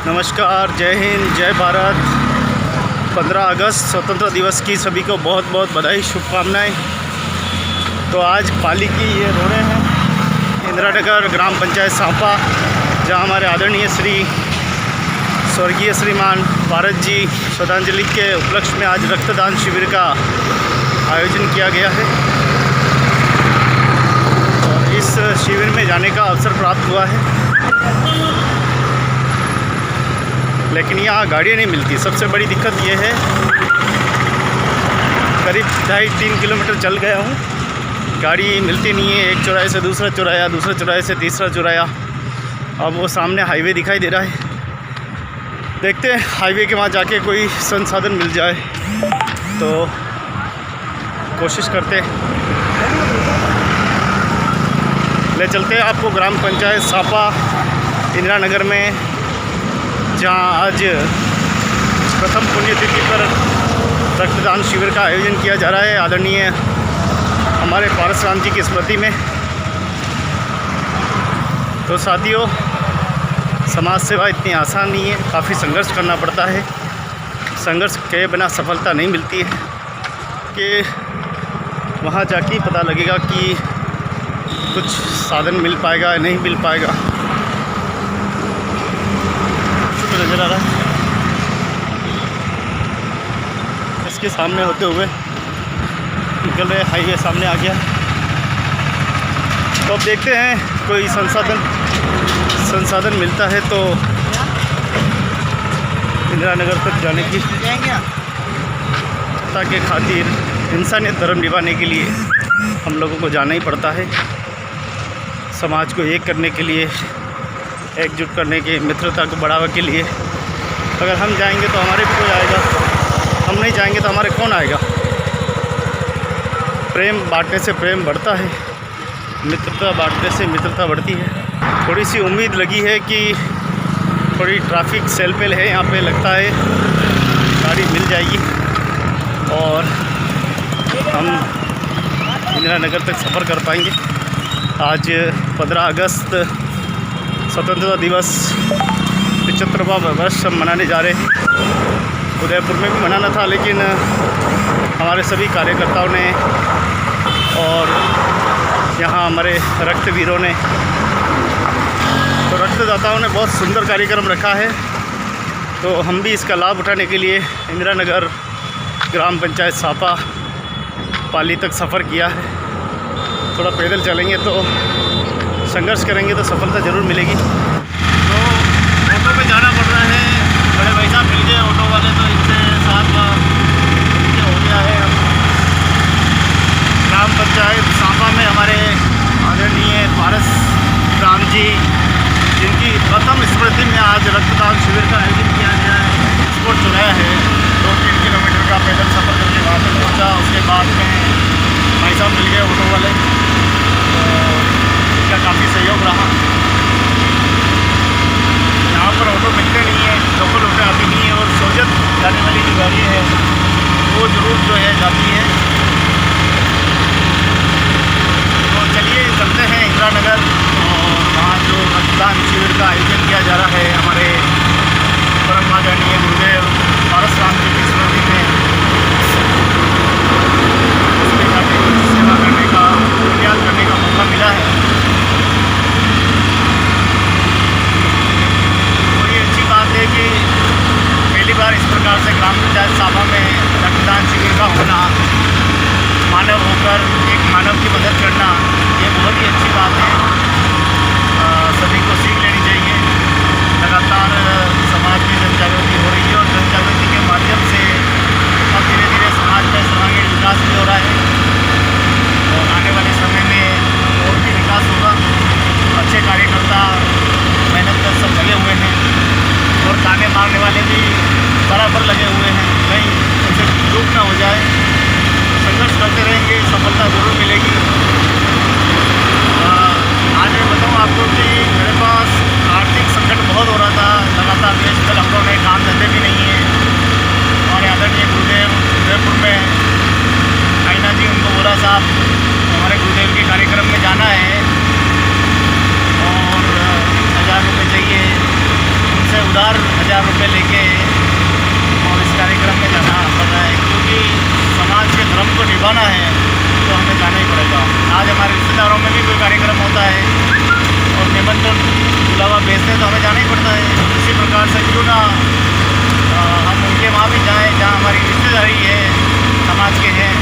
नमस्कार, जय हिंद, जय भारत। 15 अगस्त स्वतंत्रता दिवस की सभी को बहुत बहुत बधाई, शुभकामनाएं। तो आज पाली की ये रोडें हैं, इंदिरा नगर ग्राम पंचायत सांपा, जहां हमारे आदरणीय श्री स्वर्गीय श्रीमान भारत जी श्रद्धांजलि के उपलक्ष्य में आज रक्तदान शिविर का आयोजन किया गया है। और इस शिविर में जाने का अवसर प्राप्त हुआ है, लेकिन यहाँ गाड़ियाँ नहीं मिलती। सबसे बड़ी दिक्कत ये है, करीब 2.5-3 किलोमीटर चल गया हूँ, गाड़ी मिलती नहीं है। एक चौराहे से दूसरा चौराया, दूसरे चौराहे से तीसरा चौराया। अब वो सामने हाईवे दिखाई दे रहा है, देखते हैं हाईवे के वहाँ जाके कोई संसाधन मिल जाए तो कोशिश करते ले चलते हैं आपको ग्राम पंचायत सांपा इंदिरा नगर में, जहाँ आज प्रथम पुण्यतिथि पर रक्तदान शिविर का आयोजन किया जा रहा है आदरणीय हमारे पारस राम जी की स्मृति में। तो साथियों, समाज सेवा इतनी आसान नहीं है, काफ़ी संघर्ष करना पड़ता है। संघर्ष के बिना सफलता नहीं मिलती है कि वहाँ जाके पता लगेगा कि कुछ साधन मिल पाएगा या नहीं मिल पाएगा। तो नज़र आ रहा है इसके सामने होते हुए निकल रहे हाईवे सामने आ गया। तो अब देखते हैं कोई संसाधन मिलता है तो इंदिरा नगर तक जाने की ताकि खातिर इंसानियत धर्म निभाने के लिए हम लोगों को जाना ही पड़ता है। समाज को एक करने के लिए, एकजुट करने के, मित्रता को बढ़ावा के लिए। अगर हम जाएंगे तो हमारे भी कोई आएगा, हम नहीं जाएंगे तो हमारे कौन आएगा। प्रेम बांटने से प्रेम बढ़ता है, मित्रता बांटने से मित्रता बढ़ती है। थोड़ी सी उम्मीद लगी है कि थोड़ी ट्रैफिक सेल पेल है यहाँ पे, लगता है गाड़ी मिल जाएगी और हम इंदिरा नगर तक सफ़र कर पाएंगे। आज 15 अगस्त स्वतंत्रता दिवस 75वां वर्ष हम मनाने जा रहे हैं। उदयपुर में भी मनाना था, लेकिन हमारे सभी कार्यकर्ताओं ने और यहाँ हमारे रक्तवीरों ने, तो रक्तदाताओं ने बहुत सुंदर कार्यक्रम रखा है। तो हम भी इसका लाभ उठाने के लिए इंदिरा नगर ग्राम पंचायत सांपा पाली तक सफ़र किया है। थोड़ा पैदल चलेंगे तो संघर्ष करेंगे तो सफलता ज़रूर मिलेगी। तो ऑटो में जाना पड़ रहा है, बड़े भाई साहब मिल गए ऑटो वाले, तो इनसे साथ हो गया है। अब ग्राम पंचायत सांपा में हमारे आदरणीय पारस राम जी, जिनकी प्रथम स्मृति में आज रक्तदान शिविर का आयोजन किया गया है। स्पोर्ट चुराया है, 2-3 किलोमीटर का पैदल सफ़र करके वहाँ तक पहुँचा। उसके बाद में भाई साहब मिल गए ऑटो वाले, तो इनका काफ़ी सहयोग रहा। यहाँ पर ऑटो मिलते नहीं है, लोकल ऑटो आती नहीं है, और सोजत जाने वाली जो गाड़ी है वो ज़रूर जो है जाती है। तो चलिए चलते हैं इंदिरा नगर, और वहाँ जो रक्तदान शिविर का आयोजन किया जा रहा है हमारे परम आदरणीय गुरुदेव पारस राम जी की स्मृति में, उसमें जाके सेवा करने का, प्रयास करने का मौका मिला है। और ये अच्छी बात है कि पहली बार इस प्रकार से ग्राम पंचायत सांपा में रक्तदान शिविर का होना, मानव होकर एक मानव की मदद करना, ये बहुत ही अच्छी बात है। सभी को सीख लेनी चाहिए। लगातार समाज में जन जागृति हो रही है, और जन जागृति के माध्यम से अब धीरे धीरे समाज में सर्वांगीण विकास भी हो रहा है, और आने वाले समय में और भी विकास होगा। अच्छे कार्यकर्ता, मेहनत सब लगे हुए हैं, और ताने मारने वाले भी बराबर लगे हुए हैं। कहीं उनसे चूक ना हो जाए, संघर्ष करते रहेंगे, सफलता ज़रूर मिलेगी। आज मैं बताऊँ आपको कि मेरे पास आर्थिक संकट बहुत हो रहा था। लगातार देश में लॉकडाउन है, काम धंधे भी नहीं है। हमारे आदरणीय गुरुदेव उदयपुर में आईना जी, उनको बोला साहब हमारे गुरुदेव के कार्यक्रम में जाना है और 1000 रुपये चाहिए। उनसे उधार 1000 रुपये लेके और इस कार्यक्रम में जाना पड़ रहा है, क्योंकि समाज के धर्म को निभाना है तो हमें जाना ही पड़ेगा। आज हमारे रिश्तेदारों में भी कोई कार्यक्रम होता है और निमंत्रण बुलावा भेजते हैं तो हमें जाना ही पड़ता है। इसी प्रकार से क्यों ना हम उनके वहाँ भी जाएँ जहाँ हमारी रिश्तेदारी है, समाज के हैं,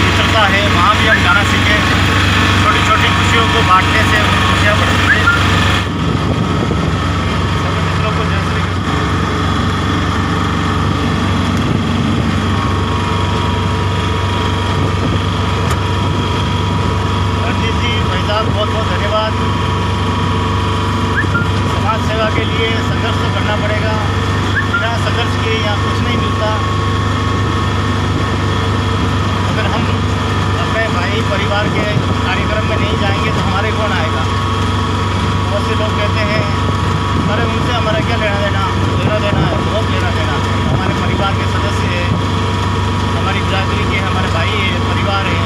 मित्रता है, वहाँ भी हम जाना सीखें। छोटी छोटी खुशियों को बांटने से खुशियाँ बढ़ती हैं। सभी मित्रों को जय श्री कृष्ण। रणजीत जी भाई साहब बहुत बहुत धन्यवाद। समाज सेवा के लिए संघर्ष तो करना पड़ेगा, बिना संघर्ष के यहाँ कुछ नहीं मिलता। अगर हम अपने भाई परिवार के कार्यक्रम में नहीं जाएंगे तो हमारे कौन आएगा। बहुत से लोग कहते हैं अरे उनसे हमारा क्या लेना देना है, बहुत लेना देना है। हमारे परिवार के सदस्य हैं, हमारी बिरादरी के हमारे भाई हैं, परिवार हैं।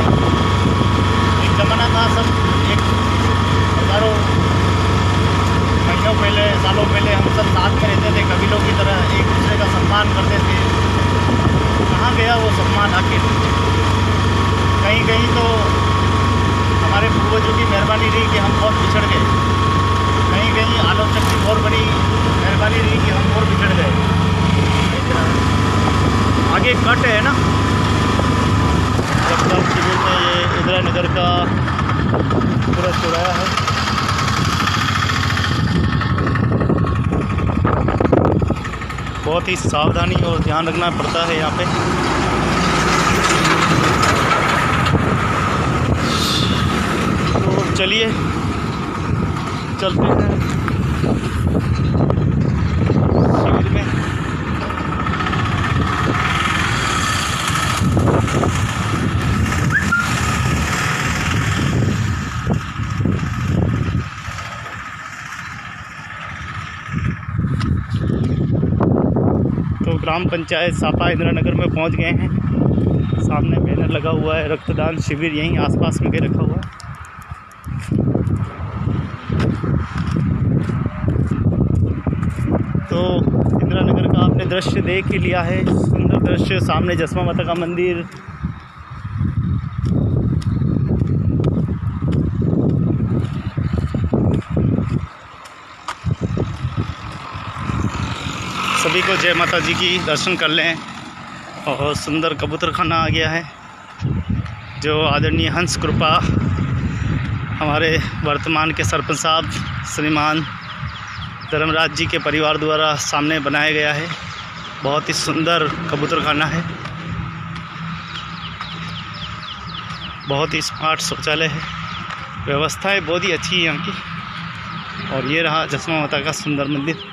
एक ज़माना था, सब एक हज़ारों महीनों पहले, सालों पहले हम सब साथ में रहते थे, कबीलों की तरह एक दूसरे का सम्मान करते थे। कहाँ गया वो सम्मान आखिर? कहीं कहीं तो हमारे पूर्वजों की मेहरबानी रही कि हम बहुत पिछड़ गए, कहीं कहीं आलोचक की बहुत बड़ी मेहरबानी रही कि हम और पिछड़ गए। आगे कट है ना, रक्तदान शिविर में ये इंदिरा नगर का पूरा चौराहा है। बहुत ही सावधानी और ध्यान रखना पड़ता है यहाँ पे। चलिए चलते हैं शिविर में। तो ग्राम पंचायत सापा इंदिरा नगर में पहुंच गए हैं। सामने बैनर लगा हुआ है, रक्तदान शिविर यहीं आसपास में रखा हुआ है। तो इंदिरा नगर का आपने दृश्य देख ही लिया है, सुंदर दृश्य। सामने जसमा माता का मंदिर, सभी को जय माता जी की दर्शन कर लें। और सुंदर कबूतर खाना आ गया है, जो आदरणीय हंस कृपा हमारे वर्तमान के सरपंच साहब श्रीमान धर्मराज जी के परिवार द्वारा सामने बनाया गया है। बहुत ही सुंदर कबूतर खाना है, बहुत ही स्मार्ट शौचालय है, व्यवस्थाएं बहुत ही अच्छी है यहाँ की। और ये रहा जसमा माता का सुंदर मंदिर।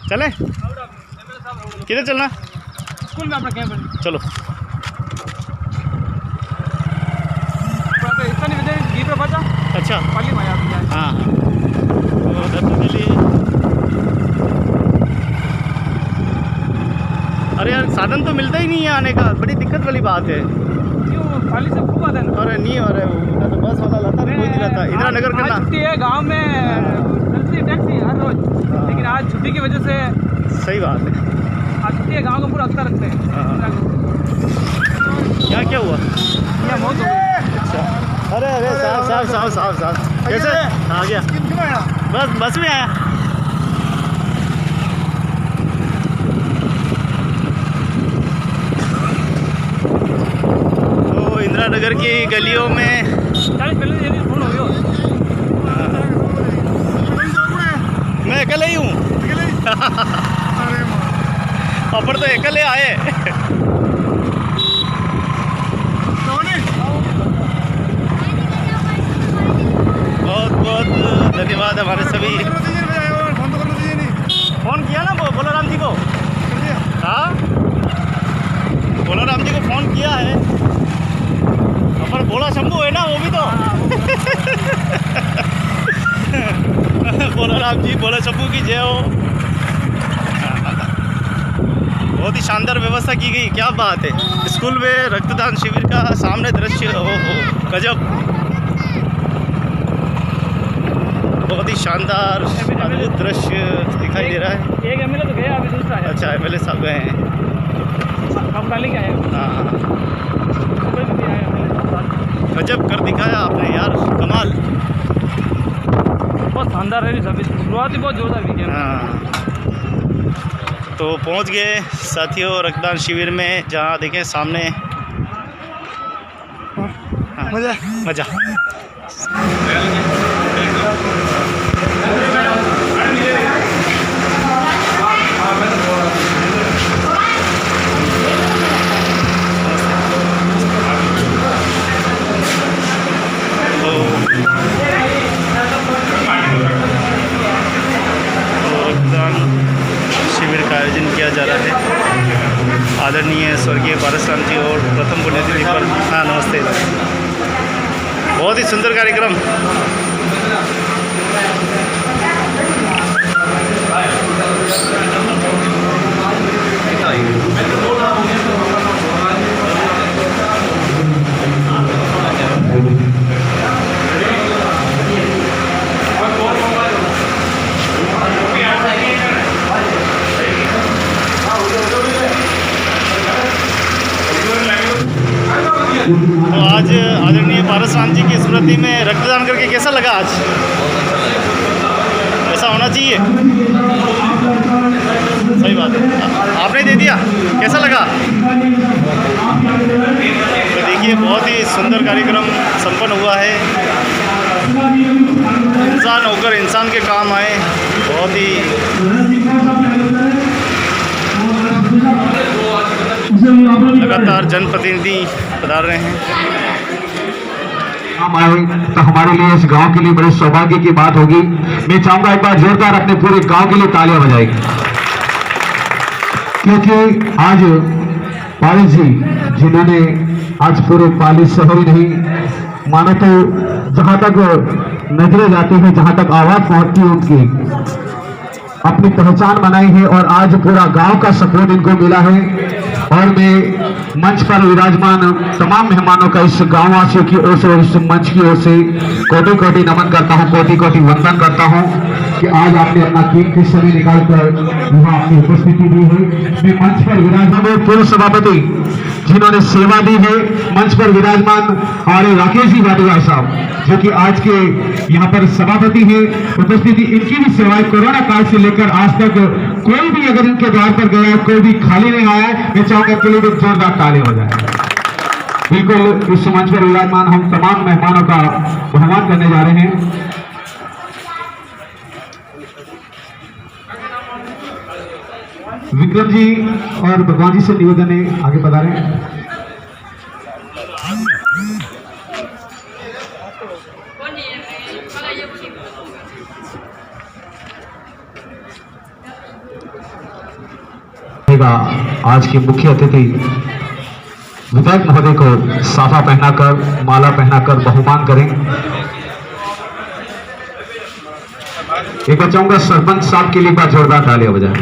चले किधर चलना? स्कूल में अपना कैंप चलो। अच्छा हाँ, उधर तो चलिए। अरे यार साधन तो मिलता ही नहीं है आने का, बड़ी दिक्कत वाली बात है। क्यों? खाली से खूब आता है। अरे नहीं, अरे उधर तो बस वाला लाता कोई नहीं रहता। इंदिरा नगर करना छुट्टी है, गांव में चलती है टैक्सी हर रोज, लेकिन आज छुट्टी की वजह से। सही बात है, आज छुट्टी है, गाँव का पूरा अख्ता रखते हैं। क्या हुआ? यहाँ मौत हो गई। अच्छा, अरे अरे साहब कैसे आ गया? बस में आया। तो इंदिरा नगर की गलियों में मैं अकेले ही हूँ। अपन तो अकेले आए। बहुत बहुत धन्यवाद हमारे सभी। फ़ोन किया ना बोलो राम जी को? हाँ, बोलो राम जी को फ़ोन किया है। अपन बोला शंभू है ना, वो भी तो बोलो राम जी, बोलो शंभू की जय हो। बहुत ही शानदार व्यवस्था की गई, क्या बात है। स्कूल में रक्तदान शिविर का सामने दृश्य, हो गजब, बहुत ही शानदार अद्भुत दृश्य दिखाई दे रहा है। एक एमएलए तो गया, अभी दूसरा है। अच्छा, एमएलए साहब गए हैं। हम डाली क्या है? हाँ, कोई भी आया एमएलए। गजब कर दिखाया आपने यार, कमाल। बहुत शानदार है सभी, शुरुआत ही बहुत जोरदार की है। हाँ, तो पहुंच गए साथियों रक्तदान शिविर में, जहाँ देखें सामने। हाँ, मजा। शिविर का आयोजन किया जा रहा है आदरणीय स्वर्गीय पारसराम जी और प्रथम पुण्यतिथि पर। हाँ, नमस्ते। बहुत ही सुंदर कार्यक्रम। तो आज आदरणीय पारसराम जी की स्मृति में रक्तदान करके कैसा लगा आज? ऐसा होना चाहिए, सही बात है। आपने दे दिया, कैसा लगा? तो देखिए, बहुत ही सुंदर कार्यक्रम संपन्न हुआ है। इंसान होकर इंसान के काम आए, बहुत ही लगातार जनप्रतिनिधि पधार रहे हैं। हम आए तो हमारे लिए इस गांव के लिए बड़े सौभाग्य की बात होगी। मैं चाहूंगा एक बार जोरदार अपने पूरे गांव के लिए तालियां बजाएगी, क्योंकि आज पाली जी जिन्होंने आज पूरे पाली शहर ही नहीं मानो तो जहां तक नजरें जाती है, जहां तक आवाज पहुंचती है, उनकी अपनी पहचान बनाई है और आज पूरा गांव का सपोर्ट इनको मिला है। और मैं मंच पर विराजमान तमाम मेहमानों का इस गांव वासियों की ओर से और इस मंच की ओर से कोटि कोटि नमन करता हूं, कोटि कोटि वंदन करता हूं कि आज आपने अपना कीमती समय निकालकर वहां अपनी उपस्थिति दी है। मैं मंच पर विराजमान पूर्व सभापति जिन्होंने सेवा दी है, मंच पर विराजमान हमारे राकेश जी वाडेवार साहब जो कि आज के यहाँ पर सभापति है, उपस्थिति इनकी भी सेवाएं कोरोना काल से लेकर आज तक कोई भी अगर इनके द्वार पर गया, कोई भी खाली नहीं आया। मैं चाहूंगा के लिए भी जोरदार ताली हो जाए। बिल्कुल इस मंच पर विराजमान हम तमाम मेहमानों का आह्वान करने जा रहे हैं। विक्रम जी और भगवान जी से निवेदन है, आगे पधारें। आज के मुख्य अतिथि विधायक महोदय को साफा पहनाकर, माला पहनाकर बहुमान करें। एक बार चाहूंगा सरपंच साहब के लिए एक बार जोरदार तालियां बजाएं।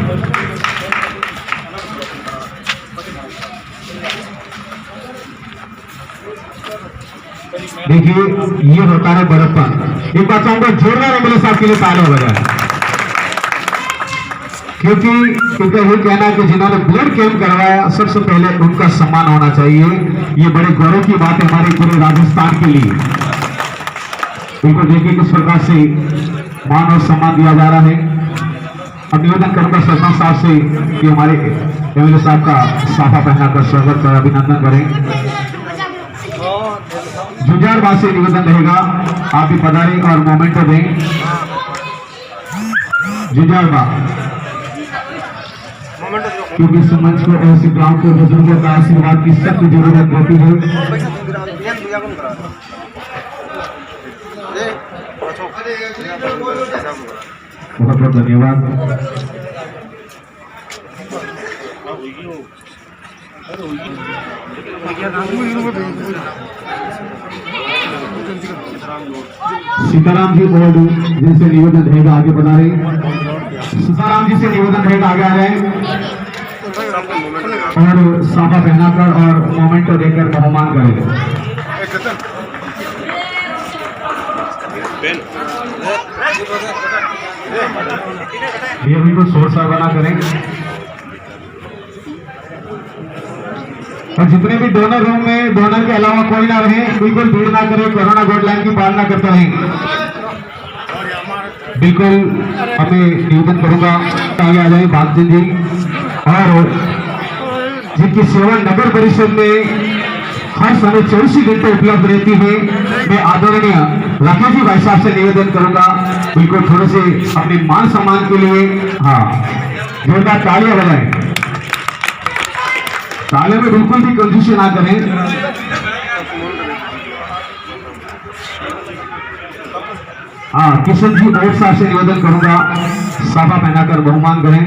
देखिए, ये होता है बड़प्पन। एक बार चाहूंगा जोरदार एमएलए साहब के लिए तालियां बजाएं, क्योंकि इनका ये कहना है कि जिन्होंने ब्लड कैंप करवाया सबसे पहले उनका सम्मान होना चाहिए। ये बड़े गौरव की बात है हमारे पूरे राजस्थान के लिए। इनको देखिए किस प्रकार से मान और सम्मान दिया जा रहा है। अब निवेदन करूंगा सरपंच साहब से कि हमारे एमएलए साहब का साफा पहनाकर स्वागत कर अभिनंदन करें। जुझारबाद से निवेदन रहेगा, आप भी पधारें और मोमेंटो दें। जुझारबाद, क्योंकि इस मंच को ऐसे गांव के बुजुर्गों का आशीर्वाद की सख्त जरूरत होती है। बहुत बहुत धन्यवाद। सीताराम जी बोर्ड जिनसे निवेदन रहेगा आगे बढ़ा रहे। सीताराम जी से निवेदन रहेगा आगे आ जाए। और साफा पहनाकर और मोमेंटो देकर बहुमान करें। ये बिल्कुल शोर शराबा करें और जितने भी डोनर रूम में डोनर के अलावा कोई ना रहे, बिल्कुल भीड़ ना करें, कोरोना गाइडलाइन की पालना करते रहें। बिल्कुल हमें निवेदन करूंगा आगे आ जाए बालचंद जी और जिनकी सेवा नगर परिषद में हर समय 24 घंटे उपलब्ध रहती है, मैं आदरणीय राकेश जी भाई साहब से निवेदन करूंगा बिल्कुल थोड़े से अपने मान सम्मान के लिए जोरदार तालियां बजाएं। ताले में बिल्कुल भी कंजूसी ना करें। किशन जी और साहब से निवेदन करूंगा साफा पहनाकर बहुमान करें।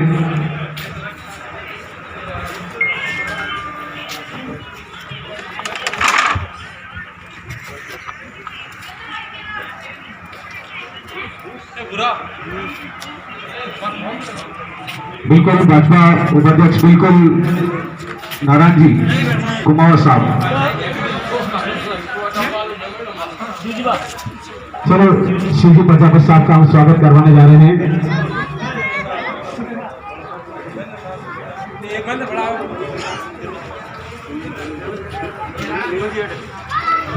बिल्कुल भाजपा उपाध्यक्ष बिल्कुल नारायण जी कुमार साहब, चलो शिवजी प्रजापति साहब का हम स्वागत करवाने जा रहे हैं।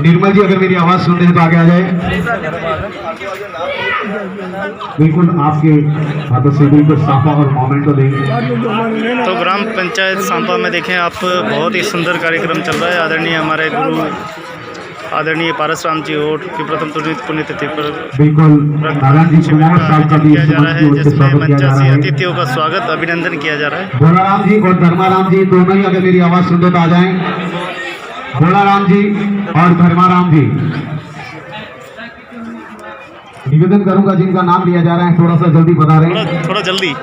निर्मल जी अगर मेरी आवाज सुन रहे हैं तो आगे आ जाए। बिल्कुल आपके हाथों से बिल्कुल साफा और मोमेंटो देंगे। तो ग्राम पंचायत सांपा में देखें आप, बहुत ही सुंदर कार्यक्रम चल रहा है। आदरणीय हमारे गुरु आदरणीय पारसराम जी और की प्रथम पुण्यतिथि पर बिल्कुल नारायण जी कुमार साहब का भी किया जा रहा है, जिसमें मंचासी अतिथियों का स्वागत अभिनंदन किया जा रहा है। भोलाराम जी और धर्माराम जी दोनों ही अगर मेरी आवाज सुन दो तो आ जाएं। भोलाराम जी और धर्माराम जी, निवेदन करूंगा जिनका नाम लिया जा रहा है थोड़ा सा जल्दी बता रहे हैं, थोड़ा जल्दी।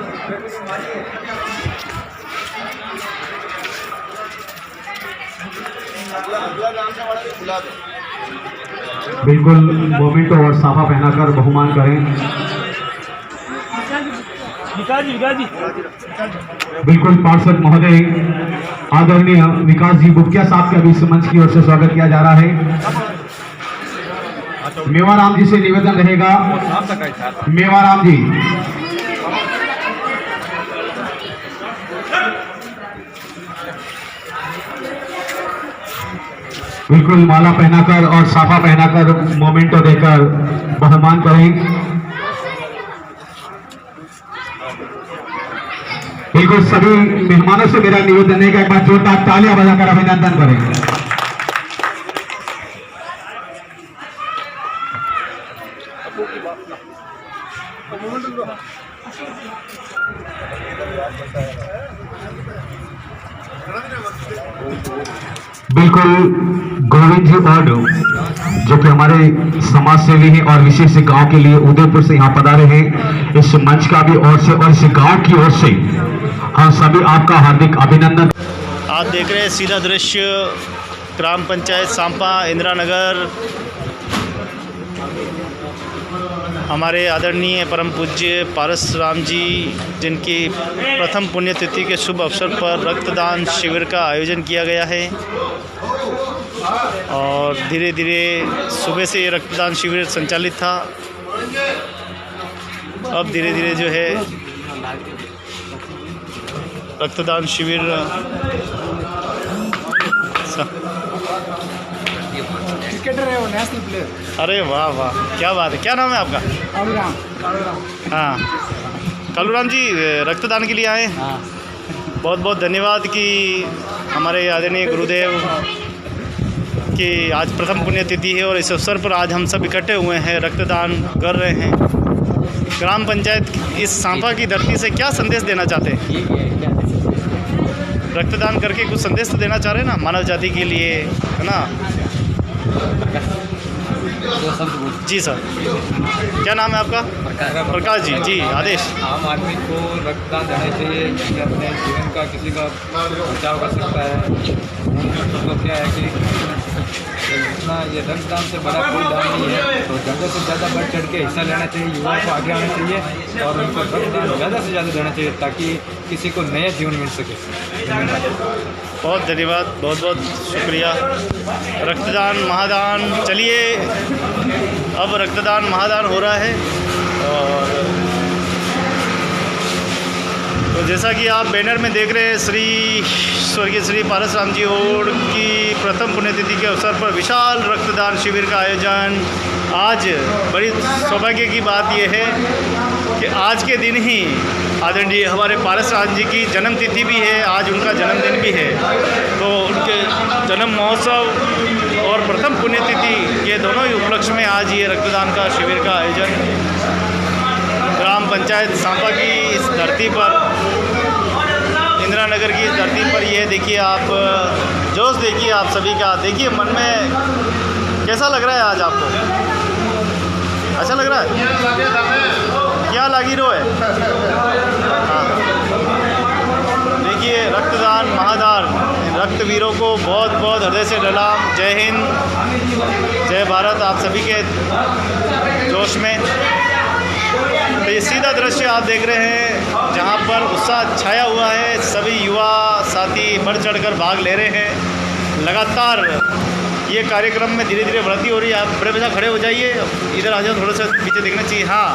बिल्कुल मोमेंटो और साफा पहनाकर बहुमान करें। बिल्कुल पार्षद महोदय आदरणीय विकास जी बुकिया साहब का भी इस मंच की ओर से स्वागत किया जा रहा है। मेवाराम जी से निवेदन रहेगा, मेवाराम जी बिल्कुल माला पहनाकर और साफा पहनाकर मोमेंटो देकर बहुमान करें। बिल्कुल सभी मेहमानों से मेरा निवेदन है कि एक बार जोरदार तालियां बजाकर अभिनंदन करें। बिल्कुल गोविंद जी और जो कि हमारे समाज सेवी हैं और विशेष गांव के लिए उदयपुर से यहाँ पधारे हैं, इस मंच का भी ओर से और इस गांव की ओर से हम सभी आपका हार्दिक अभिनंदन। आप देख रहे हैं सीधा दृश्य ग्राम पंचायत सांपा इंदिरा नगर। हमारे आदरणीय परम पूज्य पारसराम जी जिनकी प्रथम पुण्यतिथि के शुभ अवसर पर रक्तदान शिविर का आयोजन किया गया है और धीरे धीरे सुबह से ये रक्तदान शिविर संचालित था, अब धीरे धीरे जो है रक्तदान शिविर क्रिकेटर है वो, नेशनल प्लेयर। अरे वाह वाह, क्या बात है। क्या नाम है आपका? कालूराम। हाँ, कालूराम जी रक्तदान के लिए आए। बहुत बहुत धन्यवाद कि हमारे आदरणीय गुरुदेव की आज प्रथम पुण्यतिथि है और इस अवसर पर आज हम सब इकट्ठे हुए हैं, रक्तदान कर रहे हैं। ग्राम पंचायत इस सांपा की धरती से क्या संदेश देना चाहते हैं? रक्तदान करके कुछ संदेश तो देना चाह रहे हैं ना मानव जाति के लिए, है ना? जी सर, क्या नाम है आपका? प्रकाश जी। जी आदेश। आम आदमी को रक्तदान देना चाहिए जिससे अपने जीवन का किसी का बचाव कर सकता है। मतलब क्या है कि इतना ये रक्तदान से बड़ा कोई दान नहीं है, तो ज़्यादा से ज़्यादा बढ़ चढ़ के हिस्सा लेना चाहिए, युवाओं को आगे आना चाहिए और उनको रक्तदान ज़्यादा से ज़्यादा देना चाहिए ताकि किसी को नया जीवन मिल सके। बहुत धन्यवाद, बहुत बहुत शुक्रिया। रक्तदान महादान, चलिए अब रक्तदान महादान हो रहा है। और तो जैसा कि आप बैनर में देख रहे हैं, स्वर्गीय श्री पारस राम जी ओड की प्रथम पुण्यतिथि के अवसर पर विशाल रक्तदान शिविर का आयोजन। आज बड़ी सौभाग्य की बात यह है कि आज के दिन ही आदरणीय हमारे पारस राम जी की जन्मतिथि भी है, आज उनका जन्मदिन भी है। तो उनके जन्म महोत्सव और प्रथम पुण्यतिथि ये दोनों ही उपलक्ष्य में आज ये रक्तदान का शिविर का आयोजन ग्राम पंचायत सांपा की इस धरती पर, इंदिरा नगर की इस धरती पर, ये देखिए आप जोश देखिए आप सभी का, देखिए मन में कैसा लग रहा है आज आपको? अच्छा लग रहा है? क्या लागी रो है? हाँ, देखिए रक्तदान महादान, रक्तवीरों को बहुत बहुत हृदय से सलाम। जय हिंद, जय भारत आप सभी के जोश में। तो ये सीधा दृश्य आप देख रहे हैं जहाँ पर उत्साह छाया हुआ है, सभी युवा साथी बढ़ चढ़कर भाग ले रहे हैं। लगातार ये कार्यक्रम में धीरे धीरे बढ़ती हो रही है। आप बड़े भैया खड़े हो जाइए, इधर आ जाओ, थोड़ा सा पीछे देखना चाहिए। हाँ,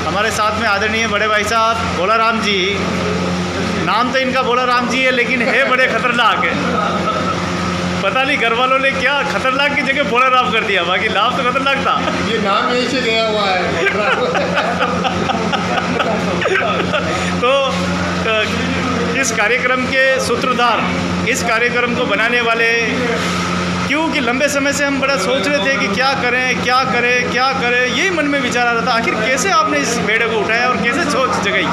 हमारे साथ में आदरणीय बड़े भाई साहब भोला राम जी, नाम तो इनका भोला राम जी है लेकिन है बड़े खतरनाक है। पता नहीं घर वालों ने क्या खतरनाक की जगह भोला राम कर दिया, बाकी नाम तो खतरनाक था। ये नाम यहीं से गया हुआ है। तो इस कार्यक्रम के सूत्रधार, इस कार्यक्रम को बनाने वाले, क्योंकि लंबे समय से हम बड़ा सोच रहे थे कि क्या करें क्या करें क्या करें, यही मन में विचार आ रहा था आखिर कैसे आपने इस बेड़े को उठाया और कैसे सोच जगाई,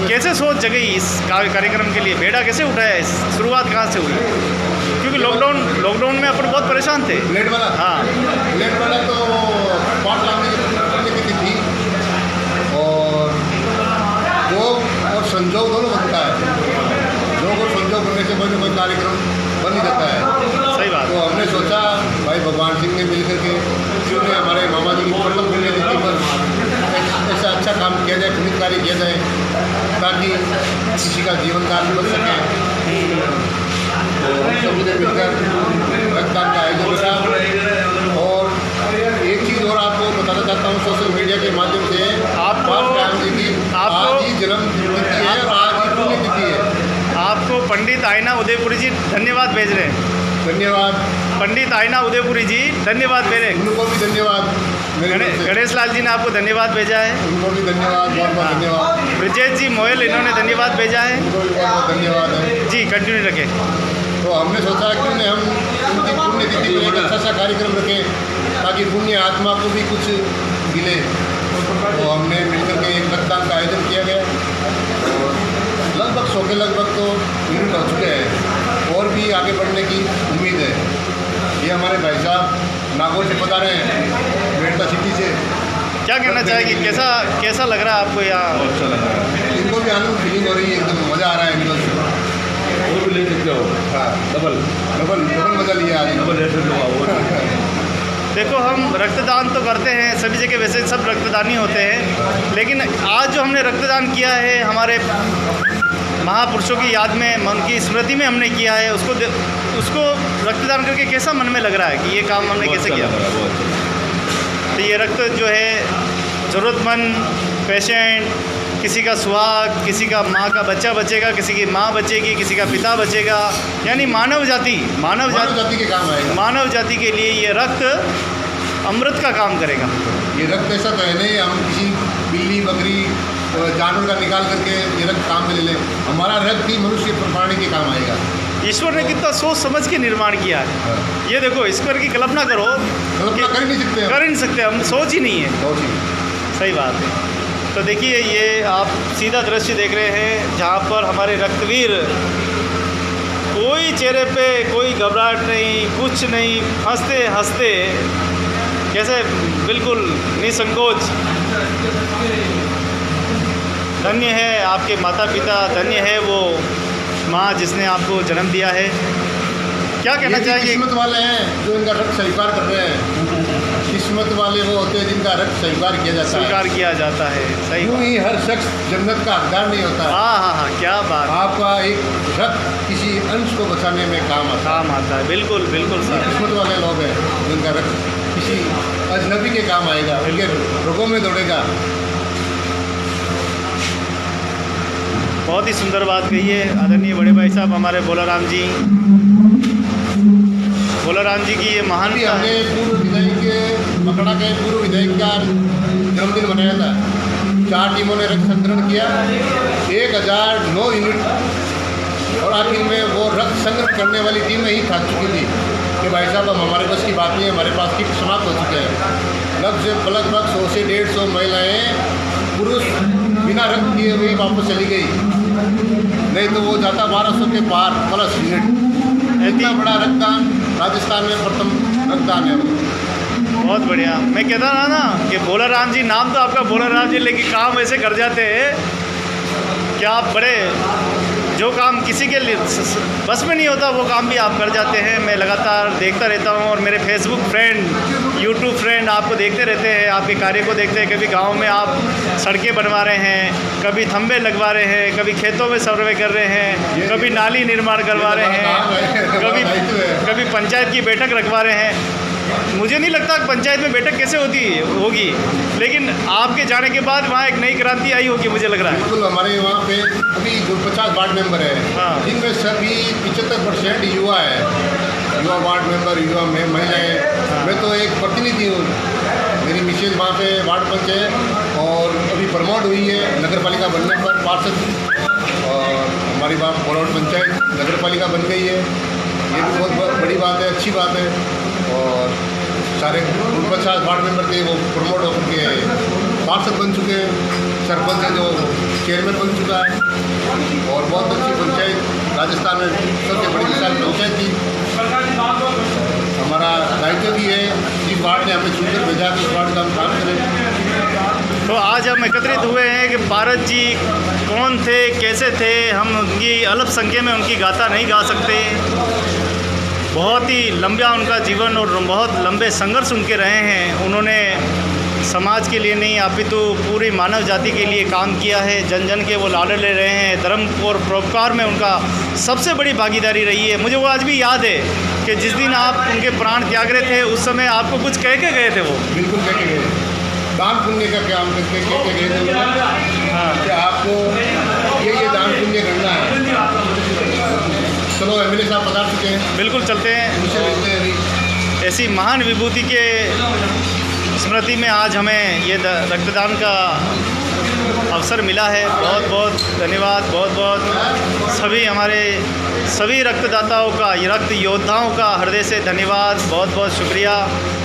कैसे सोच जगई इस कार्यक्रम के लिए, बेड़ा कैसे उठाया, इस शुरुआत कहाँ से हुई? क्योंकि लॉकडाउन में अपन बहुत परेशान थे। ब्लेड वाला, हाँ, ब्लेड वाला तो स्पॉट लाने की थी और योग और संजोग दोनों बनता है। योग और संजोग बनने से कोई कार्यक्रम बन ही जाता है। सही बात। तो हमने सोचा भाई भगवान सिंह ने मिल करके क्यों नहीं हमारे मामा जी की प्रथम पुण्यतिथि पर ऐसा अच्छा काम किया जाए, पुण्य कार्य किया जाए ताकि किसी का जीवन काल बच सके। तो हम सभी ने मिलकर रक्तदान का आयोजन करा। और एक चीज़ और आपको बताना चाहता हूँ, सोशल मीडिया के माध्यम से आपको आज ही जन्मतिथि है और आज ही पुण्यतिथि है। आपको पंडित आयना उदयपुरी जी धन्यवाद भेज रहे हैं। धन्यवाद पंडित आयना उदयपुरी जी धन्यवाद भेज रहे हैं। उनको भी धन्यवाद। गणेश लाल जी ने आपको धन्यवाद भेजा है। उनको भी धन्यवाद, बहुत बहुत धन्यवाद। ब्रिजेश जी मोयल, इन्होंने धन्यवाद भेजा है। उनको भी बहुत बहुत धन्यवाद है जी, कंटिन्यू रखें। तो हमने सोचा क्यों नहीं हम उनकी पुण्यतिथि पर एक अच्छा सा कार्यक्रम रखें ताकि पुण्य आत्मा को भी कुछ मिले। तो हमने मिलकर के एक रक्तदान का आयोजन किया गया और लगभग 100 के लगभग तो यूनिट हो चुके हैं और भी आगे बढ़ने की उम्मीद है। ये हमारे भाई साहब नागौर से पधारे हैं, मेड़ता सिटी से। क्या कहना चाहेगी, कैसा लग रहा है आपको यहाँ? अच्छा लग रहा है, इनको भी आनंद फीलिंग हो रही है, एकदम मज़ा आ रहा है इनको। वो भी ले सकते हो। हाँ, डबल मज़ा लिया आज। देखो, हम रक्तदान तो करते हैं सभी जगह, वैसे सब रक्तदानी होते हैं, लेकिन आज जो हमने रक्तदान किया है हमारे महापुरुषों की याद में, उनकी स्मृति में हमने किया है, उसको रक्तदान करके कैसा मन में लग रहा है कि ये काम हमने कैसे किया? तो ये रक्त जो है ज़रूरतमंद पेशेंट, किसी का सुहाग, किसी का माँ का बच्चा बचेगा, किसी की माँ बचेगी, किसी का पिता बचेगा, यानी मानव जाति के काम आएगा। मानव जाति के लिए ये रक्त अमृत का काम करेगा। ये रक्त ऐसा तो है नहीं हम किसी बिल्ली बकरी जानवर का निकाल करके ये रक्त काम में ले लें। हमारा रक्त ही मनुष्य प्राणी के काम आएगा। ईश्वर ने कितना सोच समझ के निर्माण किया है। ये देखो, ईश्वर की कल्पना करो, कल्पना कर ही नहीं सकते, हम सोच ही नहीं है। सही बात है। तो देखिए, ये आप सीधा दृश्य देख रहे हैं जहाँ पर हमारे रक्तवीर, कोई चेहरे पे कोई घबराहट नहीं, कुछ नहीं, हंसते हंसते कैसे बिल्कुल निसंकोच। धन्य है आपके माता पिता, धन्य है वो माँ जिसने आपको जन्म दिया है। क्या कहना ये भी चाहेंगे? किस्मत वाले हैं जो इनका रक्त स्वीकार कर रहे हैं। किस्मत वाले वो होते हैं जिनका रक्त स्वीकार किया जाता है। स्वीकार किया जाता है, सही यूं बात। ही हर शख्स जन्नत का हकदार नहीं होता। हाँ हाँ हाँ, क्या बात, आपका एक रक्त किसी अंश को बचाने में काम आता काम आता है। बिल्कुल बिल्कुल है। सर। किस्मत वाले लोग हैं जिनका रक्त किसी अजनबी के काम आएगा, उनके रोगों में दौड़ेगा। बहुत ही सुंदर बात कही है आदरणीय बड़े भाई साहब हमारे बोलाराम जी की ये महान अभी हमने पूर्व विधायक मकड़ा के पूर्व विधायक का जन्मदिन मनाया था। 4 टीमों ने रक्त संग्रहण किया, 1009 यूनिट, और आखिर में वो रक्त संग्रह करने वाली टीम ही थक चुकी थी कि भाई साहब अब हमारे बस की बात नहीं है, हमारे पास किट समाप्त हो चुके हैं। लगभग 100 से 150 महिलाएं पुरुष बिना रक्त किए हुए वापस चली गई, नहीं तो वो जाता 1200 के पार प्लस यूनिट। इतना बड़ा रक्तदान राजस्थान में प्रथम रक्तदान है। बहुत बढ़िया। मैं कहता था ना कि बोलाराम जी, नाम तो आपका बोलाराम जी, लेकिन काम ऐसे कर जाते हैं कि आप बड़े, जो काम किसी के लिए बस में नहीं होता वो काम भी आप कर जाते हैं। मैं लगातार देखता रहता हूँ और मेरे फेसबुक फ्रेंड, यूट्यूब फ्रेंड आपको देखते रहते हैं, आपके कार्य को देखते हैं। कभी गांव में आप सड़कें बनवा रहे हैं, कभी थंबे लगवा रहे हैं, कभी खेतों में सर्वे कर रहे हैं, कभी नाली निर्माण करवा रहे हैं, कभी पंचायत की बैठक रखवा रहे हैं। मुझे नहीं लगता पंचायत में बैठक कैसे होगी, लेकिन आपके जाने के बाद वहाँ एक नई क्रांति आई होगी, मुझे लग रहा है। बिल्कुल, हमारे वहाँ पे अभी 50 वार्ड मेंबर है, हाँ। जिनमें सभी 75% युवा है। युवा वार्ड मेंबर, युवा महिलाएं। मैं तो एक प्रतिनिधि हूँ, मेरी मिसेज वहाँ पे वार्ड पंच है और अभी प्रमोट हुई है नगर पालिका बनने पर पार्षद, और हमारी बात बरौट पंचायत नगर पालिका बन गई है। ये भी बहुत बड़ी बात है, अच्छी बात है। और सारे 50 वार्ड मेंबर थे वो प्रमोट होकर के पार्षद बन चुके हैं, सरपंच है जो चेयरमैन बन चुका है, और बहुत अच्छी पंचायत राजस्थान में सबसे बड़ी विशाल पंचायत थी। हमारा दायित्व भी है, जिस वार्ड ने हमें चुनकर भेजा तो उस वार्ड का हम काम करें। तो आज हम एकत्रित हुए हैं कि भारत जी कौन थे, कैसे थे। हम उनकी अल्प संख्या में उनकी गाथा नहीं गा सकते। बहुत ही लंबा उनका जीवन और बहुत लंबे संघर्ष उनके रहे हैं। उन्होंने समाज के लिए नहीं अपितु पूरी मानव जाति के लिए काम किया है। जन जन के वो लाडले ले रहे हैं। धर्म और परोपकार में उनका सबसे बड़ी भागीदारी रही है। मुझे वो आज भी याद है कि जिस दिन आप उनके प्राण त्याग रहे थे, उस समय आपको कुछ कह के गए थे वो। बिल्कुल कह के गए, दान पुण्य का काम करके कह के गए थे। हाँ, कि आपको ये दान पुण्य करना है। चलो एमएलए साहब बता चुके हैं, बिल्कुल चलते हैं। उनसे मिलते हैं अभी। ऐसी महान विभूति के स्मृति में आज हमें ये रक्तदान का अवसर मिला है। बहुत बहुत धन्यवाद, बहुत बहुत सभी रक्तदाताओं का, ये रक्त योद्धाओं का हृदय से धन्यवाद, बहुत बहुत शुक्रिया।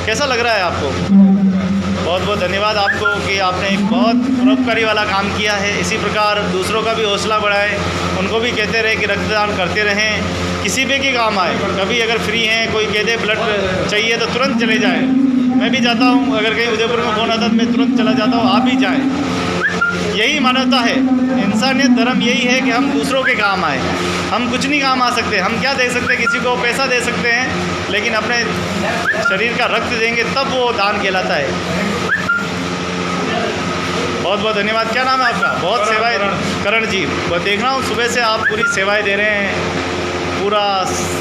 कैसा लग रहा है आपको? बहुत बहुत धन्यवाद आपको कि आपने एक बहुत परोपकारी वाला काम किया है। इसी प्रकार दूसरों का भी हौसला बढ़ाएं, उनको भी कहते रहे कि रक्तदान करते रहें, किसी भी के काम आए। कभी अगर फ्री हैं, कोई कह दे ब्लड चाहिए तो तुरंत चले जाएं। मैं भी जाता हूँ, अगर कहीं उदयपुर में फ़ोन आता है तो मैं तुरंत चला जाता हूँ, आप भी जाएं। यही मानवता है, इंसानियत, धर्म यही है कि हम दूसरों के काम आए। हम कुछ नहीं काम आ सकते, हम क्या दे सकते हैं? किसी को पैसा दे सकते हैं, लेकिन अपने शरीर का रक्त देंगे तब वो दान कहलाता है। बहुत बहुत धन्यवाद। क्या नाम है आपका? बहुत सेवाएं, करण जी। वो देख रहा हूँ सुबह से आप पूरी सेवाएं दे रहे हैं, पूरा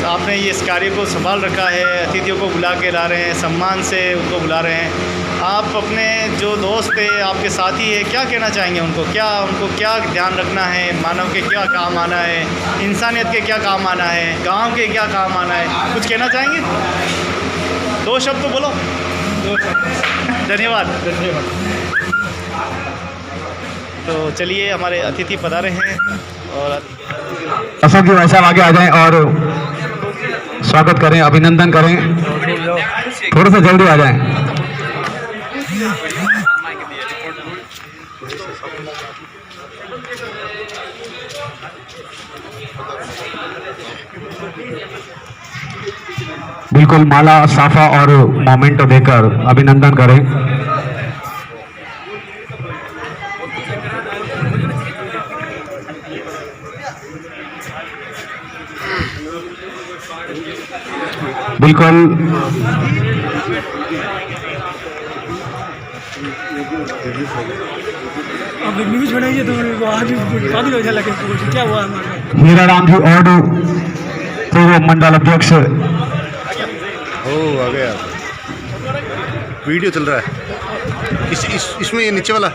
आपने ये इस कार्य को संभाल रखा है। अतिथियों को बुला के ला रहे हैं, सम्मान से उनको बुला रहे हैं। आप अपने जो दोस्त थे, आपके साथी है, क्या कहना चाहेंगे उनको? उनको क्या ध्यान रखना है? मानव के क्या काम आना है? इंसानियत के क्या काम आना है? गाँव के क्या काम आना है? कुछ कहना चाहेंगे? 2 शब्द तो बोलो। धन्यवाद। तो चलिए, हमारे अतिथि पधारे हैं और अशोक जी भाई साहब आगे आ जाएं और स्वागत करें, अभिनंदन करें। थोड़ा सा जल्दी आ जाएं। बिल्कुल माला, साफा और मोमेंटो देकर अभिनंदन करें। बिल्कुल अब न्यूज बनाइए तो आज पागल हो जाए लगे क्या हुआ हमारे हीरा राम जी और पूर्व मंडल अध्यक्ष ओ आ गया, वीडियो चल रहा है। इसमें ये नीचे वाला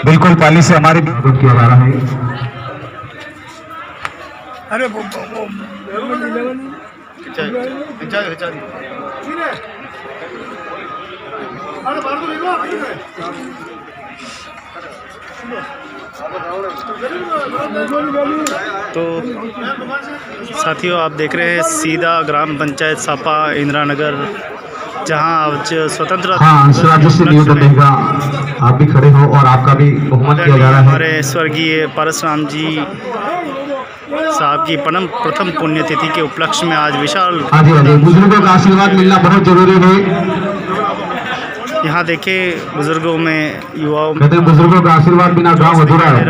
बिल्कुल पाली से हमारे किया जा रहा है। अरे तो साथियों, आप देख रहे हैं सीधा ग्राम पंचायत सापा इंदिरा नगर, जहां आज स्वतंत्र हाँ, राज्य से निवेदन रहेगा, आप भी खड़े हो और आपका भी बहुमत किया जा रहा है। हमारे स्वर्गीय परशुराम जी साहब की प्रथम पुण्यतिथि के उपलक्ष्य में आज विशाल हाँ जी, बुजुर्गों का आशीर्वाद मिलना बहुत जरूरी है। यहाँ देखे बुजुर्गों में युवाओं कहते हैं बुजुर्गों का आशीर्वाद बिना गांव अधूरा है।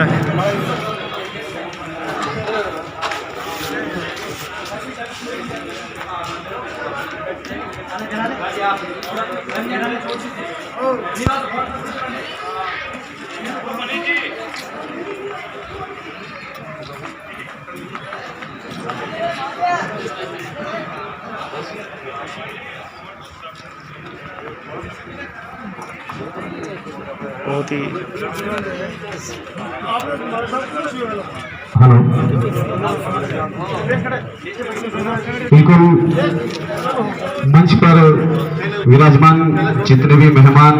बहुत ही हेलो, बिल्कुल मंच पर विराजमान जितने भी मेहमान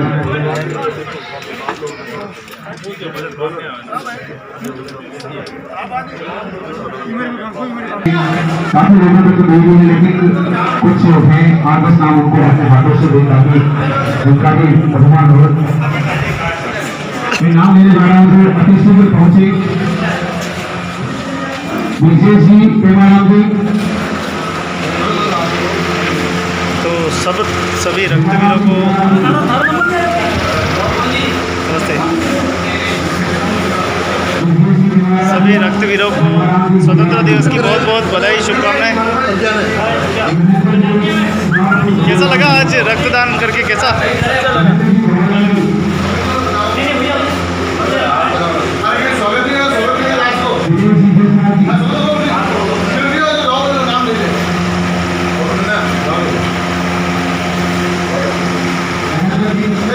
काफी लोगों को तो नहीं है, लेकिन कुछ हैं 8-10 नाम उनको अपने हाथों से दे ताकि उनका भी बहुमान हो। मैं नाम लेने जा रहा हूँ जो अति शीघ्र पहुंचे। विजय जी, पेमाराम जी। तो सभी रक्तवीरों को नमस्ते। सभी रक्तवीरों को स्वतंत्रता दिवस की बहुत बहुत बधाई, शुभकामनाएं। कैसा लगा आज रक्तदान करके, कैसा?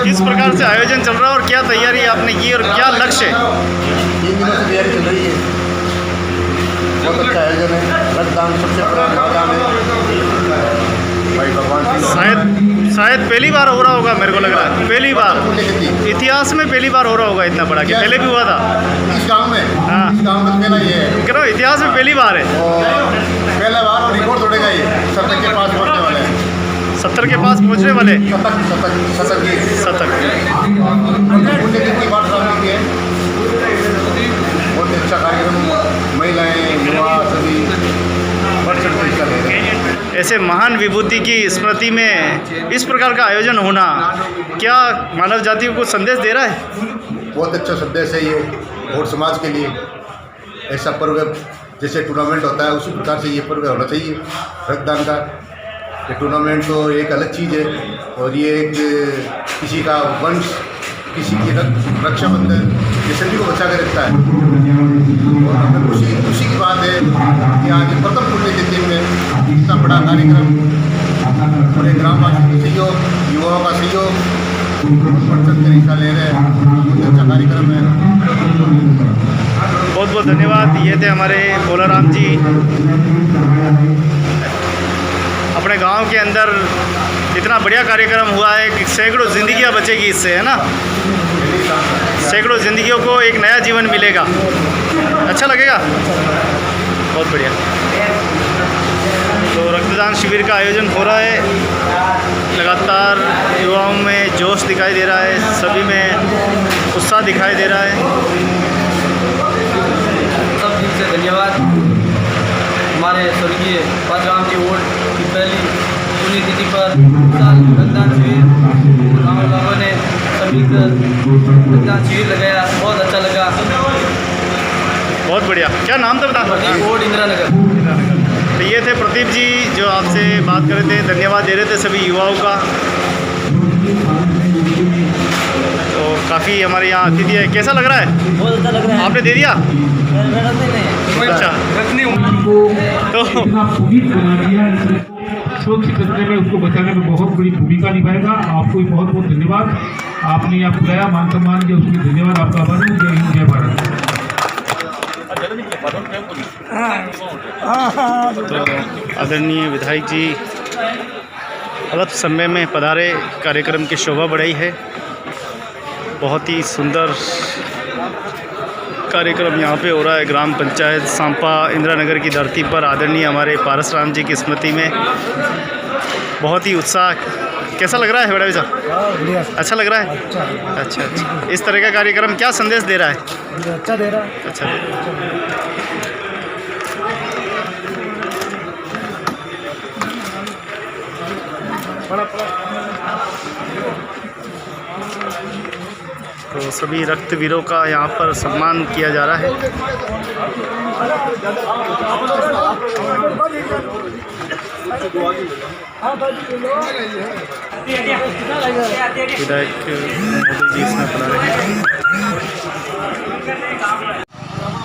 किस प्रकार से आयोजन चल रहा है और क्या तैयारी आपने की और क्या लक्ष्य है? 3 दिनों से तैयारी चल रही है। बहुत अच्छा आयोजन है। रक्तदान सबसे बड़ा महादान है। भाई भगवान शायद पहली बार हो रहा होगा, मेरे को लग रहा है पहली बार इतिहास में पहली बार हो रहा होगा इतना बड़ा, कि पहले भी हुआ था इस गांव में। हाँ। इस गांव में पहला ये है, कह रहा हूँ इतिहास में पहली बार है। और पहला बार और रिकॉर्ड तोड़ेगा ये। 70 के पास पहुंचने वाले हैं। 70 के पास पहुंचने वाले। शतक पुण्यतिथि बात सामने की है। बहुत अच्छा कार्यक्रम, महिलाएं, युवा सभी बढ़ चढ़ कर हिस्सा ले रहे हैं। ऐसे महान विभूति की स्मृति में इस प्रकार का आयोजन होना क्या मानव जाति को कुछ संदेश दे रहा है? बहुत अच्छा संदेश है ये और समाज के लिए। ऐसा पर्व जैसे टूर्नामेंट होता है उसी प्रकार से ये पर्व होना चाहिए रक्तदान का। ये टूर्नामेंट तो एक अलग चीज़ है और ये एक किसी का वंश, किसी की रक्षाबंधन, ये सभी को बचा के रखता है। और हमें खुशी की बात है कि आज प्रथम पुण्यतिथि में इतना बड़ा कार्यक्रम, पूरे ग्रामवासी का सहयोग, युवाओं का सहयोग, बढ़ चढ़ कर हिस्सा ले रहे हैं। बहुत अच्छा कार्यक्रम है। बहुत बहुत धन्यवाद। ये थे हमारे भोलाराम जी। अपने गांव के अंदर इतना बढ़िया कार्यक्रम हुआ है कि सैकड़ों ज़िंदगियां बचेगी इससे, है ना? सैकड़ों ज़िंदगियों को एक नया जीवन मिलेगा। अच्छा लगेगा, बहुत बढ़िया। तो रक्तदान शिविर का आयोजन हो रहा है, लगातार युवाओं में जोश दिखाई दे रहा है, सभी में उत्साह दिखाई दे रहा है। सब दिल से धन्यवाद। हमारे स्वर्गीय परशुराम जी वोट की पहली पुण्यतिथि पर रक्तदान शिविर गाँव लोगों ने सभी रक्तदान शिविर लगाया, बहुत अच्छा लगा। बहुत बढ़िया। क्या नाम था बता? वोट इंदिरा नगर। प्रदीप जी जो आपसे बात कर रहे थे, धन्यवाद दे रहे थे सभी युवाओं का। तो काफ़ी हमारे यहाँ अतिथि है, कैसा लग रहा है? बहुत अच्छा लग रहा है। आपने दे दिया? अच्छा, तो सुरक्षित रखने में, उसको बचाने में बहुत बड़ी भूमिका निभाएगा। आपको बहुत बहुत धन्यवाद। आपने यहाँ बुलाया, मान सम्मान किया, उसके लिए धन्यवाद आपका। आभार हूँ। जय हिंद, जय भारत। तो आदरणीय विधायक जी अल्प समय में पधारे, कार्यक्रम की शोभा बढ़ाई है। बहुत ही सुंदर कार्यक्रम यहाँ पे हो रहा है। ग्राम पंचायत सांपा इंदिरा नगर की धरती पर आदरणीय हमारे पारस राम जी की स्मृति में बहुत ही उत्साह। कैसा लग रहा है बड़ा साहब? अच्छा लग रहा है? अच्छा अच्छा। इस तरह का कार्यक्रम क्या संदेश दे रहा है? अच्छा दे रहा है। अच्छा दे रहा है। तो सभी रक्तवीरों का यहाँ पर सम्मान किया जा रहा है। विधायक मोदी जी इसमें पढ़ा रहे हैं।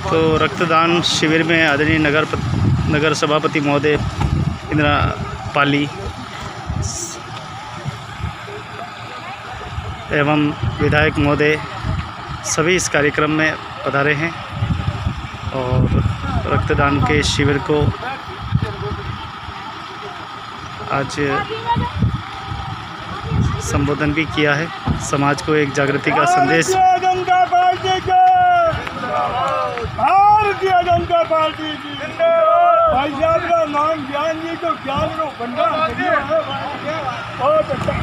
तो रक्तदान शिविर में आदरणीय नगर सभापति महोदय इंदिरा पाली एवं विधायक महोदय सभी इस कार्यक्रम में पधारे हैं और रक्तदान के शिविर को आज संबोधन भी किया है। समाज को एक जागृति का संदेश। भारतीय जनता पार्टी की भाई साहब का नाम ज्ञान जी, तो ज्ञान को भंडार बहुत अच्छा।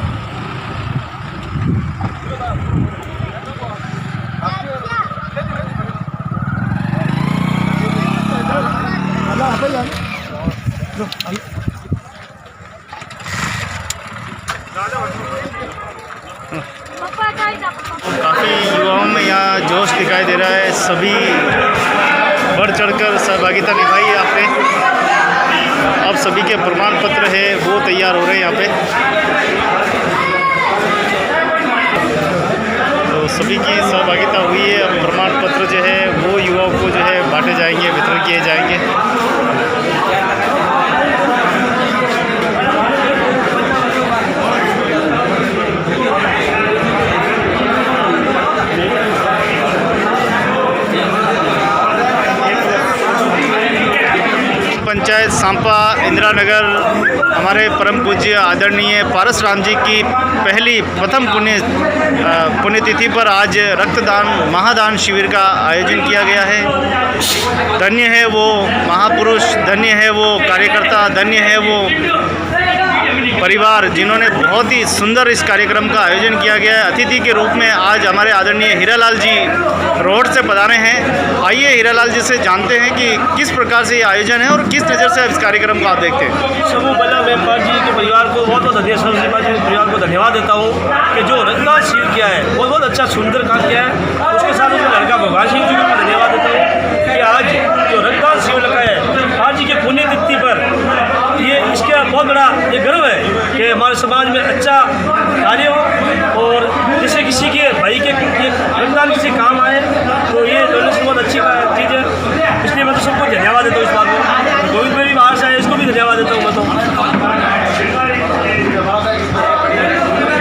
काफ़ी युवाओं में यहाँ जोश दिखाई दे रहा है। सभी बढ़ चढ़कर सहभागिता निभाई है आपने। अब सभी के प्रमाण पत्र है वो तैयार हो रहे हैं यहाँ पे। तो सभी की सहभागिता हुई है। अब प्रमाण पत्र जो है वो युवाओं को जो है बांटे जाएंगे, वितरण किए जाएंगे। पंचायत सांपा इंदिरा नगर हमारे परम पूज्य आदरणीय पारस राम जी की प्रथम पुण्यतिथि पर आज रक्तदान महादान शिविर का आयोजन किया गया है। धन्य है वो महापुरुष, धन्य है वो कार्यकर्ता, धन्य है वो परिवार जिन्होंने बहुत ही सुंदर इस कार्यक्रम का आयोजन किया गया है। अतिथि के रूप में आज हमारे आदरणीय हीरालाल जी रोड से पधारे हैं। आइए हीरालाल जी से जानते हैं कि किस प्रकार से ये आयोजन है और किस नज़र से इस कार्यक्रम को आप देखते हैं। सबू पहला मैं पाल जी के परिवार को बहुत बहुत परिवार को धन्यवाद देता हूँ कि जो रक्तदान शिविर किया है बहुत बहुत अच्छा सुंदर काम किया है। उसके साथ उसका लड़का भगवान सिंह जी को मैं धन्यवाद देता हूँ कि आज जो रक्तदान शिविर लगा है आज जी के पुण्यतिथि पर, ये इसका बहुत बड़ा ये गर्व है कि हमारे समाज में अच्छा कार्य हो और जैसे किसी के भाई के रक्तदान किसी काम आए तो ये डोनेशन बहुत अच्छी चीज़ है। इसलिए मैं तो सबको धन्यवाद देता हूँ इस बात को। गोविंद भाई भी बाहर से आए, इसको भी धन्यवाद देता हूँ मैं तो।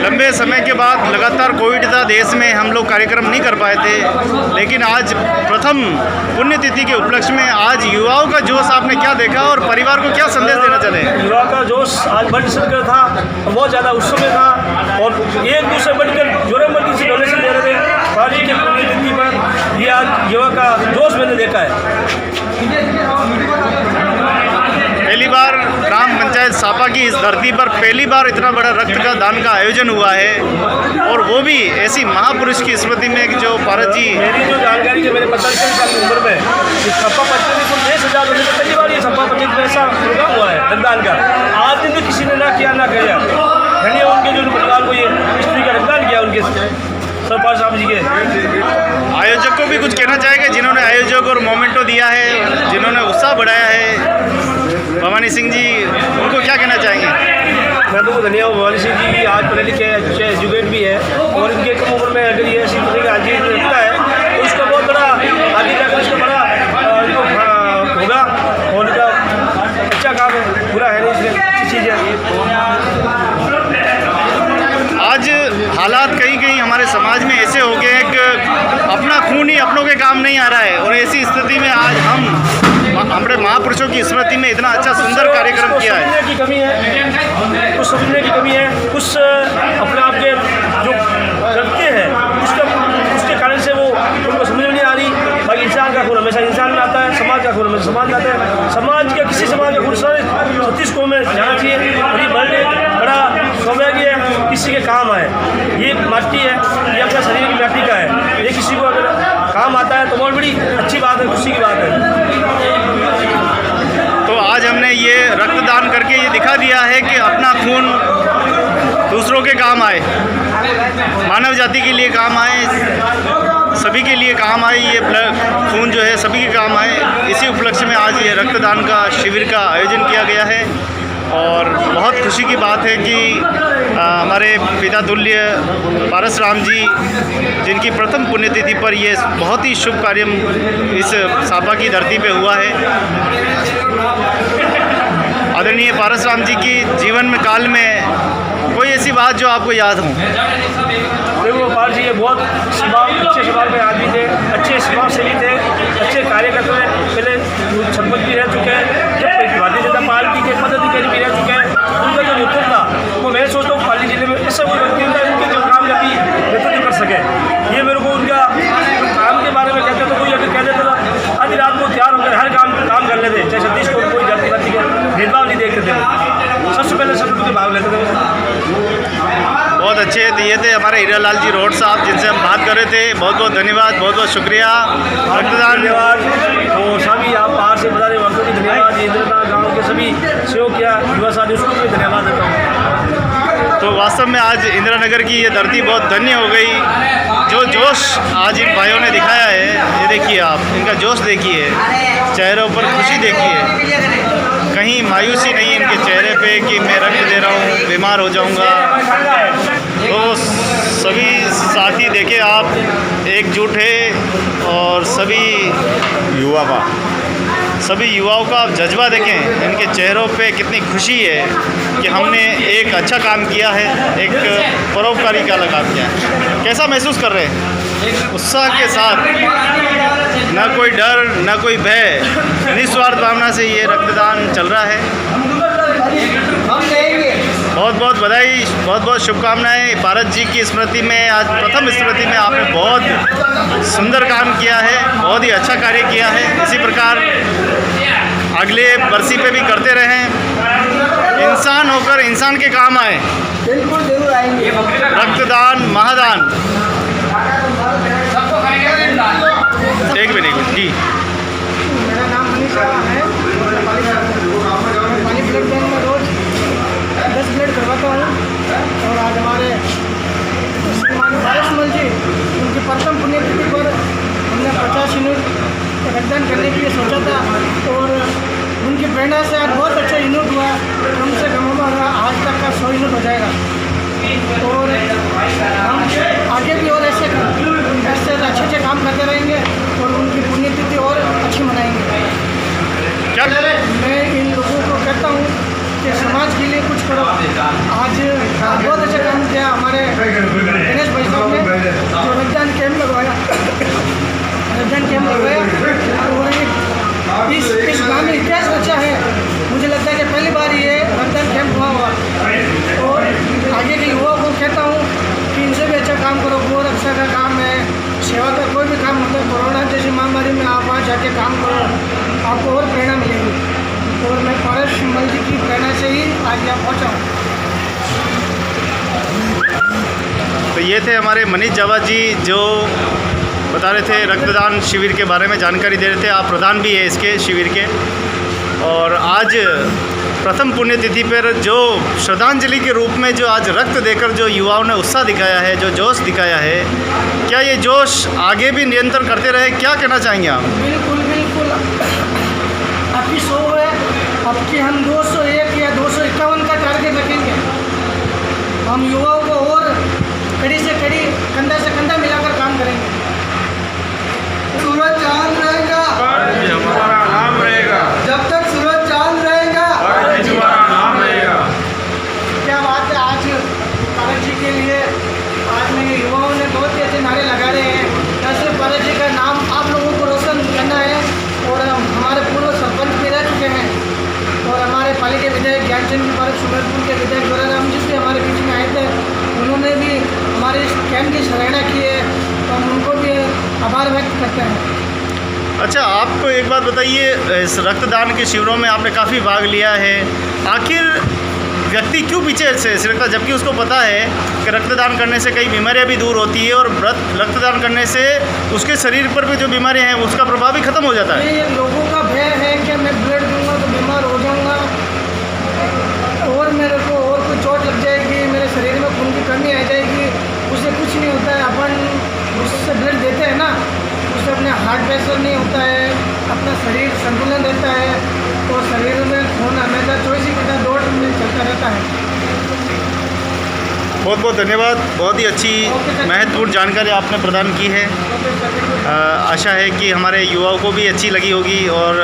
लंबे समय के बाद लगातार कोविड था देश में, हम लोग कार्यक्रम नहीं कर पाए थे, लेकिन आज प्रथम पुण्यतिथि के उपलक्ष्य में आज युवाओं का जोश आपने क्या देखा और परिवार को क्या संदेश देना चाहते हैं? युवा का जोश आज बढ़ चढ़कर था, बहुत ज़्यादा उत्सव में था और एक दूसरे बढ़कर जोरमर्दी से डोनेशन दे रहे थे। पार्टी के पुण्यतिथि पर ये आज युवा का जोश मैंने देखा है। पहली बार ग्राम पंचायत सांपा की इस धरती पर पहली बार इतना बड़ा रक्त का दान का आयोजन हुआ है और वो भी ऐसी महापुरुष की स्मृति में जो पारस जी। मेरी जो जानकारी है मेरे 45 साल की उम्र में सांपा पंचायत को 10,000 होने से पहली बार ये सांपा पंचायत में ऐसा प्रोग्राम हुआ है रक्तदान का। आज दिन तो किसी ने ना किया ना किया। धन्य उनके जो परिवार को ये स्त्री का रक्तदान किया उनके सब पाल साहब जी के। आयोजक को भी कुछ कहना चाहेंगे, जिन्होंने आयोजक और मोमेंटो दिया है, जिन्होंने उत्साह बढ़ाया है, भवानी सिंह जी, उनको क्या कहना चाहेंगे? मैं तो धन्यवाद भवानी सिंह जी, आज पढ़े लिखे अच्छे एजुकेट भी है, और इनके कम उम्र में अगर ये ऐसी तरह की हाजिर रखता है तो उसका बहुत बड़ा आगे जाकर उसका बड़ा होगा, और उनका अच्छा काम है, बुरा है नहीं, इसलिए अच्छी चीज़ है। आज हालात कहीं कहीं हमारे समाज में ऐसे हो गए हैं कि अपना खून ही अपनों के काम नहीं आ रहा है, और ऐसी स्थिति में आज हमारे महापुरुषों की स्मृति में इतना अच्छा सुंदर कार्यक्रम किया है। समझने की कमी है, कुछ समझने की कमी है, कुछ अपने आप के जो करते हैं उसके कारण से वो उनको समझ में नहीं आ रही। भाई इंसान का खून हमेशा इंसान में आता है, समाज का खून हमेशा समाज में आता है। समाज का किसी समाज का खून सारे 36 को में जाना चाहिए, और ये बड़े बड़ा सौभाग्य है किसी के काम आए। ये माटी है, ये अपना शरीर की माटी का है, ये किसी को अगर काम आता है तो बहुत बड़ी अच्छी बात है, खुशी की बात है। तो आज हमने ये रक्तदान करके ये दिखा दिया है कि अपना खून दूसरों के काम आए, मानव जाति के लिए काम आए, सभी के लिए काम आए, ये खून जो है सभी के काम आए। इसी उपलक्ष्य में आज ये रक्तदान का शिविर का आयोजन किया गया है, और बहुत खुशी की बात है कि हमारे पिता तुल्य पारस राम जी, जिनकी प्रथम पुण्यतिथि पर ये बहुत ही शुभ कार्य इस सापा की धरती पे हुआ है। आदरणीय पारस राम जी की जीवन में काल में कोई ऐसी बात जो आपको याद हो? देखो पाल जी ये बहुत अच्छे स्वभाव के आदमी थे, अच्छे स्वभाव सेवी थे, अच्छे कार्यकर्ता थे, पहले सरपंच भी रह चुके हैं, जब भारतीय जनता पार्टी के पदाधिकारी भी रह चुके हैं। उनका जो नेतृत्व था वो मैं सोचता हूँ पाली जिले में ऐसा कोई व्यक्ति होता है उनके जो काम का भी नेतृत्व कर सके। ये मेरे को उनका काम के बारे में कहते तो कोई अगर कह देता था आधी रात को तैयार होकर हर काम कर लेते, चाहे सतीश को कोई जाति पाति के भेदभाव नहीं देखते थे, सबसे पहले सब के भाग लेते थे। बहुत अच्छे दिए थे हमारे हीरालाल जी रोड साहब, जिनसे हम बात कर रहे थे। बहुत बहुत धन्यवाद, बहुत बहुत शुक्रिया, रक्तदान। धन्यवाद। और सभी आप बाहर से बता रहे वक्तों की धन्यवाद, इंदिरा गाँव के सभी सहयोग किया युवा साथी, उसको भी धन्यवाद देता हूँ। तो वास्तव में आज इंदिरा नगर की ये धरती बहुत धन्य हो गई। जो जोश आज इन भाइयों ने दिखाया है, ये देखिए आप, इनका जोश देखिए, चेहरों पर खुशी देखिए, कहीं मायूसी नहीं इनके चेहरे पे कि मैं रक्त दे रहा हूँ, बीमार हो जाऊँगा। तो सभी साथी देखे आप, एकजुट है, और सभी युवाओं का आप जज्बा देखें, इनके चेहरों पे कितनी खुशी है कि हमने एक अच्छा काम किया है, एक परोपकारी का काम किया है। कैसा महसूस कर रहे हैं? उत्साह के साथ, ना कोई डर, ना कोई भय, निस्वार्थ भावना से ये रक्तदान चल रहा है। बहुत बहुत बधाई, बहुत बहुत शुभकामनाएं। भारत जी की स्मृति में, आज प्रथम स्मृति में आपने बहुत सुंदर काम किया है, बहुत ही अच्छा कार्य किया है। इसी प्रकार अगले बरसी पे भी करते रहें, इंसान होकर इंसान के काम आए। बिल्कुल जरूर आएंगे। रक्तदान महादान। एक मिनट जी। मेरा नाम मनीष राव है। पानी ब्लड बैंक में रोज 10 ब्लड करवाता हूँ, और आज हमारे श्रीमान पारसमल जी, उनकी प्रथम पुण्यतिथि पर हमने 50 यूनिट रक्तदान करने के लिए सोचा था, और उनकी प्रेरणा से आज बहुत अच्छा यूनिट हुआ। कम से कम हमारा आज तक का 100 यूनिट हो जाएगा, और हम आगे भी और ऐसे अच्छे काम करते रहेंगे, और उनकी पुण्यतिथि और अच्छी मनाएंगे। क्या मैं इन लोगों को कहता हूँ कि समाज के लिए कुछ करो। आज बहुत अच्छा काम किया हमारे गणेश भाई साहब ने, जो रक्तदान कैंप लगवाया, और इस गाँव में इतिहास अच्छा है। मुझे लगता है कि पहली बार ये रक्तदान कैंप हुआ, और आगे के युवाओं को कहता हूँ कि इनसे भी अच्छा काम करो। गौ रक्षा का काम है, सेवा का कोई भी काम होता है, कोरोना जैसी महामारी में आप वहाँ जाके काम करो, आपको और प्रेरणा मिलेगी। और मैं पारसमल जी की प्रेरणा से ही आज यहाँ पहुँचा हूँ। तो ये थे हमारे मनीष जावा जी, जो बता रहे थे रक्तदान शिविर के बारे में जानकारी दे रहे थे। आप प्रधान भी है इसके शिविर के, और आज प्रथम पुण्यतिथि पर जो श्रद्धांजलि के रूप में जो आज रक्त देकर जो युवाओं ने उत्साह दिखाया है, जो जोश दिखाया है, क्या ये जोश आगे भी निरंतर करते रहे? क्या कहना चाहेंगे आप? बिल्कुल बिल्कुल, आपकी 100 है, आपकी हम 201 या 251 का टारगेट रखेंगे। हम युवाओं को और कड़ी से कड़ी, कंधा से कंधा मिलाकर काम करेंगे। सूरज चांद रहेगा, हमारा नाम रहेगा। जब तक सूरज चांद रहेगा, हमारा नाम रहेगा। क्या बात है। आज भारत जी के लिए आज में युवाओं ने बहुत ही अच्छे नारे लगा रहे हैं। ऐसे भारत जी का नाम आप लोगों को रोशन करना है। और हमारे पूर्व सरपंच भी रह चुके हैं और हमारे पालिका विधायक ज्ञानचंद जी पार्क सुबरपुर के विधायक गोराराम जी से हमारे बीच में आए थे। उन्होंने भी हमारे इस कैंप की सराहना की है, तो हम उनको भी आभार व्यक्त करते हैं। अच्छा, आपको एक बात बताइए, इस रक्तदान के शिविरों में आपने काफ़ी भाग लिया है, आखिर व्यक्ति क्यों पीछे से सिरकता, जबकि उसको पता है कि रक्तदान करने से कई बीमारियां भी दूर होती है और रक्तदान करने से उसके शरीर पर भी जो बीमारियां हैं उसका प्रभाव भी खत्म हो जाता है? ये लोगों का भय है कि मैं ब्लड दूंगा तो बीमार हो जाऊंगा और मेरे को और कुछ चोट लग जाएगी, मेरे शरीर में खून की कमी आ जाएगी। उससे कुछ नहीं होता है। अपन उससे ब्लड देते हैं ना, उससे अपने हार्ट प्रेशर नहीं होता है, अपना शरीर संतुलन रहता है और शरीर में खून हमेशा 24 घंटा दौड़ में चलता रहता है। बहुत बहुत धन्यवाद, बहुत ही अच्छी महत्वपूर्ण जानकारी आपने प्रदान की है। आशा है कि हमारे युवाओं को भी अच्छी लगी होगी और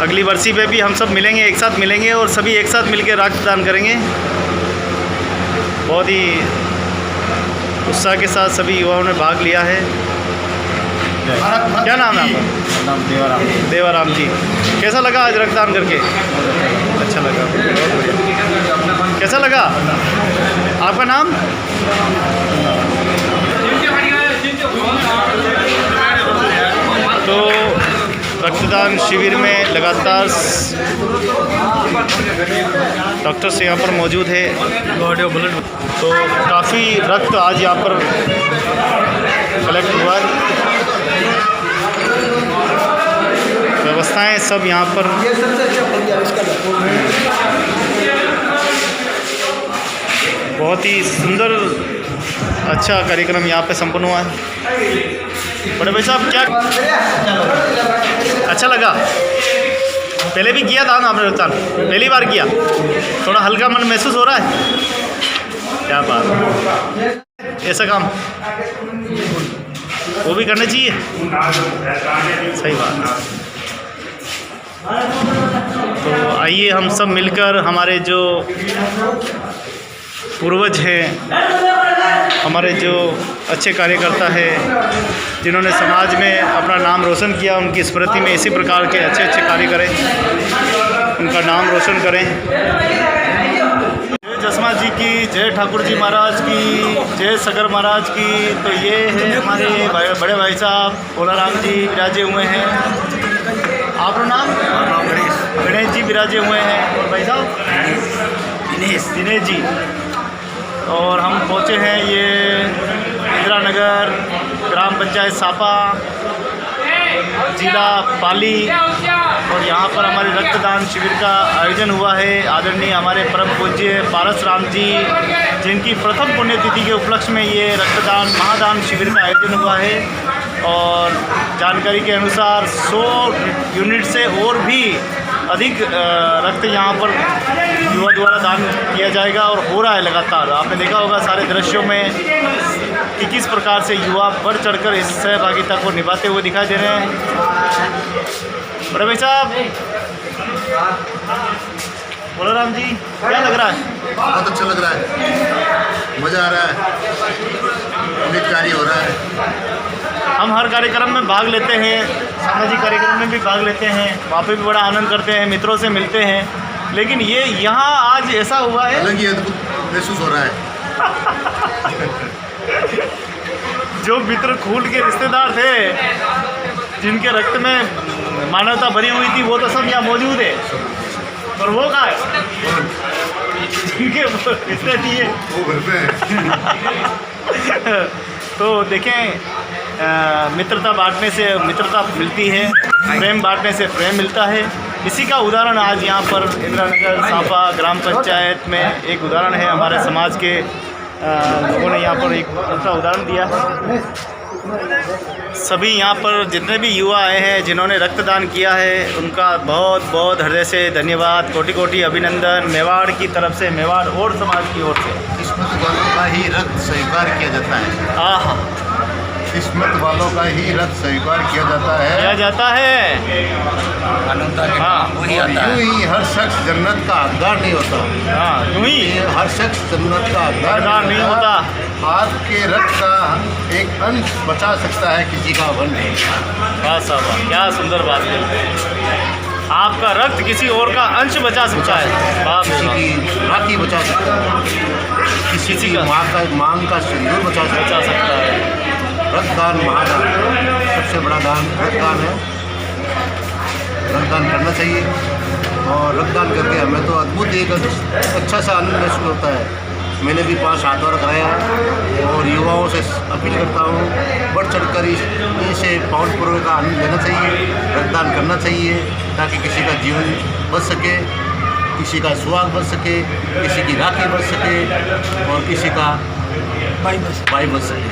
अगली वर्षी पे भी हम सब मिलेंगे, एक साथ मिलेंगे और सभी एक साथ मिलकर रक्तदान करेंगे। बहुत ही उत्साह के साथ सभी युवाओं ने भाग लिया है। क्या नाम है आपका? नाम देवाराम। देवाराम जी, कैसा लगा आज रक्तदान करके? अच्छा लगा, बहुत बढ़िया। कैसा लगा? आपका नाम? तो रक्तदान शिविर में लगातार डॉक्टर्स यहाँ पर मौजूद है, तो काफ़ी रक्त आज यहाँ पर कलेक्ट हुआ है। व्यवस्थाएं सब यहाँ पर बहुत ही सुंदर अच्छा कार्यक्रम यहाँ पे संपन्न हुआ है। बड़े भाई साहब, क्या अच्छा लगा? पहले भी किया था ना आपने रक्तदान? पहली बार किया? थोड़ा हल्का मन महसूस हो रहा है? क्या बात है, ऐसा काम वो भी करना चाहिए। सही बात है। तो आइए हम सब मिलकर हमारे जो पूर्वज हैं, हमारे जो अच्छे कार्यकर्ता हैं, जिन्होंने समाज में अपना नाम रोशन किया, उनकी स्मृति में इसी प्रकार के अच्छे अच्छे कार्य करें, उनका नाम रोशन करें। जय जसमा जी की, जय ठाकुर जी महाराज की, जय सगर महाराज की। तो ये है हमारे बड़े भाई साहब भोलाराम जी विराजे हुए हैं। आपका नाम? गणेश जी विराजे हुए हैं। और भाई साहब? दिनेश जी। और हम पहुँचे हैं ये इंदिरा नगर, ग्राम पंचायत सापा, जिला पाली, और यहाँ पर हमारे रक्तदान शिविर का आयोजन हुआ है। आदरणीय हमारे परम पूज्य पारस राम जी, जिनकी प्रथम पुण्यतिथि के उपलक्ष्य में ये रक्तदान महादान शिविर का आयोजन हुआ है। और जानकारी के अनुसार 100 यूनिट से और भी अधिक रक्त यहाँ पर युवा द्वारा दान किया जाएगा और हो रहा है लगातार। आपने देखा होगा सारे दृश्यों में कि किस प्रकार से युवा बढ़ चढ़कर इस सहभागिता को निभाते हुए दिखाई दे रहे हैं। बड़े भाई साहब, भोलाराम जी, क्या लग रहा है? बहुत अच्छा लग रहा है, मज़ा आ रहा है, अमित कार्य हो रहा है। हम हर कार्यक्रम में भाग लेते हैं, सामाजिक कार्यक्रम में भी भाग लेते हैं, वहाँ पे भी बड़ा आनंद करते हैं, मित्रों से मिलते हैं, लेकिन ये यहाँ आज ऐसा हुआ है, अलग ही अद्भुत महसूस हो रहा है। जो मित्र खून के रिश्तेदार थे, जिनके रक्त में मानवता भरी हुई थी, वो तो सब यहाँ मौजूद है। और वो कहाँ है? जिनके रिश्ते दिए वो घर पे है। तो देखें, मित्रता बांटने से मित्रता मिलती है, प्रेम बांटने से प्रेम मिलता है। इसी का उदाहरण आज यहाँ पर इंदिरा नगर सांपा ग्राम पंचायत में एक उदाहरण है। हमारे समाज के लोगों ने यहाँ पर एक अच्छा उदाहरण दिया है। सभी यहाँ पर जितने भी युवा आए हैं जिन्होंने रक्तदान किया है उनका बहुत बहुत हृदय से धन्यवाद, कोटि कोटि अभिनंदन मेवाड़ की तरफ से, मेवाड़ और समाज की ओर से। किस्मत वालों का ही रक्त स्वीकार किया जाता है। आहा, किस्मत वालों का ही रक्त स्वीकार किया जाता है। किया जाता है। हाँ, यूं ही हर शख्स जन्नत का हकदार नहीं होता। हाँ, यूं ही हर शख्स जन्नत का हकदार नहीं होता। आपके रक्त का एक अंश बचा सकता है किसी का वन। वाह साहब वाह, क्या सुंदर बात है। आपका रक्त किसी और का अंश बचा सकता है। बाप रे किसी बाप। की राखी बचा सकता है, किसी की का मांग का सिंदूर बचा सकता है। रक्तदान महादान, सबसे बड़ा दान रक्तदान है। रक्तदान करना चाहिए और रक्तदान करके हमें तो अद्भुत एक अच्छा सा आनंद महसूस होता है। मैंने भी 5 हाथों कराया और युवाओं से अपील करता हूँ बढ़ चढ़कर इसे पावन पर्व का आनंद लेना चाहिए, रक्तदान करना चाहिए ताकि किसी का जीवन बच सके, किसी का सुहाग बच सके, किसी की राखी बच सके और किसी का भाई बच सके।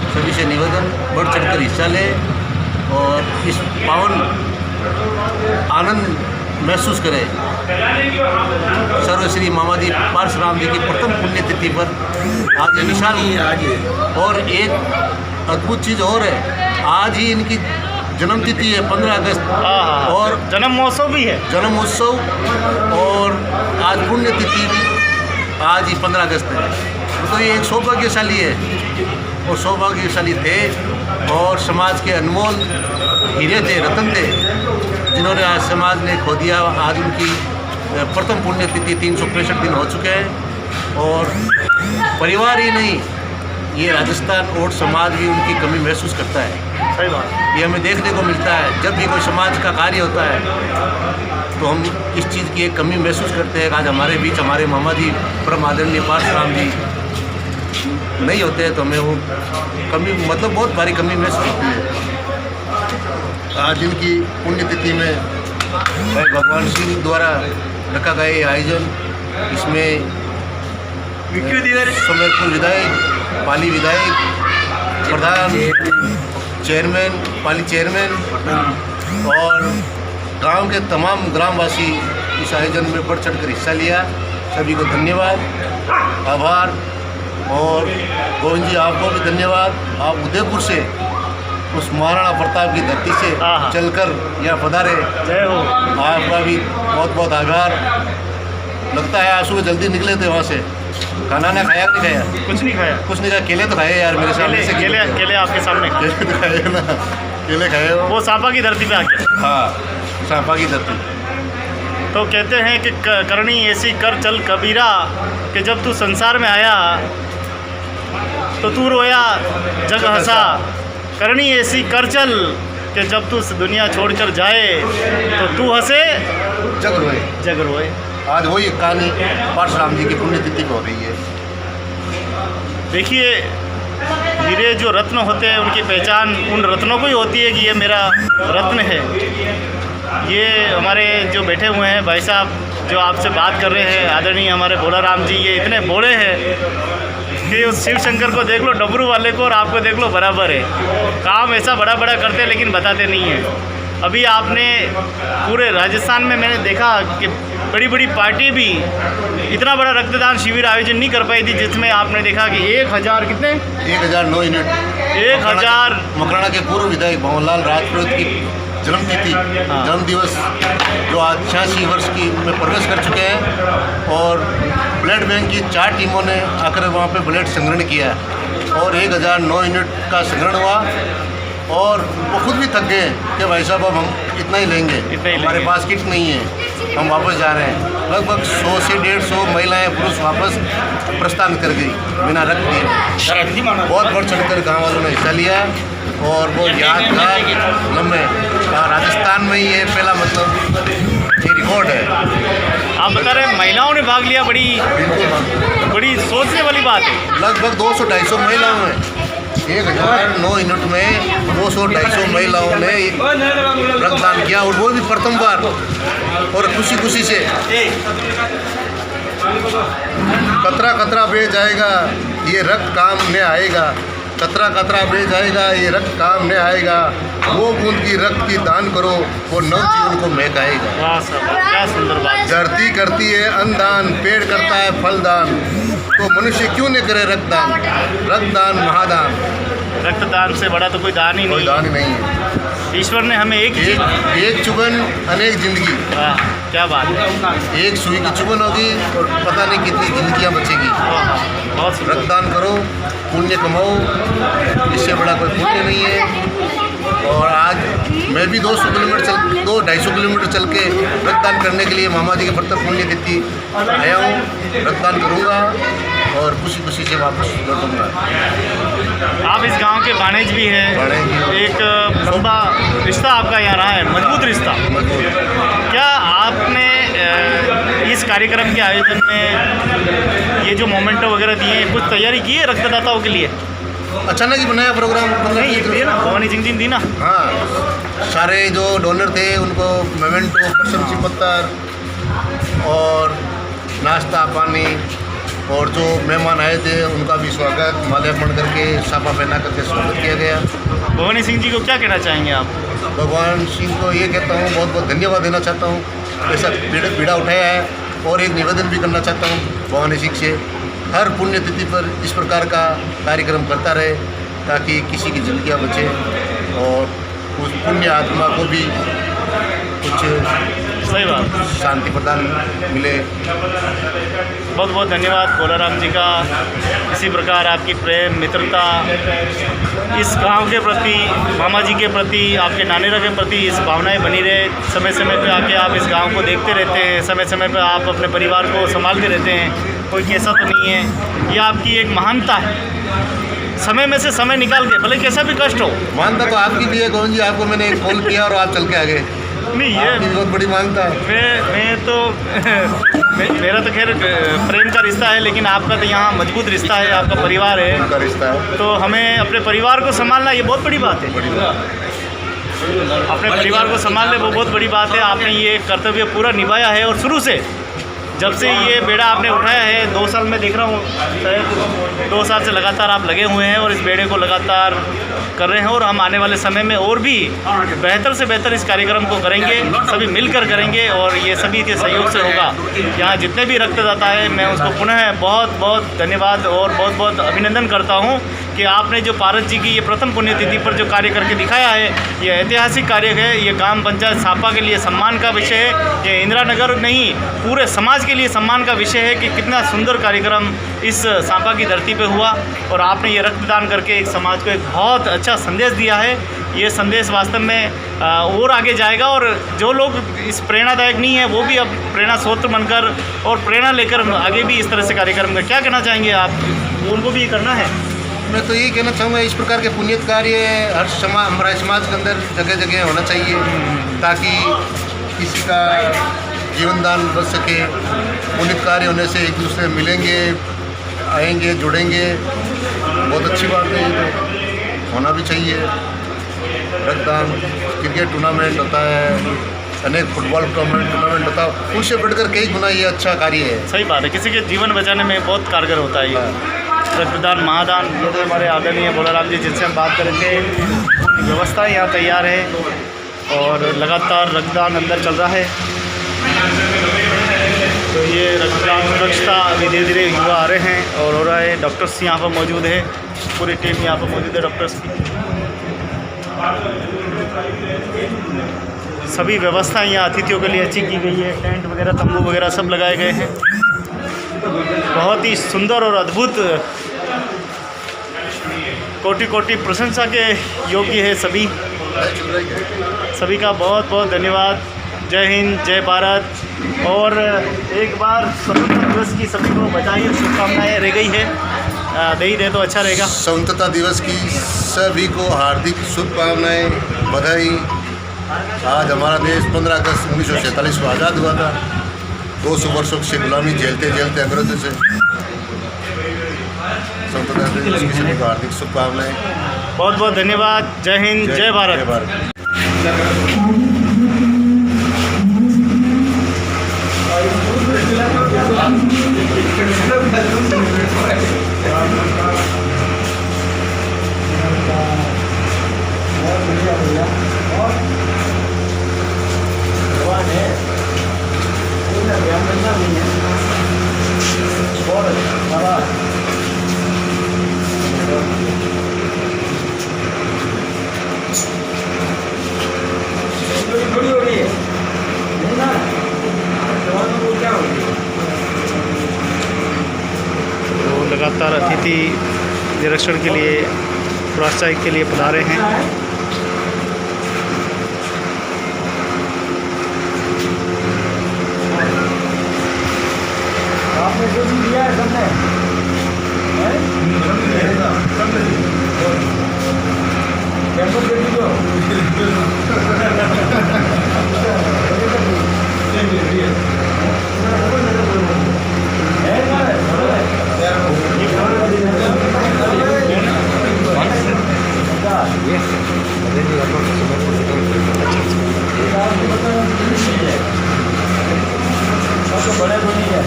सभी से निवेदन बढ़ चढ़कर हिस्सा लें और इस पावन आनंद महसूस करें। सर्वश्री मामाजी परशुराम जी की प्रथम पुण्यतिथि पर आज विशाल और एक अद्भुत चीज़ और है, आज ही इनकी जन्म तिथि है 15 अगस्त और जन्म महोत्सव भी है। जन्म महोत्सव और आज पुण्यतिथि भी आज ही 15 अगस्त है। तो ये एक सौभाग्यशाली है और सौभाग्यशाली थे और समाज के अनमोल हीरे थे, रतन थे, जिन्होंने आज समाज ने खो दिया। आज उनकी प्रथम पुण्यतिथि 365 दिन हो चुके हैं और परिवार ही नहीं, ये राजस्थान और समाज भी उनकी कमी महसूस करता है। सही बात। ये हमें देखने को मिलता है जब भी कोई समाज का कार्य होता है तो हम इस चीज़ की एक कमी महसूस करते हैं। आज हमारे बीच हमारे मामा जी परम आदरणीय परशुराम जी नहीं होते हैं तो हमें वो कमी मतलब बहुत भारी कमी महसूस होती है। आज इनकी पुण्यतिथि में भाई भगवान सिंह द्वारा रखा गया ये आयोजन, इसमें सुमेरपुर विधायक, पाली विधायक, प्रधान, चेयरमैन, पाली चेयरमैन और गांव के तमाम ग्रामवासी इस आयोजन में बढ़ चढ़कर हिस्सा लिया। सभी को धन्यवाद, आभार। और गोविंद जी आपको भी धन्यवाद। आप उदयपुर से उस महाराणा प्रताप की धरती से चलकर यहाँ पधारे, जय हो। आपका भी बहुत बहुत आभार। लगता है आप सुबह जल्दी निकले थे वहाँ से। खाना ना खाया नहीं खाया? कुछ नहीं खाया। कुछ नहीं खाया? केले तो खाए यार मेरे सामने से। केले आपके सामने खाए। केले तो खाए ना, केले खाए हो। वो सांपा की धरती पे आके। हाँ, सांपा की धरती। तो कहते हैं कि करनी ऐसी कर चल कबीरा कि जब तू संसार में आया तो तू रोया जग हंसा। करनी ऐसी कर चल कि जब तू दुनिया छोड़कर जाए तो तू हंसे जग रोए। आज वही कहानी परशुराम जी की पुण्यतिथि हो रही है। देखिए, हीरे जो रत्न होते हैं उनकी पहचान उन रत्नों को ही होती है कि ये मेरा रत्न है। ये हमारे जो बैठे हुए हैं भाई साहब जो आपसे बात कर रहे हैं, आदरणीय हमारे भोला राम जी, ये इतने बोले हैं कि उस शिव शंकर को देख लो, डबरू वाले को, और आपको देख लो, बराबर है। काम ऐसा बड़ा बड़ा करते हैं लेकिन बताते नहीं हैं। अभी आपने पूरे राजस्थान में मैंने देखा कि बड़ी बड़ी पार्टी भी इतना बड़ा रक्तदान शिविर आयोजन नहीं कर पाई थी, जिसमें आपने देखा कि 1000 कितने 1009 यूनिट 1000 मकराना के पूर्व विधायक भंवरलाल राजपूत की जन्मतिथि, जन्म दिवस जो आज 86 वर्ष की में प्रवेश कर चुके हैं और ब्लड बैंक की 4 टीमों ने आकर वहाँ पे ब्लड संग्रहण किया और 1009 यूनिट का संग्रहण हुआ और वो खुद भी थक गए कि भाई साहब अब हम इतना ही लेंगे, हमारे पास किट नहीं है, हम वापस जा रहे हैं। लगभग 100 से 150 महिलाएं पुरुष वापस प्रस्थान कर गई बिना रक्त दिए। बहुत बढ़ चढ़कर गाँव वालों ने हिस्सा लिया और वो यादगार लम्हे राजस्थान में ही ये पहला मतलब ये रिकॉर्ड है। आप बता रहे हैं महिलाओं ने भाग लिया, बड़ी सोचने वाली बात है। लगभग 200-250 महिलाओं ने 1009 यूनिट में 200-250 महिलाओं ने रक्तदान किया और वो भी प्रथम बार और खुशी खुशी से। कतरा कतरा बह जाएगा ये रक्त काम में आएगा, कतरा कतरा बह जाएगा ये रक्त काम में आएगा, वो बूंद की रक्त की दान करो वो नव जीवन को महकाएगा। वाह साहब, क्या सुंदर बात। धरती करती है अन्नदान, पेड़ करता है फलदान, तो मनुष्य क्यों नहीं करे रक्तदान? रक्तदान महादान, रक्तदान से बड़ा तो कोई दान ही कोई नहीं दान ही नहीं है। ईश्वर ने हमें एक चुभन अनेक जिंदगी। वाह, क्या बात है। एक सुई की चुभन होगी और पता नहीं कितनी जिंदगियां बचेगी। बहुत सुंदर। रक्तदान करो, पुण्य कमाओ, इससे बड़ा कोई पुण्य नहीं है। और आज मैं भी 200-250 किलोमीटर चल के रक्तदान करने के लिए मामा जी के प्रताप पुण्य तिथि आया हूँ। रक्तदान करूँगा और खुशी खुशी से वापस लौटूँगा। आप इस गांव के बानेज भी हैं, एक लंबा रिश्ता आपका यहाँ रहा है, मजबूत रिश्ता। क्या आपने इस कार्यक्रम के आयोजन में ये जो मोमेंटो वगैरह दिए, कुछ तैयारी की है रक्तदाताओं के लिए? अचानक ही बनाया प्रोग्राम? नहीं, ये दिए ना, भवानी सिंह जी ने दी ना। हाँ, सारे जो डोनर थे उनको मोमेंटो, प्रशंसी पत्र और नाश्ता पानी, और जो मेहमान आए थे उनका भी स्वागत, माल्यार्पण करके साफा पहना करके स्वागत किया गया। भवानी सिंह जी को क्या कहना चाहेंगे आप? भगवान सिंह को ये कहता हूँ, बहुत बहुत धन्यवाद देना चाहता हूँ, ऐसा बीड़ा उठाया है। और एक निवेदन भी करना चाहता हूँ भवानी सिंह से, हर पुण्यतिथि पर इस प्रकार का कार्यक्रम करता रहे ताकि किसी की जिंदगियाँ बचे और उस पुण्य आत्मा को भी कुछ सही बात, शांति प्रदान मिले। बहुत बहुत धन्यवाद भोलाराम जी का। इसी प्रकार आपकी प्रेम, मित्रता इस गांव के प्रति, मामा जी के प्रति, आपके नानेरा के प्रति इस भावनाएं बनी रहे। समय समय पे आके आप इस गांव को देखते रहते हैं, समय समय पे आप अपने परिवार को संभालते रहते हैं, कोई कैसा तो नहीं है। ये आपकी एक महानता है, समय में से समय निकाल के, भले कैसा भी कष्ट हो। मानता तो आपकी भी है कौन जी, आपको मैंने एक कॉल किया और आप चल के आ गए। नहीं, ये आपकी बहुत बड़ी मानता है। मैं तो मेरा तो खैर प्रेम का रिश्ता है, लेकिन आपका तो यहाँ मजबूत रिश्ता है, आपका परिवार है, उनका रिश्ता है। तो हमें अपने परिवार को संभालना ये बहुत बड़ी बात है। अपने परिवार को संभाल ले वो बहुत बड़ी बात है। आपने ये कर्तव्य पूरा निभाया है और शुरू से जब से ये बेड़ा आपने उठाया है, 2 साल में देख रहा हूँ, शायद 2 साल से लगातार आप लगे हुए हैं और इस बेड़े को लगातार कर रहे हैं। और हम आने वाले समय में और भी बेहतर से बेहतर इस कार्यक्रम को करेंगे, सभी मिलकर करेंगे और ये सभी के सहयोग से होगा। यहाँ जितने भी रक्तदाता है मैं उसको पुनः बहुत बहुत धन्यवाद और बहुत बहुत अभिनंदन करता हूँ कि आपने जो पारस जी की ये प्रथम पुण्यतिथि पर जो कार्य करके दिखाया है, ये ऐतिहासिक कार्य है। ये ग्राम पंचायत सापा के लिए सम्मान का विषय है, ये इंदिरा नगर नहीं पूरे समाज के लिए सम्मान का विषय है कि कितना सुंदर कार्यक्रम इस सापा की धरती पे हुआ और आपने ये रक्तदान करके एक समाज को एक बहुत अच्छा संदेश दिया है। ये संदेश वास्तव में और आगे जाएगा और जो लोग इस प्रेरणादायक नहीं है वो भी अब प्रेरणा स्रोत बनकर और प्रेरणा लेकर आगे भी इस तरह से कार्यक्रम का क्या कहना चाहेंगे आप? उनको भी ये करना है। मैं तो यही कहना चाहूँगा, इस प्रकार के पुण्य कार्य हर हमारे समाज के अंदर जगह जगह होना चाहिए ताकि किसी का जीवन दान बच सके। पुण्य कार्य होने से एक दूसरे मिलेंगे, आएंगे, जुड़ेंगे, बहुत अच्छी बात है। ये तो होना भी चाहिए। रक्तदान, क्रिकेट टूर्नामेंट होता है, अनेक फुटबॉल टूर्नामेंट होता है, उससे बढ़कर कई गुना ये अच्छा कार्य है। सही बात है, किसी के जीवन बचाने में बहुत कारगर होता है ये रक्तदान महादान। ये तो हमारे आदरणीय भोलाराम जी जिनसे हम बात कर रहे थे, व्यवस्था यहाँ तैयार है और लगातार रक्तदान अंदर चल रहा है। तो ये रक्तदान सुरक्षता अभी धीरे धीरे युवा आ रहे हैं और हो रहा है। डॉक्टर्स यहाँ पर मौजूद है, पूरी टीम यहाँ पर मौजूद है डॉक्टर्स की। सभी व्यवस्था यहाँ अतिथियों के लिए अच्छी की गई है, टेंट वगैरह, तंबू वगैरह सब लगाए गए हैं। बहुत ही सुंदर और अद्भुत, कोटि कोटि प्रशंसा के योग्य है सभी का बहुत बहुत धन्यवाद। जय हिंद, जय भारत। और एक बार स्वतंत्रता दिवस की सभी को बधाई और शुभकामनाएँ रह गई है, दे ही दे तो अच्छा रहेगा। स्वतंत्रता दिवस की सभी को हार्दिक शुभकामनाएँ, बधाई। आज हमारा देश 15 अगस्त 1947 को आज़ाद हुआ था। 200 वर्षों से गुलामी झेलते झेलते अंग्रेजों से संप्रदाय से उसकी सभी को हार्दिक शुभकामनाएं। बहुत बहुत धन्यवाद। जय हिंद, जय भारत। तो लगातार अतिथि निरीक्षण के लिए, प्रोत्साहन के लिए पधारे हैं। आपने जो भी दिया है सबने बड़े धोनी है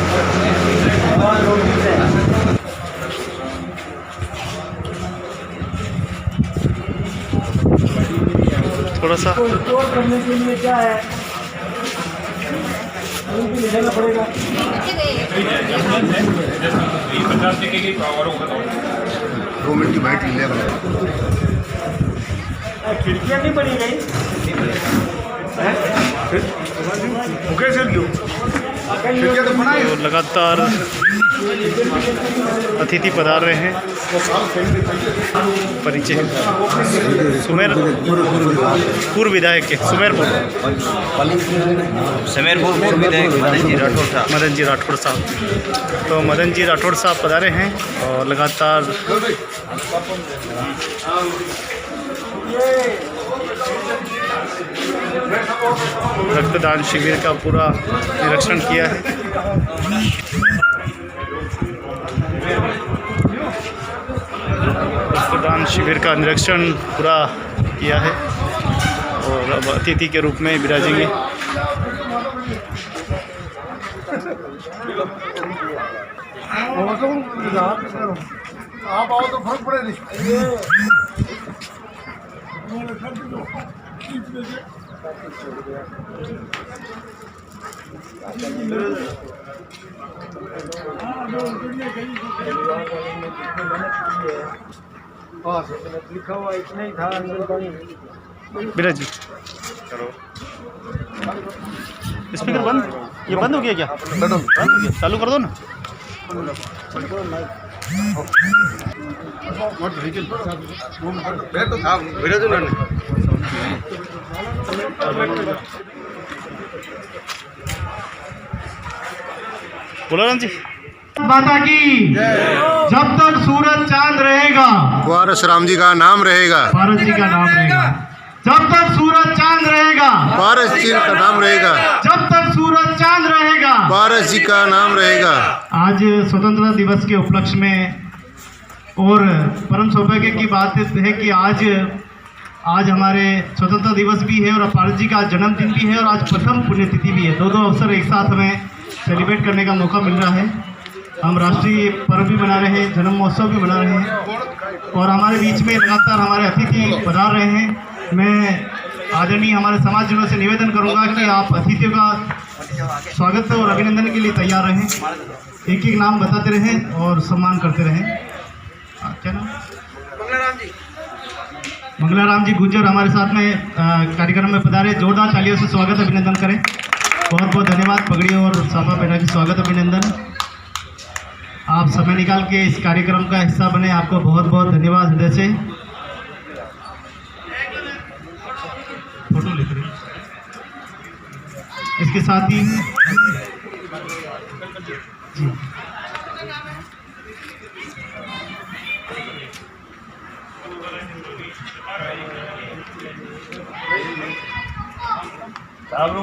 थोड़ा सा स्टोर करने के लिए क्या है लेना पड़ेगा। 2 मिनट की बाइट ले खिड़कियाँ नहीं बनी गई तो लगातार अतिथि पधार रहे हैं। परिचय सुमेर पूर्व विधायक के सुमेरपुर पूर्व विधायक मदन जी राठौड़ साहब। तो मदन जी राठौड़ साहब पधारे हैं और लगातार रक्तदान शिविर का पूरा निरीक्षण किया है। रक्तदान शिविर का निरीक्षण पूरा किया है और अब अतिथि के रूप में विराजेंगे। आप आओ तो फर्क पड़े नहीं। लिखा हुआ इतना ही था विराज जी स्पीकर बंद, ये बंद हो गया क्या? बंद हो गया, चालू कर दो ना। बोलो राम जी। माता की जब तक सूरज चांद रहेगा वारस राम जी का नाम रहेगा, भारत जी का नाम रहेगा। जब तक सूरज चांद रहेगा वारस जी का नाम रहेगा, जब तक सूरज चांद रहेगा वारस जी का नाम रहेगा। आज स्वतंत्रता दिवस के उपलक्ष्य में और परम सौभाग्य की बात है कि आज हमारे स्वतंत्रता दिवस भी है और भारत जी का जन्मदिन भी है और आज प्रथम पुण्यतिथि भी है। दो अवसर एक साथ हमें सेलिब्रेट करने का मौका मिल रहा है। हम राष्ट्रीय पर्व भी मना रहे हैं, जन्म महोत्सव भी मना रहे हैं और हमारे बीच में लगातार हमारे अतिथि पधार रहे हैं। मैं आदरणीय हमारे समाजजनों से निवेदन करूंगा कि आप अतिथियों का स्वागत और अभिनंदन के लिए तैयार रहें, एक एक नाम बताते रहें और सम्मान करते रहें। क्या नाम? मंगलाराम जी गुज्जर हमारे साथ में कार्यक्रम में पधारे। जोरदार तालियों से स्वागत अभिनंदन करें। बहुत बहुत धन्यवाद। पगड़ी और साफा पहना के स्वागत अभिनंदन। आप समय निकाल के इस कार्यक्रम का हिस्सा बने, आपको बहुत बहुत धन्यवाद हृदय से। फोटो लिख रहे इसके साथ ही जी हमारे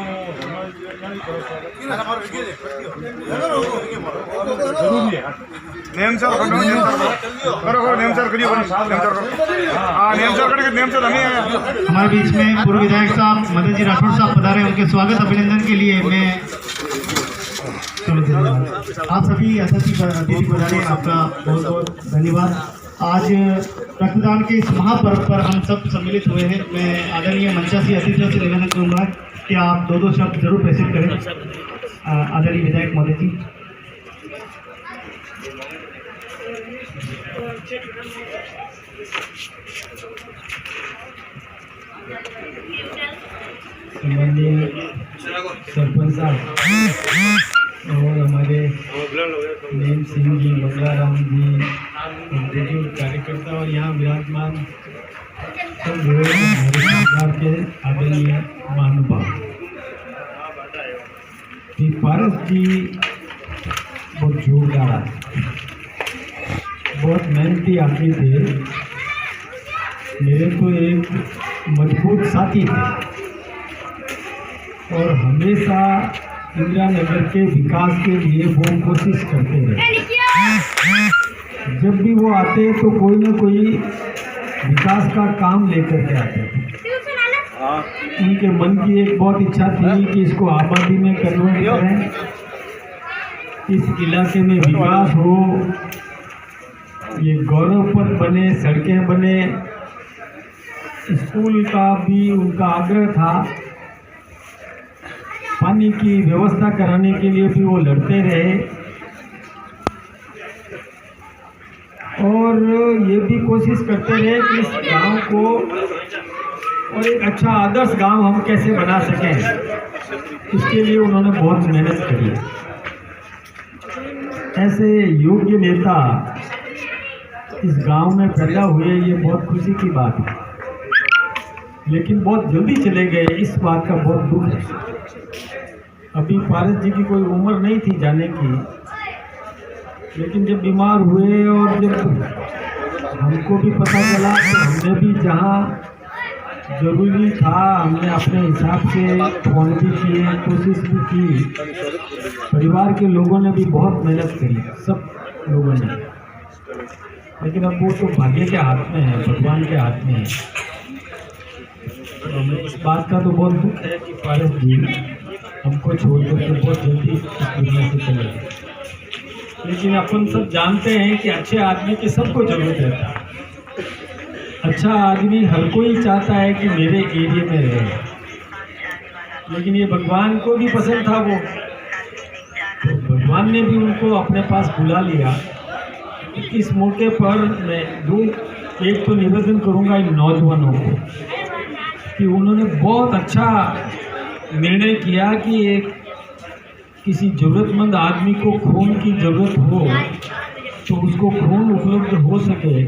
बीच में पूर्व विधायक साहब मदन जी राठौड़ साहब पधारे, उनके स्वागत अभिनंदन के लिए मैं आप सभी अतिथि पधारे, आपका बहुत बहुत धन्यवाद। आज रक्तदान के इस महापर्व पर हम सब सम्मिलित हुए हैं। मैं आदरणीय मंचासी अतिथियों से निवेदन करूँगा कि आप दो शब्द जरूर प्रेषित करें। आदरणीय विधायक महोदय जी। सरपंच साहब और हमारे नेम सिंह जी, बंगलाराम जी, बुजुर्ग कार्यकर्ता और यहाँ विराजमान सब लोग हमारे सरकार के आदरणीय महानुभाव। पारस जी बहुत जोरदार आदमी, बहुत मेहनती आदमी थे, मेरे को एक मजबूत साथी थे और हमेशा इंदिरा नगर के विकास के लिए वो कोशिश करते रहे। जब भी वो आते तो कोई ना कोई विकास का काम लेकर के आते थे। उनके मन की एक बहुत इच्छा थी कि इसको आबादी में कन्वर्ट करें, इस इलाके में विकास हो, ये गौरवपद बने, सड़कें बने। स्कूल का भी उनका आग्रह था, पानी की व्यवस्था कराने के लिए भी वो लड़ते रहे और ये भी कोशिश करते रहे कि इस गांव को और एक अच्छा आदर्श गांव हम कैसे बना सकें। इसके लिए उन्होंने बहुत मेहनत करी। ऐसे योग्य नेता इस गांव में पैदा हुए, ये बहुत खुशी की बात है, लेकिन बहुत जल्दी चले गए, इस बात का बहुत दुख है। अभी पारस जी की कोई उम्र नहीं थी जाने की, लेकिन जब बीमार हुए और जब हमको भी पता चला तो हमने भी जहाँ जरूरी था हमने अपने हिसाब से फोन भी किए, कोशिश भी की। परिवार के लोगों ने भी बहुत मेहनत करी, सब लोगों ने, लेकिन अब वो तो भाग्य के हाथ में है, भगवान के हाथ में है। तो हमें इस बात का तो बहुत दुख है कि पारस जी हमको छोड़ करके बहुत जल्दी इस दुनिया से चले गए। लेकिन अपन सब जानते हैं कि अच्छे आदमी की सबको जरूरत है। अच्छा आदमी हर कोई चाहता है कि मेरे एरिया में रहे, लेकिन ये भगवान को भी पसंद था वो, तो भगवान ने भी उनको अपने पास बुला लिया। इस मौके पर मैं एक तो निवेदन करूंगा इन नौजवानों को कि उन्होंने बहुत अच्छा निर्णय किया कि एक किसी ज़रूरतमंद आदमी को खून की ज़रूरत हो तो उसको खून उपलब्ध हो सके।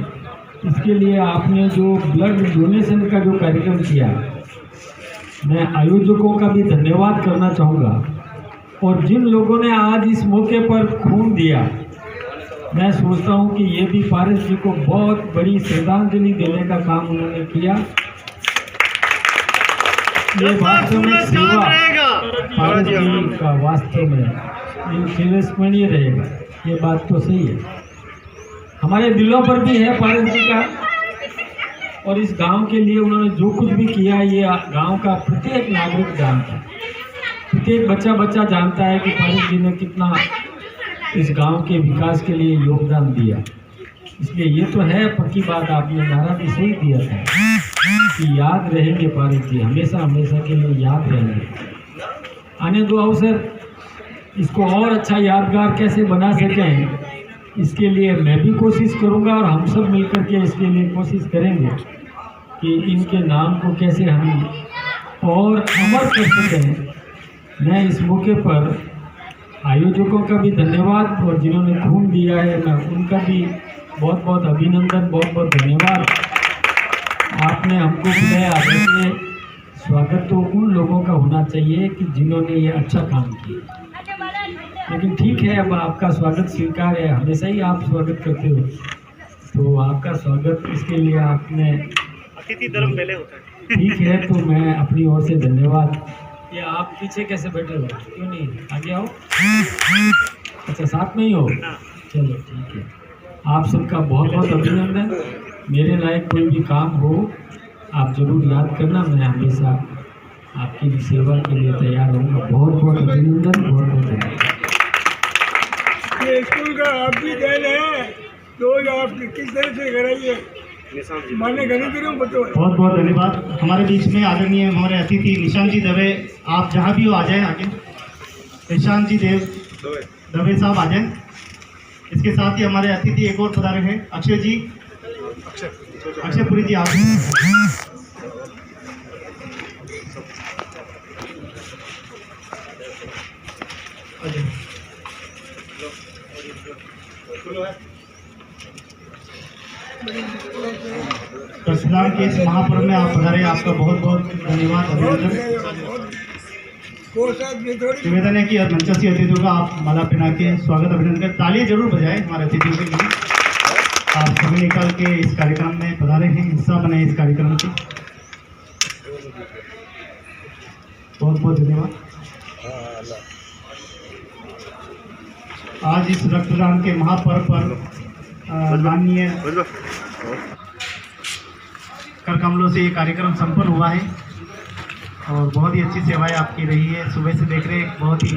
इसके लिए आपने जो ब्लड डोनेशन का जो कार्यक्रम किया, मैं आयोजकों का भी धन्यवाद करना चाहूँगा। और जिन लोगों ने आज इस मौके पर खून दिया, मैं सोचता हूँ कि ये भी पारस जी को बहुत बड़ी श्रद्धांजलि देने का काम उन्होंने किया। ये वास्तव में सेवा पारस जी का वास्तव में चिरस्मरणीय रहेगा, ये बात तो सही है। हमारे दिलों पर भी है पारस जी का, और इस गांव के लिए उन्होंने जो कुछ भी किया ये गांव का प्रत्येक नागरिक जानता है, प्रत्येक बच्चा जानता है कि पारस जी ने कितना इस गांव के विकास के लिए योगदान दिया। इसलिए ये तो है पक्की बात, आपने नारा भी सही दिया था कि याद रहेंगे पारस जी, हमेशा हमेशा के लिए याद रहेंगे। आने दो अवसर, इसको और अच्छा यादगार कैसे बना सकें, इसके लिए मैं भी कोशिश करूंगा और हम सब मिलकर के इसके लिए कोशिश करेंगे कि इनके नाम को कैसे हम और अमर कर सकें। मैं इस मौके पर आयोजकों का भी धन्यवाद और जिन्होंने खून दिया है मैं उनका भी बहुत बहुत अभिनंदन, बहुत बहुत धन्यवाद। आपने हमको बुलाया, देखिए स्वागत तो उन लोगों का होना चाहिए कि जिन्होंने ये अच्छा काम किया। लेकिन ठीक है, अब आपका स्वागत स्वीकार है, हमेशा ही आप स्वागत करते हो, तो आपका स्वागत इसके लिए आपने अतिथि धर्म पहले होता है। ठीक है, तो मैं अपनी ओर से धन्यवाद ये आप पीछे कैसे बैठे हो? क्यों नहीं आगे आओ। अच्छा साथ में ही हो, चलो ठीक है। आप सबका बहुत बहुत अभिनंदन। मेरे लायक कोई भी काम हो आप जरूर याद करना, मैं हमेशा आपकी भी सेवा के लिए तैयार रहूँगा। बहुत बहुत अभिनंदन, बहुत बहुत धन्यवाद। ये स्कूल का आपकी देन है, रोज आप किस तरह से कराइए, माने गणित बताओ। बहुत बहुत धन्यवाद। हमारे बीच में आदरणीय हमारे अतिथि निशांत जी दवे, आप जहाँ भी हो आ जाएं आगे। निशांत जी दवे साहब आ जाएं। इसके साथ ही हमारे अतिथि एक और पधारे हैं, अक्षय जी, अक्षयपुरी जी आप। परशुराम के इस महापर्व में आप पधारे, आपका बहुत बहुत धन्यवाद, अभिनंदन। निवेदन है कि मंचस्थी अतिथियों का आप माला पहना के स्वागत अभिनंदन करें। तालियां जरूर बजाएं हमारे अतिथियों के लिए। आप समय निकाल के इस कार्यक्रम में पधारे हैं, हिस्सा बने इस कार्यक्रम के। बहुत बहुत धन्यवाद। आज इस रक्तदान के महापर्व पर माननीय कर कमलों से ये कार्यक्रम संपन्न हुआ है और बहुत ही अच्छी सेवाएं आपकी रही है। सुबह से देख रहे हैं, बहुत ही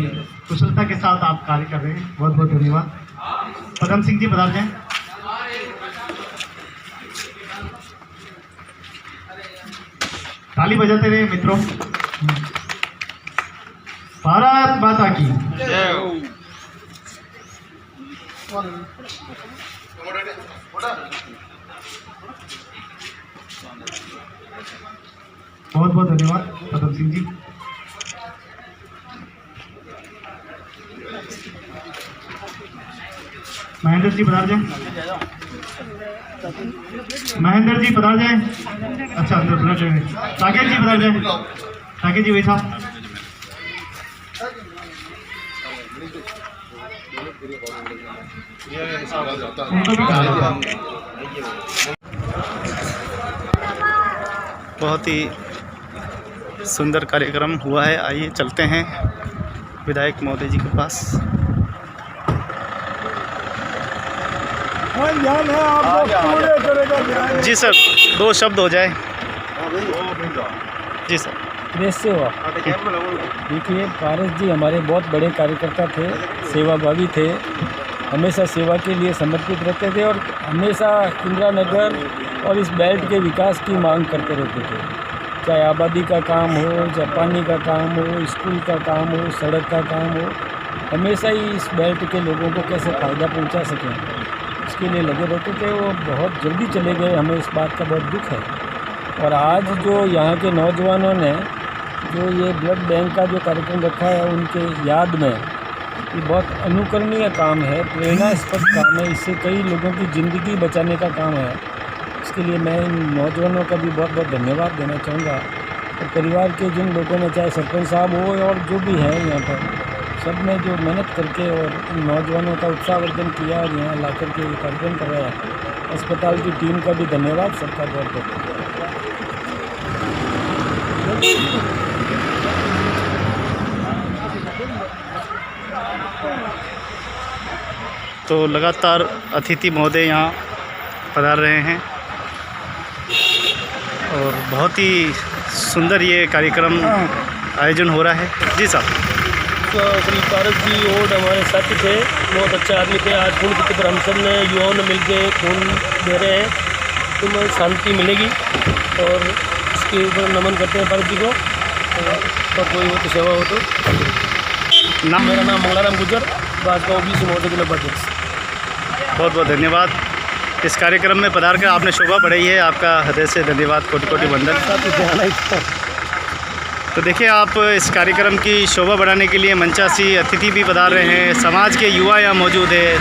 कुशलता के साथ आप कार्य कर रहे हैं। बहुत बहुत धन्यवाद। पदम सिंह जी बता जाएं। ताली बजाते रहे मित्रों। भारत माता की बहुत बहुत धन्यवाद पदम सिंह जी। महेंद्र जी पधार जाए। महेंद्र जी पधार जाए। अच्छा अंदर पधार जाए। साकेत जी पधार जाए। साकेत जी वही साहब। बहुत ही सुंदर कार्यक्रम हुआ है। आइए चलते हैं विधायक महोदय जी के पास। जी सर, 2 शब्द हो जाए। जी सर। प्रेस से हुआ। देखिए पारस जी हमारे बहुत बड़े कार्यकर्ता थे, सेवाभावी थे, हमेशा सेवा के लिए समर्पित रहते थे और हमेशा इंदिरा नगर और इस बेल्ट के विकास की मांग करते रहते थे। चाहे आबादी का काम हो, चाहे पानी का काम हो, स्कूल का काम हो, सड़क का काम हो, हमेशा ही इस बेल्ट के लोगों को कैसे फ़ायदा पहुंचा सकें इसके लिए लगे रहते थे। वो बहुत जल्दी चले गए, हमें इस बात का बहुत दुख है। और आज जो यहाँ के नौजवानों ने जो ये ब्लड बैंक का जो कार्यक्रम रखा है उनके याद में, ये बहुत अनुकरणीय काम है, प्रेरणास्पद काम है। इससे कई लोगों की ज़िंदगी बचाने का काम है। इसके लिए मैं इन नौजवानों का भी बहुत बहुत धन्यवाद देना चाहूँगा। और परिवार के जिन लोगों ने, चाहे सरपंच साहब हो और जो भी हैं यहाँ पर, सब ने जो मेहनत करके और इन नौजवानों का उत्साहवर्धन किया और यहाँ ला कर के कार्यक्रम कराया। अस्पताल की टीम का भी धन्यवाद, सबका बहुत बहुत धन्यवाद। तो लगातार अतिथि महोदय यहाँ पधार रहे हैं और बहुत ही सुंदर ये कार्यक्रम आयोजन हो रहा है। जी साहब। तो श्री पारस जी और हमारे साथी थे, बहुत अच्छे आदमी थे। आज पुण्यतिथि पर हम सब ने युवाओं ने मिलकर खून दे रहे हैं, तो शांति मिलेगी और इसके ऊपर नमन करते हैं पारस जी को। और कोई हो तो सेवा हो तो नाम। मेरा नाम मंगलाराम गुजर, भाजपा OBC महोदय के उपाध्यक्ष। बहुत बहुत धन्यवाद। इस कार्यक्रम में पधार कर आपने शोभा बढ़ाई है, आपका हृदय से धन्यवाद, कोटि कोटि वंदन। तो देखिए आप इस कार्यक्रम की शोभा बढ़ाने के लिए मंचासी अतिथि भी पधार रहे हैं, समाज के युवा यहाँ मौजूद है,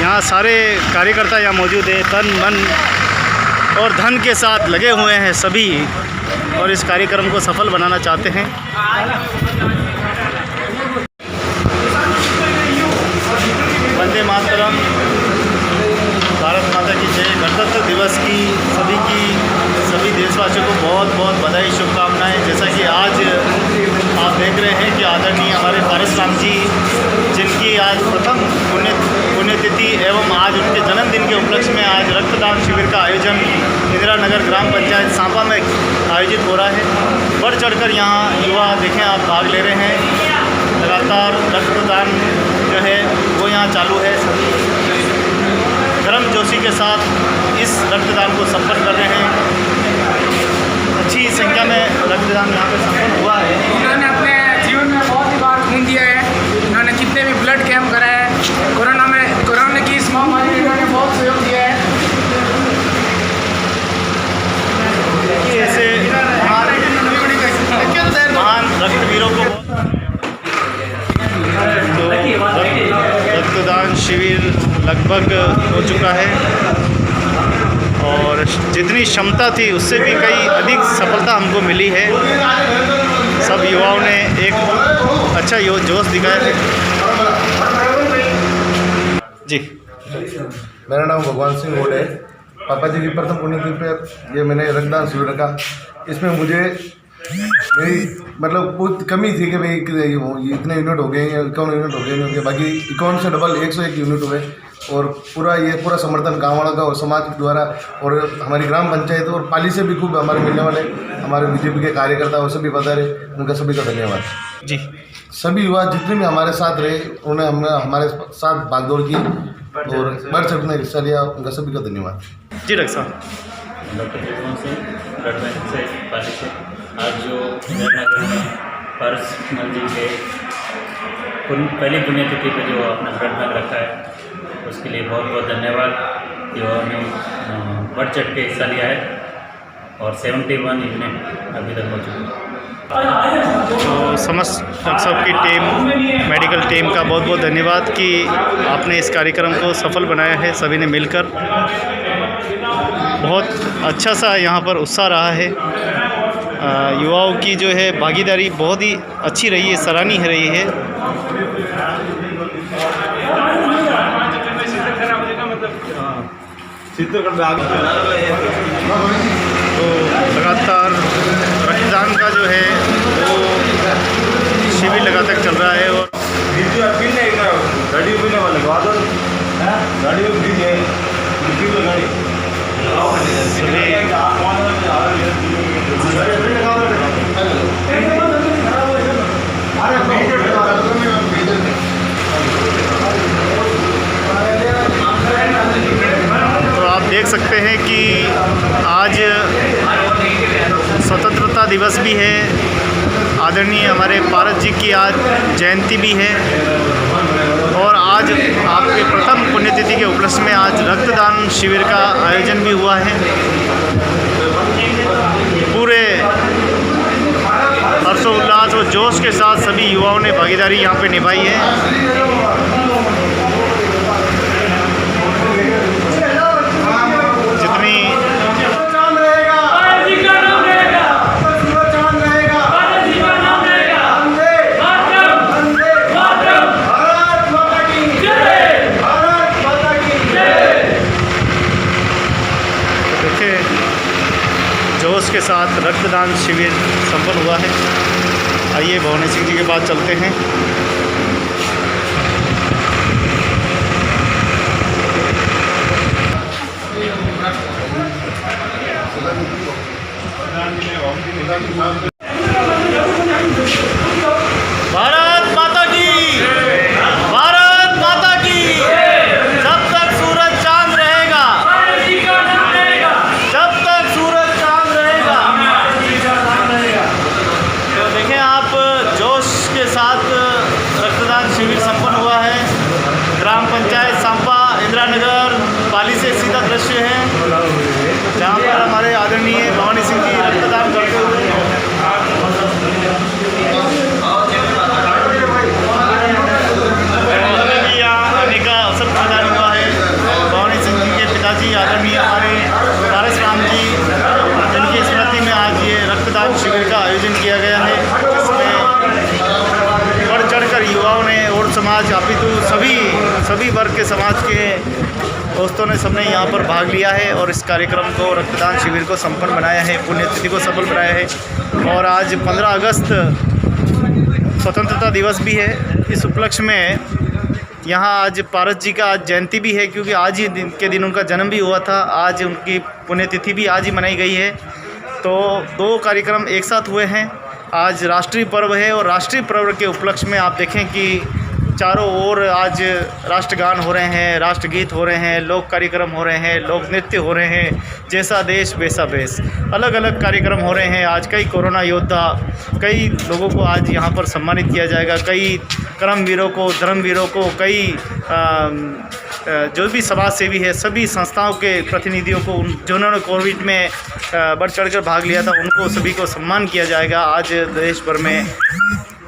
यहाँ सारे कार्यकर्ता यहाँ मौजूद है, तन मन और धन के साथ लगे हुए हैं सभी और इस कार्यक्रम को सफल बनाना चाहते हैं। वंदे मातरम, भारत माता की जय। गणतंत्र दिवस की सभी देशवासियों को बहुत बहुत बधाई, शुभकामनाएं। जैसा कि आज आप एवं आज उनके जन्मदिन के उपलक्ष्य में आज रक्तदान शिविर का आयोजन इंदिरा नगर ग्राम पंचायत सांपा में आयोजित हो रहा है। बढ़ चढ़कर यहाँ युवा देखें आप भाग ले रहे हैं। लगातार रक्तदान जो है वो यहाँ चालू है। गर्म जोशी के साथ इस रक्तदान को संपन्न कर रहे हैं। अच्छी संख्या में रक्तदान यहाँ पर संपन्न हुआ है। इन्होंने अपने जीवन में बहुत ही बार खून दिया है। इन्होंने जितने भी ब्लड कैंप कराए हैं, कोरोना की इस महामारी में इन्होंने बहुत सहयोग दिया है। ऐसे महान रक्तवीरों को रक्तदान शिविर लगभग हो चुका है और जितनी क्षमता थी उससे भी कई अधिक सफलता हमको मिली है। सब युवाओं ने एक अच्छा जोश दिखाया है। जी, मेरा नाम भगवान सिंह गोड है। पापा जी की प्रथम पुण्यतिथि पर ये मैंने रक्तदान शिविर रखा। इसमें मुझे मेरी मतलब बहुत कमी थी कि भाई इतने यूनिट हो गए, 51 यूनिट हो गए, उनके बाकी 51 से डबल 101 यूनिट हुए और पूरा समर्थन गाँव वालों का और समाज द्वारा और हमारी ग्राम पंचायत और पाली से भी खूब हमारे मिलने वाले हमारे बीजेपी के कार्यकर्ता वो सभी बता रहे, उनका सभी का धन्यवाद। जी, सभी युवा जितने भी हमारे साथ रहे उन्हें हमने हमारे साथ भागदौड़ की और बढ़ चढ़ में हिस्सा लिया, उनका सभी का धन्यवाद। जी डॉक्टर साहब। डॉक्टर त्रिभुवन सिंह ब्लड बैंक से पाली से आज जो इंदिरा में पारस मल जी के पहली पुण्यतिथि पे जो अपना ब्लड बैंक रखा है उसके लिए बहुत बहुत धन्यवाद। युवाओं ने बढ़ चढ़ के हिस्सा लिया है और 71 यूनिट अभी तक हो चुकी है। तो समस्त डॉक्टर साहब की टीम, मेडिकल टीम का बहुत बहुत धन्यवाद कि आपने इस कार्यक्रम को सफल बनाया है। सभी ने मिलकर बहुत अच्छा सा यहाँ पर उत्साह रहा है। युवाओं की जो है भागीदारी बहुत ही अच्छी रही है, सराहनीय रही है। तो लगातार रक्तदान का जो है वो शिविर लगातार चल रहा है और तो आप देख सकते हैं कि आज स्वतंत्रता दिवस भी है। आदरणीय हमारे पारस जी की आज जयंती भी है और आज आपके प्रथम पुण्यतिथि के उपलक्ष्य में आज रक्तदान शिविर का आयोजन भी हुआ है। पूरे हर्षोल्लास और जोश के साथ सभी युवाओं ने भागीदारी यहाँ पे निभाई है। जोश के साथ रक्तदान शिविर संपन्न हुआ है। आइए भवानी सिंह जी के पास चलते हैं। भारत माता की, भारत माता की। जब तक सूरज चांद रहेगा, जब तक सूरज चांद रहेगा। तो देखें आप, जोश के साथ रक्तदान शिविर संपन्न हुआ है। ग्राम पंचायत सांपा, इंदिरा नगर, पाली से सीधा दृश्य है जहाँ पर हमारे आदरणीय भवानी सिंह जी रक्तदान करते हुए यहाँ आने का अवसर प्रदान हुआ है। भवानी सिंह जी के पिताजी आदरणीय हमारे पारस राम जी, जिनकी स्मृति में आज ये रक्तदान शिविर का आयोजन किया गया है, जिसमें बढ़ चढ़कर युवाओं ने और समाज अपितु सभी वर्ग के समाज के दोस्तों ने सबने यहाँ पर भाग लिया है और इस कार्यक्रम को, रक्तदान शिविर को संपन्न बनाया है, पुण्यतिथि को सफल बनाया है। और आज 15 अगस्त स्वतंत्रता दिवस भी है। इस उपलक्ष्य में यहाँ आज पारस जी का आज जयंती भी है, क्योंकि आज ही के दिन उनका जन्म भी हुआ था। आज उनकी पुण्यतिथि भी आज ही मनाई गई है। तो 2 कार्यक्रम एक साथ हुए हैं। आज राष्ट्रीय पर्व है और राष्ट्रीय पर्व के उपलक्ष्य में आप देखें कि चारों ओर आज राष्ट्रगान हो रहे हैं, राष्ट्रगीत हो रहे हैं, लोक कार्यक्रम हो रहे हैं, लोक नृत्य हो रहे हैं, जैसा देश वैसा भेष, अलग अलग कार्यक्रम हो रहे हैं। आज कई कोरोना योद्धा, कई लोगों को आज यहाँ पर सम्मानित किया जाएगा, कई कर्मवीरों को, धर्मवीरों को, कई जो भी समाज सेवी है, सभी संस्थाओं के प्रतिनिधियों को, जिन्होंने कोविड में बढ़ चढ़ कर भाग लिया था, उनको सभी को सम्मान किया जाएगा। आज देश भर में,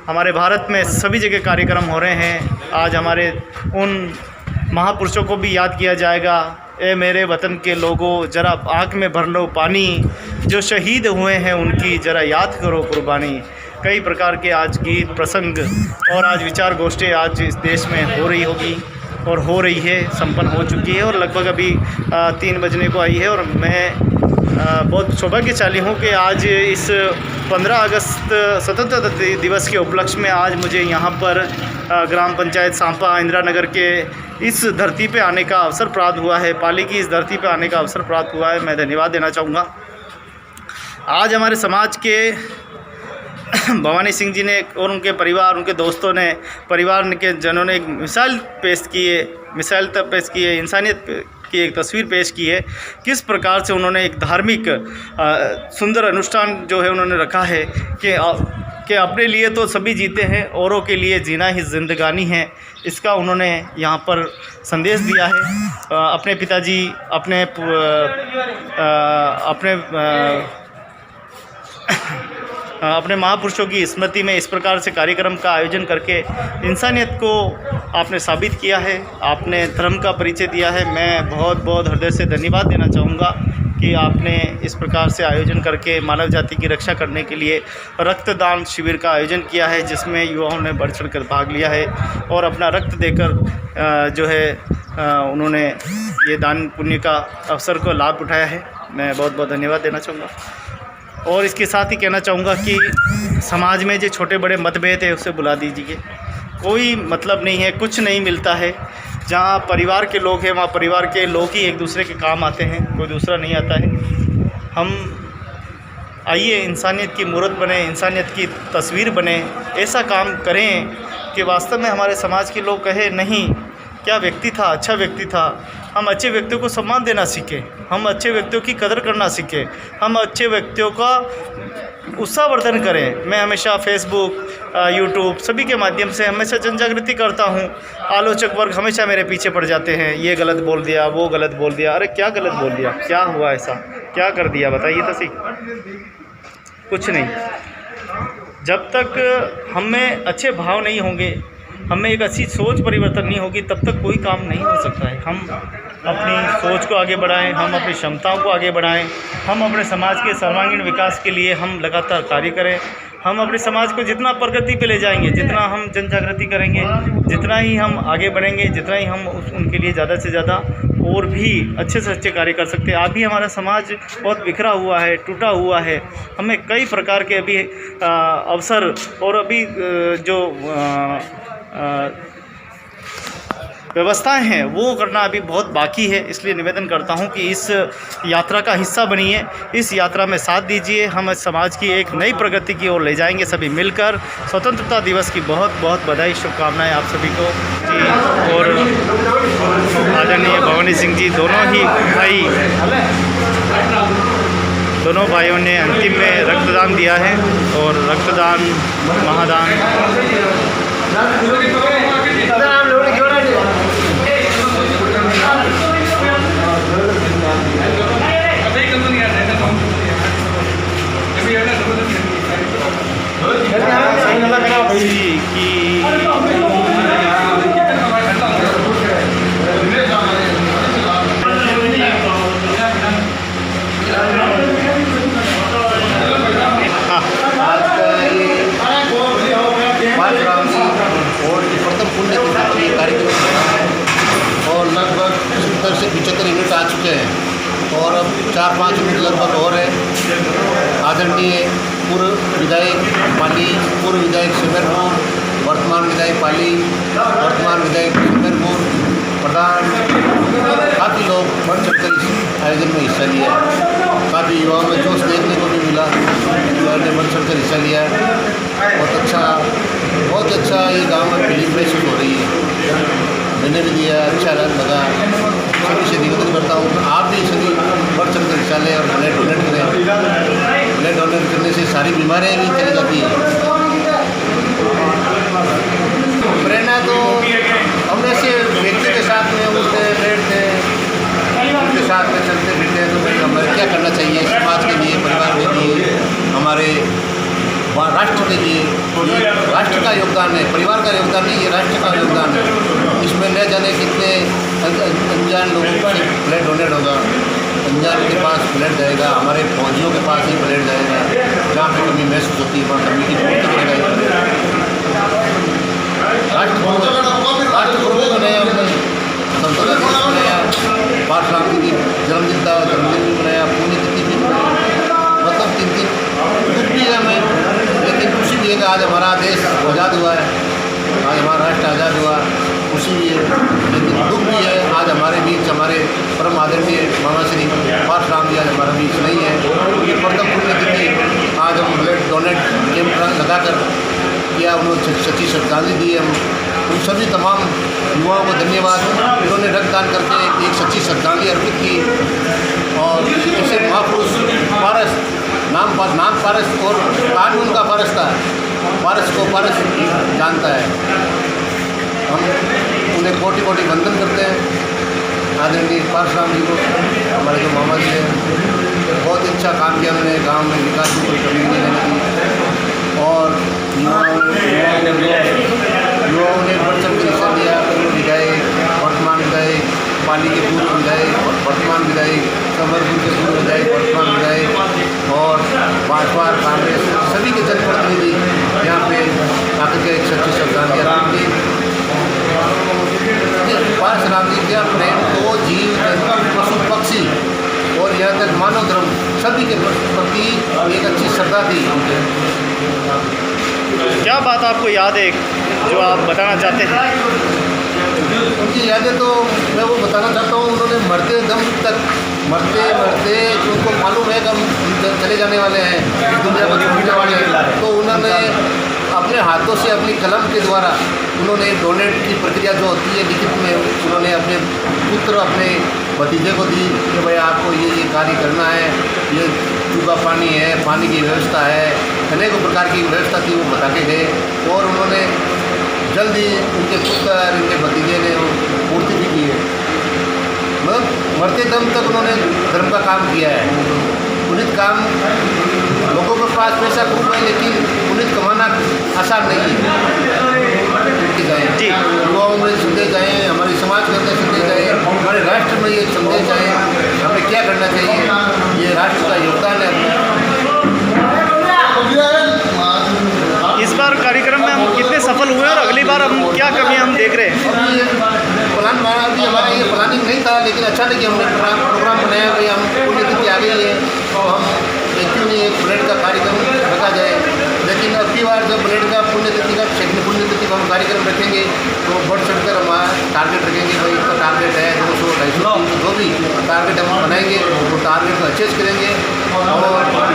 हमारे भारत में सभी जगह कार्यक्रम हो रहे हैं। आज हमारे उन महापुरुषों को भी याद किया जाएगा। ए मेरे वतन के लोगों, ज़रा आँख में भर लो पानी, जो शहीद हुए हैं उनकी ज़रा याद करो कुर्बानी। कई प्रकार के आज गीत, प्रसंग और आज विचार गोष्ठी आज इस देश में हो रही होगी और हो रही है, संपन्न हो चुकी है और लगभग अभी 3 बजने को आई है। और मैं बहुत सौभाग्यशाली हूँ कि आज इस 15 अगस्त स्वतंत्रता दिवस के उपलक्ष्य में आज मुझे यहाँ पर ग्राम पंचायत सांपा इंदिरा नगर के इस धरती पे आने का अवसर प्राप्त हुआ है, पाली की इस धरती पे आने का अवसर प्राप्त हुआ है। मैं धन्यवाद देना चाहूँगा। आज हमारे समाज के भवानी सिंह जी ने और उनके परिवार, उनके दोस्तों ने, परिवार के जनों ने एक मिसाल पेश की है, इंसानियत की एक तस्वीर पेश की है। किस प्रकार से उन्होंने एक धार्मिक सुंदर अनुष्ठान जो है उन्होंने रखा है कि अपने लिए तो सभी जीते हैं, औरों के लिए जीना ही जिंदगानी है। इसका उन्होंने यहाँ पर संदेश दिया है। अपने पिताजी, अपने महापुरुषों की स्मृति में इस प्रकार से कार्यक्रम का आयोजन करके इंसानियत को आपने साबित किया है, आपने धर्म का परिचय दिया है। मैं बहुत बहुत हृदय से धन्यवाद देना चाहूँगा कि आपने इस प्रकार से आयोजन करके मानव जाति की रक्षा करने के लिए रक्तदान शिविर का आयोजन किया है, जिसमें युवाओं ने बढ़ चढ़ कर भाग लिया है और अपना रक्त देकर जो है उन्होंने ये दान पुण्य का अवसर को लाभ उठाया है। मैं बहुत बहुत धन्यवाद देना चाहूँगा। और इसके साथ ही कहना चाहूँगा कि समाज में जो छोटे बड़े मतभेद है उसे बुला दीजिए, कोई मतलब नहीं है, कुछ नहीं मिलता है। जहाँ परिवार के लोग हैं वहाँ परिवार के लोग ही एक दूसरे के काम आते हैं, कोई दूसरा नहीं आता है। हम आइए इंसानियत की मूर्त बने, इंसानियत की तस्वीर बने, ऐसा काम करें कि वास्तव में हमारे समाज के लोग कहे नहीं क्या व्यक्ति था, अच्छा व्यक्ति था। हम अच्छे व्यक्तियों को सम्मान देना सीखें, हम अच्छे व्यक्तियों की कदर करना सीखें, हम अच्छे व्यक्तियों का उत्साहवर्धन करें। मैं हमेशा फेसबुक, यूट्यूब सभी के माध्यम से हमेशा जन जागृति करता हूं। आलोचक वर्ग हमेशा मेरे पीछे पड़ जाते हैं, ये गलत बोल दिया, वो गलत बोल दिया। अरे क्या गलत बोल दिया, क्या हुआ, ऐसा क्या कर दिया, बताइए तो सही। कुछ नहीं। जब तक हम में अच्छे भाव नहीं होंगे, हमें एक अच्छी सोच परिवर्तन नहीं होगी, तब तक कोई काम नहीं हो सकता है। हम अपनी सोच को आगे बढ़ाएं, हम अपनी क्षमताओं को आगे बढ़ाएं, हम अपने समाज के सर्वांगीण विकास के लिए हम लगातार कार्य करें। हम अपने समाज को जितना प्रगति पे ले जाएंगे, जितना हम जन जागृति करेंगे, जितना ही हम आगे बढ़ेंगे, जितना ही हम उनके लिए ज़्यादा से ज़्यादा और भी अच्छे से अच्छे कार्य कर सकते हैं। अभी हमारा समाज बहुत बिखरा हुआ है, टूटा हुआ है। हमें कई प्रकार के अभी अवसर और अभी जो व्यवस्थाएं हैं वो करना अभी बहुत बाकी है। इसलिए निवेदन करता हूं कि इस यात्रा का हिस्सा बनिए, इस यात्रा में साथ दीजिए। हम समाज की एक नई प्रगति की ओर ले जाएंगे सभी मिलकर। स्वतंत्रता दिवस की बहुत बहुत बधाई, शुभकामनाएं आप सभी को जी। और आदरणीय भवानी सिंह जी दोनों भाइयों ने अंतिम में रक्तदान दिया है और रक्तदान महादान और लगभग 70 से 75 यूनिट आ चुके हैं और अब 4-5 यूनिट लगभग और है। आदरणीय पूर्व विधायक पाली, पूर्व विधायक सिमरपुर, वर्तमान विधायक पाली, वर्तमान विधायक सिमरपुर आयोजन में हिस्सा लिया है। काफ़ी युवाओं में जोश देखने को भी मिला, युवाओं ने बढ़ चढ़ कर हिस्सा लिया है। बहुत अच्छा ये गाँव में फीलिंग महसूस हो रही है। मैंने भी दिया, अच्छा लगा। सभी से निवेदन करता हूँ कि आप भी सभी बढ़ चढ़ कर हिस्सा लें और ब्लड डोनेट करें। ब्लड डोनेट करने से सारी बीमारियाँ भी चली जाती है। प्रेरणा तो हम ऐसे व्यक्ति के साथ में उठते बैठते उनके साथ में चलते फिरते हैं, तो हमें क्या करना चाहिए समाज के लिए, परिवार के लिए, हमारे राष्ट्र के लिए। ये राष्ट्र का योगदान है, परिवार का योगदान नहीं, ये राष्ट्र का योगदान है। इसमें न जाने कितने अनजान लोगों से ब्लड डोनेट होगा, अनजान के पास ब्लड जाएगा, हमारे फौजियों के पास ही ब्लड जाएगा। जहाँ पे कमी महसूस होती है वहाँ कमी की पूर्ति करेगा। राष्ट्रपुर बनाया हमने, संसद बनाया, पाठशाला की जन्मदिन था, जन्मदिन भी बनाया, पुण्यतिथि भी बनाया। मतलब 3 दुख भी है हमें, लेकिन खुशी भी है कि आज हमारा देश आज़ाद हुआ है, आज हमारा राष्ट्र आज़ाद हुआ, खुशी भी है। लेकिन दुख भी है, आज हमारे बीच हमारे परम आदरणीय मामा श्री पाठशाला जी आज हमारे बीच नहीं है। ये प्रथम पुण्यतिथि आज हम ब्लड डोनेट कैंप लगाकर किया, उन्होंने सच्ची श्रद्धांजलि दी। हम उन सभी तमाम युवाओं को धन्यवाद, इन्होंने रक्तदान करके एक सच्ची श्रद्धांजलि अर्पित की। और ऐसे महापुरुष पारस नाम पारस और कानून का पारस था, पारस को पारस जानता है। हम उन्हें कोटि कोटि वंदन करते हैं आदरणीय पारसराम जी को, हमारे जो मामा जी हैं। बहुत अच्छा काम किया उन्होंने, गांव में विकास की कोई कमी नहीं रहने दी। और युवाओं ने बढ़ चढ़ के हिस्सा लिया। विधायक, वर्तमान विधायक, पाली के पूर्व विधायक, वर्तमान विधायक, समरपुर के पूर्व विधायक, वर्तमान विधायक और भाजपा कांग्रेस सभी के जनप्रतिनिधि यहाँ पे आकर के एक सच्ची श्रद्धांजलि अर्पित की। पारसराम जी का प्रेम को जीव जंतु पशु पक्षी और यहाँ तक मानव धर्म सभी के प्रति एक अच्छी श्रद्धा थी। क्या बात आपको याद है जो आप बताना चाहते हैं? उनकी यादें तो मैं वो बताना चाहता हूँ, उन्होंने मरते दम तक मरते उनको मालूम है कि हम चले जाने वाले हैं, दुनिया को छोड़ने वाले हैं, तो उन्होंने अपने हाथों से अपनी कलम के द्वारा उन्होंने डोनेट की प्रक्रिया जो होती है लिखित में, उन्होंने अपने पुत्र अपने भतीजे को दी कि भाई आपको ये कार्य करना है, ये चूका पानी है, पानी की व्यवस्था है, अनेकों प्रकार की व्यवस्था थी, वो बता के गए। और उन्होंने जल्दी उनके पुत्र उनके भतीजे ने वो पूर्ति भी की है। मतलब मरते दम तक उन्होंने धर्म का काम किया है। पुनित काम, लोगों के पास पैसा खूब है लेकिन पुनित कमाना आसान नहीं है। जी युवाओं में संदेश जाए, हमारे समाज के अंदर संदेश जाए, हमारे राष्ट्र में ये संदेश जाए, हमें क्या करना चाहिए, ये राष्ट्र का योगदान है। इस बार कार्यक्रम में हम कितने सफल हुए और अगली बार हम क्या कमियां हम देख रहे हैं? प्लान बना अभी हमारा ये प्लानिंग नहीं था, लेकिन अचानक हम प्रोग्राम बनाया भाई हम पुण्यतिथि आ गई है तो हम क्यों नहीं एक ब्लड का कार्यक्रम रखा जाए। लेकिन अब की बार जब ब्लड का पुण्यतिथि का शैक्षणिक पुण्यतिथि का हम कार्यक्रम रखेंगे तो बढ़ चढ़ कर हमारा टारगेट रखेंगे, भाई इसका टारगेट है 200, 250, जो भी टारगेट हम बनाएंगे तो टारगेट को अचीव करेंगे और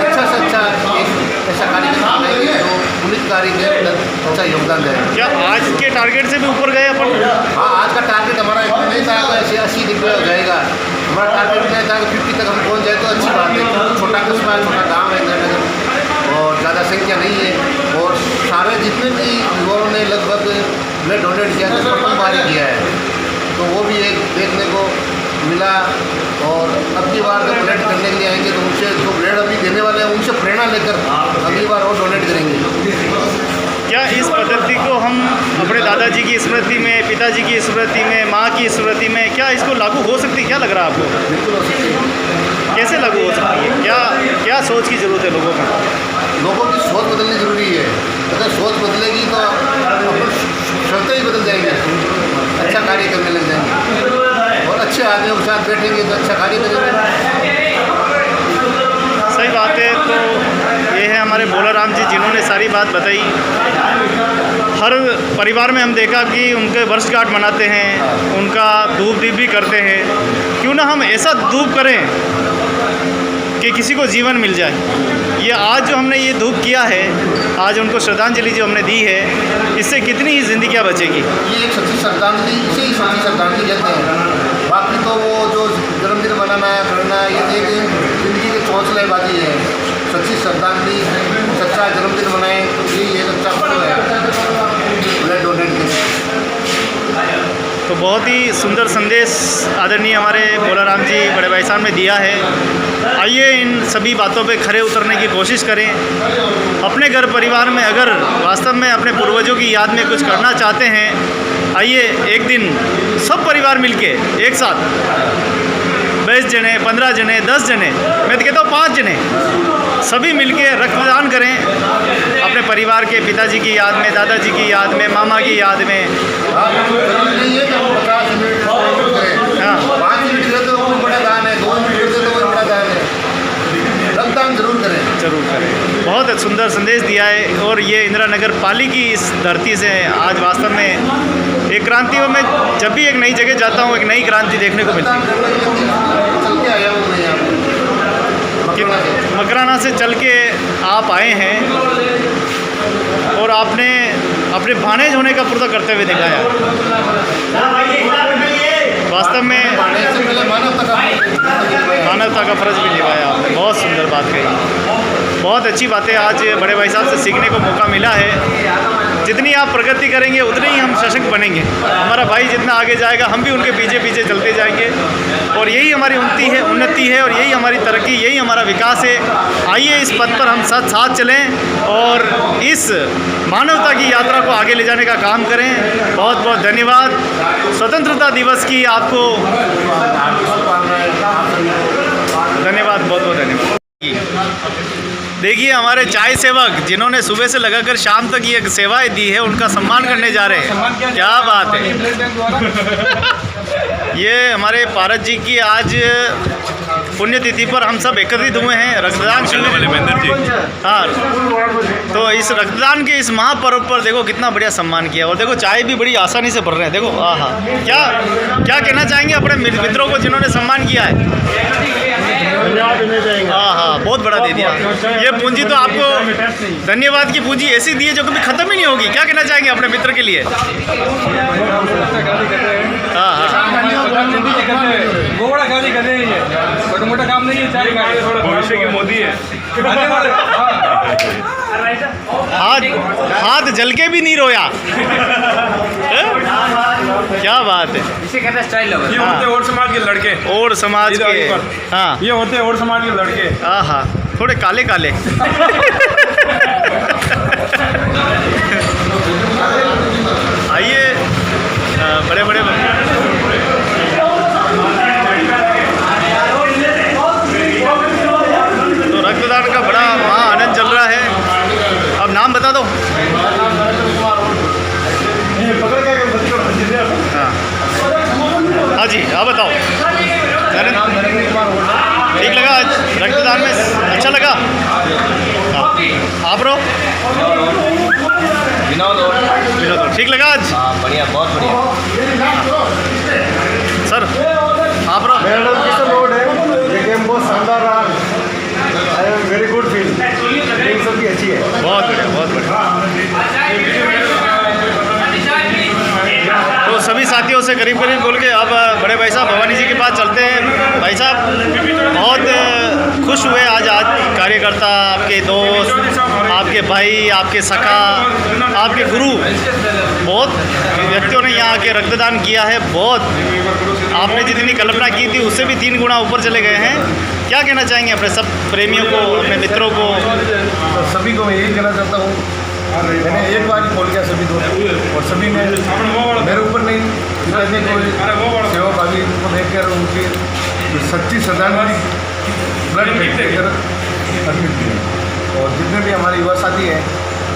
अच्छा से अच्छा एक ऐसा कार्यक्रम बनाएंगे तो पुलिस कार्य के अंदर अच्छा योगदान दें। क्या आज के टारगेट से भी ऊपर गए अपन? हाँ, आज का टारगेट हमारा इतना नहीं था कि ऐसे 80 डिग्री हो जाएगा। हमारा टारगेट नहीं था कि 50 तक हम पहुँच जाए तो अच्छी बात है। छोटा कस्बा, छोटा गाँव है नगर और ज़्यादा संख्या नहीं है। और सारे जितने भी युवाओं ने लगभग ब्लड डोनेट किया तो प्रथम बार ही किया है, तो वो भी एक देखने को मिला। और अब की बार जब ब्लड करने के लिए आएंगे तो उनसे जो ब्लड अभी देने वाले हैं उनसे प्रेरणा लेकर अगली बार और डोनेट करेंगे। क्या इस पद्धति को हम अपने दादाजी की स्मृति में, पिताजी की स्मृति में, माँ की स्मृति में, क्या इसको लागू हो सकती है? क्या लग रहा है आपको? बिल्कुल हो सकती है। कैसे लागू हो सकती है? क्या सोच की ज़रूरत है लोगों का? लोगों की सोच बदलनी ज़रूरी है। अगर सोच बदलेगी तो अपन शर्तें ही बदल जाएंगे, अच्छा कार्य करने लग जाएंगे और अच्छे आदमियों के साथ बैठेंगे तो अच्छा कार्य करेंगे। सही बात है। तो ये है हमारे भोला राम जी जिन्होंने सारी बात बताई। हर परिवार में हम देखा कि उनके वर्षगांठ मनाते हैं, उनका धूप दीप भी करते हैं। क्यों ना हम ऐसा धूप करें कि किसी को जीवन मिल जाए। ये आज जो हमने ये धूप किया है, आज उनको श्रद्धांजलि जो हमने दी है, इससे कितनी ही जिंदगियाँ बचेगी। ये एक सच्ची श्रद्धांजलि, इसे ही सच्ची श्रद्धांजलि कहते हैं। बाकी तो वो जो जन्मदिन मनाना है करना है, ये एक ज़िंदगी की चौंसलेबाजी है। सच्ची श्रद्धांजलि, सच्चा जन्मदिन मनाएं, यही एक अच्छा पर्व है ब्लड डोनेट के। तो बहुत ही सुंदर संदेश आदरणीय हमारे बोलाराम जी बड़े भाई साहब ने दिया है। आइए इन सभी बातों पे खरे उतरने की कोशिश करें। अपने घर परिवार में अगर वास्तव में अपने पूर्वजों की याद में कुछ करना चाहते हैं, आइए एक दिन सब परिवार मिलके एक साथ 20 जने, 15 जने, 10 जने, मैं तो कहता हूँ 5 जने, सभी मिलके रक्तदान करें अपने परिवार के पिताजी की याद में, दादाजी की याद में, मामा की याद में। हाँ, 5 मिनट से तो वो बड़ा दान है, 2 मिनट से तो वो बड़ा दान है। रक्तदान जरूर करें, जरूर करें। बहुत सुंदर संदेश दिया है। और ये इंदिरा नगर पाली की इस धरती से आज वास्तव में एक क्रांति हो। मैं जब भी एक नई जगह जाता हूँ, एक नई क्रांति देखने को मिलती है। मकराना से चल के आप आए हैं और आपने अपने भानेज होने का पूरा करते हुए दिखाया। वास्तव में मानवता का फर्ज भी निभाया आपने। बहुत सुंदर बात कही, बहुत अच्छी बातें आज बड़े भाई साहब से सीखने को मौका मिला है। जितनी आप प्रगति करेंगे उतने ही हम सशक्त बनेंगे। हमारा भाई जितना आगे जाएगा, हम भी उनके पीछे पीछे चलते जाएंगे। और यही हमारी उन्नति है और यही हमारी तरक्की, यही हमारा विकास है। आइए इस पथ पर हम साथ चलें और इस मानवता की यात्रा को आगे ले जाने का काम करें। बहुत बहुत धन्यवाद। स्वतंत्रता दिवस की आपको धन्यवाद, बहुत बहुत धन्यवाद। देखिए हमारे चाय सेवक जिन्होंने सुबह से लगाकर शाम तक ये सेवाएं दी है, उनका सम्मान करने जा रहे हैं। क्या बात है। ये हमारे पारस जी की आज पुण्यतिथि पर हम सब एकत्रित हुए हैं रक्तदान शिविर वाले महेंद्र जी। हाँ, तो इस रक्तदान के इस महापर्व पर देखो कितना बढ़िया सम्मान किया। और देखो चाय भी बड़ी आसानी से भर रहे हैं। देखो आहा, क्या कहना चाहेंगे अपने मित्रों को जिन्होंने सम्मान किया है? हाँ हाँ, बहुत बड़ा दे दिया। ये पूंजी तो आपको धन्यवाद की पूंजी ऐसी दी है जो कभी खत्म ही नहीं होगी। क्या कहना चाहेंगे अपने मित्र के लिए? हाँ हाँ, वो बड़ा गाली कर रहे हैं, छोटा मोटा काम नहीं है। भविष्य के मोदी है। हाथ जल के भी नहीं रोया। क्या बात है। इसे कहते हैं स्टाइल। ये होते और समाज के लड़के, और समाज के, हाँ ये होते और समाज के लड़के। हाँ हाँ, थोड़े काले काले। आइए बड़े बड़े तो रक्तदान का बड़ा वहाँ आनंद चल रहा है। अब नाम बता दो। हाँ जी, आप बताओ। ठीक लगा आज रक्तदान में? अच्छा लगा। आप रो विनोद, ठीक लगा आज? बढ़िया, बहुत बढ़िया सर। आप रो। मेरा नाम किशन रोड है। ये गेम बहुत शानदार रहा। I am very good feel. Game सबकी अच्छी है। बहुत बढ़िया, बहुत बढ़िया। तो सभी साथियों से करीब बोल के अब बड़े भाई साहब भवानी जी के पास चलते हैं। भाई साहब बहुत खुश हुए आज कार्यकर्ता, आपके दोस्त, आपके भाई, आपके सखा, आपके गुरु, बहुत व्यक्तियों ने यहाँ आके रक्तदान किया है। बहुत आपने जितनी कल्पना की थी उससे भी 3 गुना ऊपर चले गए हैं। क्या कहना चाहेंगे अपने सब प्रेमियों को, अपने मित्रों को? तो सभी को मैं यही कहना चाहता हूँ, मैंने एक बार ही खोल किया सभी दोस्त, और सभी ने मेरे ऊपर नहीं जितने कोई सेवा भावी को देखकर उनकी सच्ची श्रद्धांजलि ब्लड देकर अर्पित की। और जितने भी हमारे युवा साथी हैं,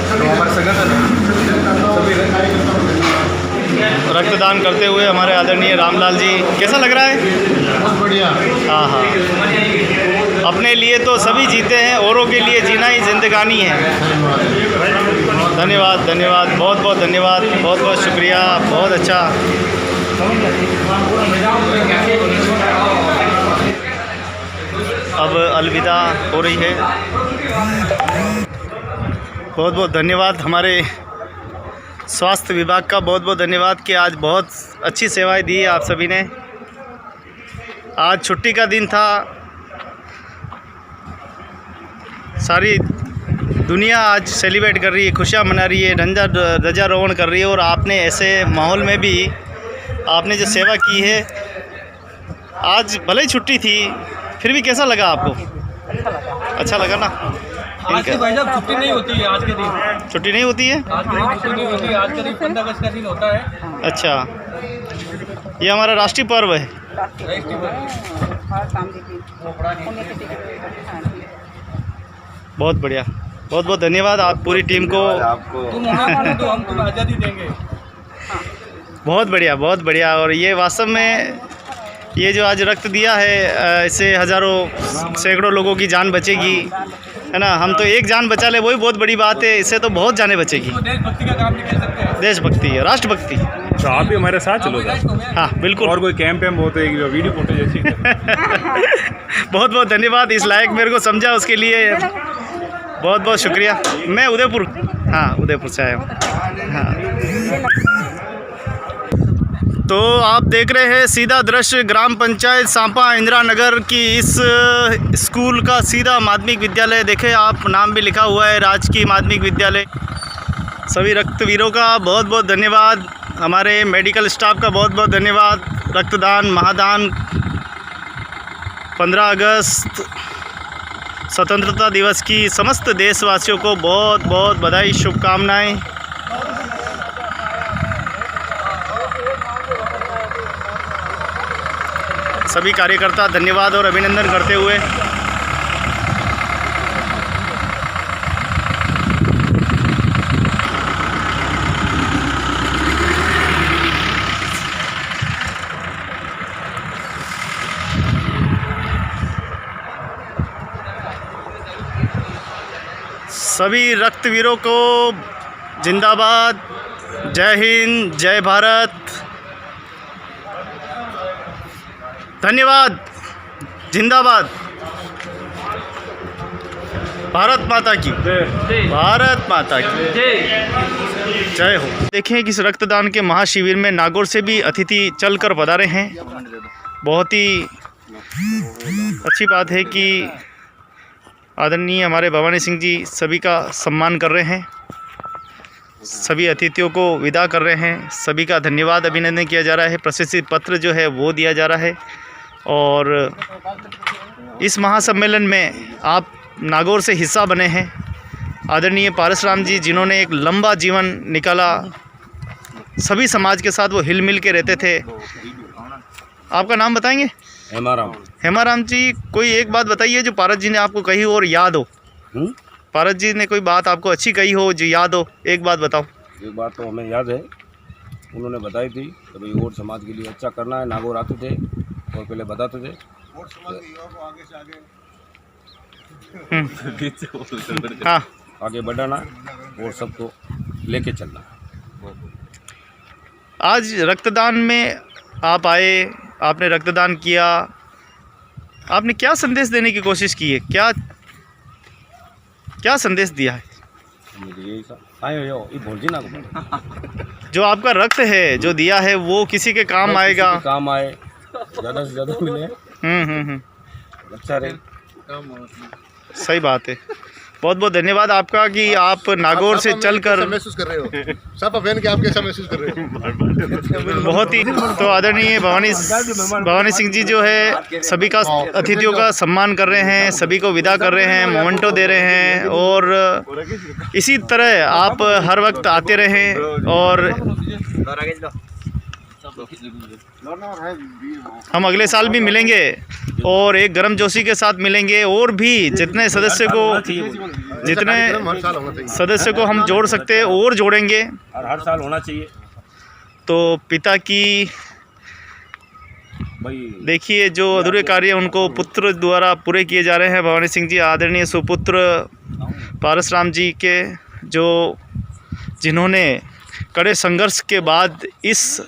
तो हमारे संगठन है, सभी रक्तदान करते हुए हमारे आदरणीय रामलाल जी, कैसा लग रहा है? बहुत बढ़िया। हाँ हाँ, अपने लिए तो सभी जीते हैं, औरों के लिए जीना ही जिंदगानी है। धन्यवाद धन्यवाद, बहुत बहुत धन्यवाद, बहुत बहुत शुक्रिया, बहुत अच्छा। अब अलविदा हो रही है। बहुत बहुत धन्यवाद हमारे स्वास्थ्य विभाग का, बहुत बहुत धन्यवाद कि आज बहुत अच्छी सेवाएं दी आप सभी ने। आज छुट्टी का दिन था, सारी दुनिया आज सेलिब्रेट कर रही है, खुशियाँ मना रही है, ध्वजारोहण कर रही है, और आपने ऐसे माहौल में भी आपने जो सेवा की है, आज भले ही छुट्टी थी फिर भी कैसा लगा आपको? अच्छा लगा ना? आज के भाई साहब छुट्टी नहीं होती है, आज के दिन छुट्टी नहीं होती है, आज के दिन छुट्टी नहीं होती है, आज के दिन 15 अगस्त का दिन होता है। अच्छा, ये हमारा राष्ट्रीय पर्व है। बहुत बढ़िया, बहुत बहुत धन्यवाद आप पूरी टीम को। तुम हमें तो हम तुम्हें आज़ादी देंगे। बहुत बढ़िया, बहुत बढ़िया। और ये वास्तव में ये जो आज रक्त दिया है, इससे हज़ारों सैकड़ों लोगों की जान बचेगी, है ना। हम तो एक जान बचा ले वही बहुत बड़ी बात है, इससे तो बहुत जानें बचेगी। देशभक्ति का काम नहीं कर सकते। देशभक्ति है, राष्ट्रभक्ति। तो आप भी हमारे साथ चलोगे? हाँ बिल्कुल। और कोई कैंप वैम्प होते हैं, वीडियो फोटो जैसी? बहुत बहुत धन्यवाद, इस लायक मेरे को समझा उसके लिए बहुत बहुत शुक्रिया। मैं उदयपुर, हाँ उदयपुर से आया हूँ। हाँ, तो आप देख रहे हैं सीधा दृश्य ग्राम पंचायत सांपा इंदिरा नगर की इस स्कूल का, सीधा माध्यमिक विद्यालय। देखें आप, नाम भी लिखा हुआ है राजकीय माध्यमिक विद्यालय। सभी रक्तवीरों का बहुत बहुत धन्यवाद, हमारे मेडिकल स्टाफ का बहुत बहुत धन्यवाद। रक्तदान महादान 15 अगस्त स्वतंत्रता दिवस की समस्त देशवासियों को बहुत बहुत बधाई, शुभकामनाएं। सभी कार्यकर्ता धन्यवाद और अभिनंदन करते हुए सभी रक्तवीरों को जिंदाबाद, जय हिंद, जय भारत, धन्यवाद, जिंदाबाद, भारत माता की, भारत माता की जय हो। देखें कि इस रक्तदान के महाशिविर में नागौर से भी अतिथि चलकर पधारे हैं। बहुत ही अच्छी बात है कि आदरणीय हमारे भवानी सिंह जी सभी का सम्मान कर रहे हैं, सभी अतिथियों को विदा कर रहे हैं, सभी का धन्यवाद अभिनंदन किया जा रहा है। प्रशस्ति पत्र जो है वो दिया जा रहा है। और इस महासम्मेलन में आप नागौर से हिस्सा बने हैं। आदरणीय पारसराम जी जिन्होंने एक लंबा जीवन निकाला, सभी समाज के साथ वो हिल मिल के रहते थे। आपका नाम बताएंगे? हेमाराम। हेमाराम जी, कोई एक बात बताइए जो पारस जी ने आपको कही हो और याद हो। पारस जी ने कोई बात आपको अच्छी कही हो जो याद हो, एक बात बताओ। एक बात तो हमें याद है, उन्होंने बताई थी कि भाई और समाज के लिए अच्छा करना है। नागौर आते थे और पहले बताते थे और समाज के युवा को आगे से आगे हाँ आगे बढ़ाना और सबको लेके चलना। आज रक्तदान में आप आए, आपने रक्तदान किया, आपने क्या संदेश देने की कोशिश की है? क्या संदेश दिया है? जो आपका रक्त है जो दिया है वो किसी के काम आएगा, काम आए, ज़्यादा से ज़्यादा मिले। अच्छा रहे। सही बात है। बहुत बहुत धन्यवाद आपका कि आप नागौर से चलकर महसूस कर रहे हो, सब अभियान के आप कैसा महसूस कर रहे हो? बहुत ही। तो आदरणीय भवानी सिंह जी जो है सभी का, अतिथियों का सम्मान कर रहे हैं, सभी को विदा कर रहे हैं, मोमेंटो दे रहे हैं। और इसी तरह आप हर वक्त आते रहें और हम अगले साल भी मिलेंगे और एक गर्मजोशी के साथ मिलेंगे। और भी जितने सदस्य को हम जोड़ सकते हैं और जोड़ेंगे। हर साल होना चाहिए। तो पिता की देखिए जो अधूरे कार्य उनको पुत्र द्वारा पूरे किए जा रहे हैं। भवानी सिंह जी आदरणीय सुपुत्र पारसराम जी के जो जिन्होंने कड़े संघर्ष के बाद इस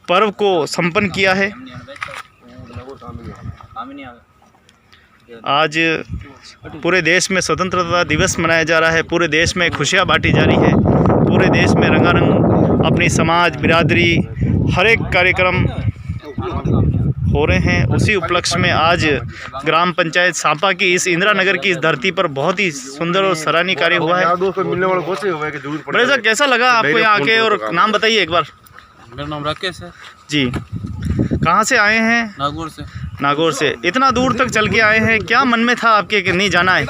पर्व को संपन्न किया है। आज पूरे देश में स्वतंत्रता दिवस मनाया जा रहा है, पूरे देश में खुशियाँ बांटी जा रही है, पूरे देश में रंगारंग अपनी समाज बिरादरी हर एक कार्यक्रम हो रहे हैं। उसी उपलक्ष्य में आज ग्राम पंचायत सांपा की इस इंदिरा नगर की इस धरती पर बहुत ही सुंदर और सराहनीय कार्य हुआ है। बड़े साहब, कैसा लगा आपको यहाँ आके, और नाम बताइए एक बार। मेरा नाम राकेश है जी। कहाँ से आए हैं? नागौर से। नागौर से इतना दूर तक चल के आए हैं, क्या मन में था आपके कि नहीं जाना है?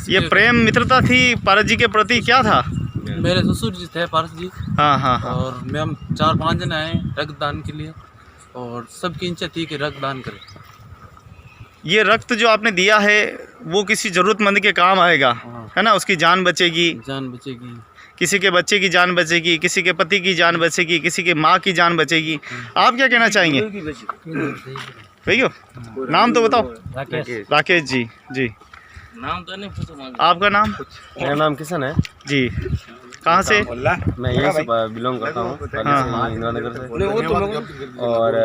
ये प्रेम मित्रता थी पारस जी के प्रति, क्या था? मेरे ससुर जी थे पारस जी। हाँ हाँ हाँ। और मैं 4-5 जन आए रक्तदान के लिए, और सबकी इच्छा थी कि रक्तदान करें। ये रक्त जो आपने दिया है वो किसी ज़रूरतमंद के काम आएगा, है ना? उसकी जान बचेगी, किसी के बच्चे की जान बचेगी, किसी के पति की जान बचेगी, किसी के माँ की जान बचेगी। आप क्या कहना चाहेंगे भैया? नाम तो बताओ। राकेश जी। जी, नाम तो नहीं पूछो। आपका नाम? मेरा नाम किशन है जी। कहाँ से? मैं यहीं से बिलोंग करता हूँ, इंदिरा नगर से। और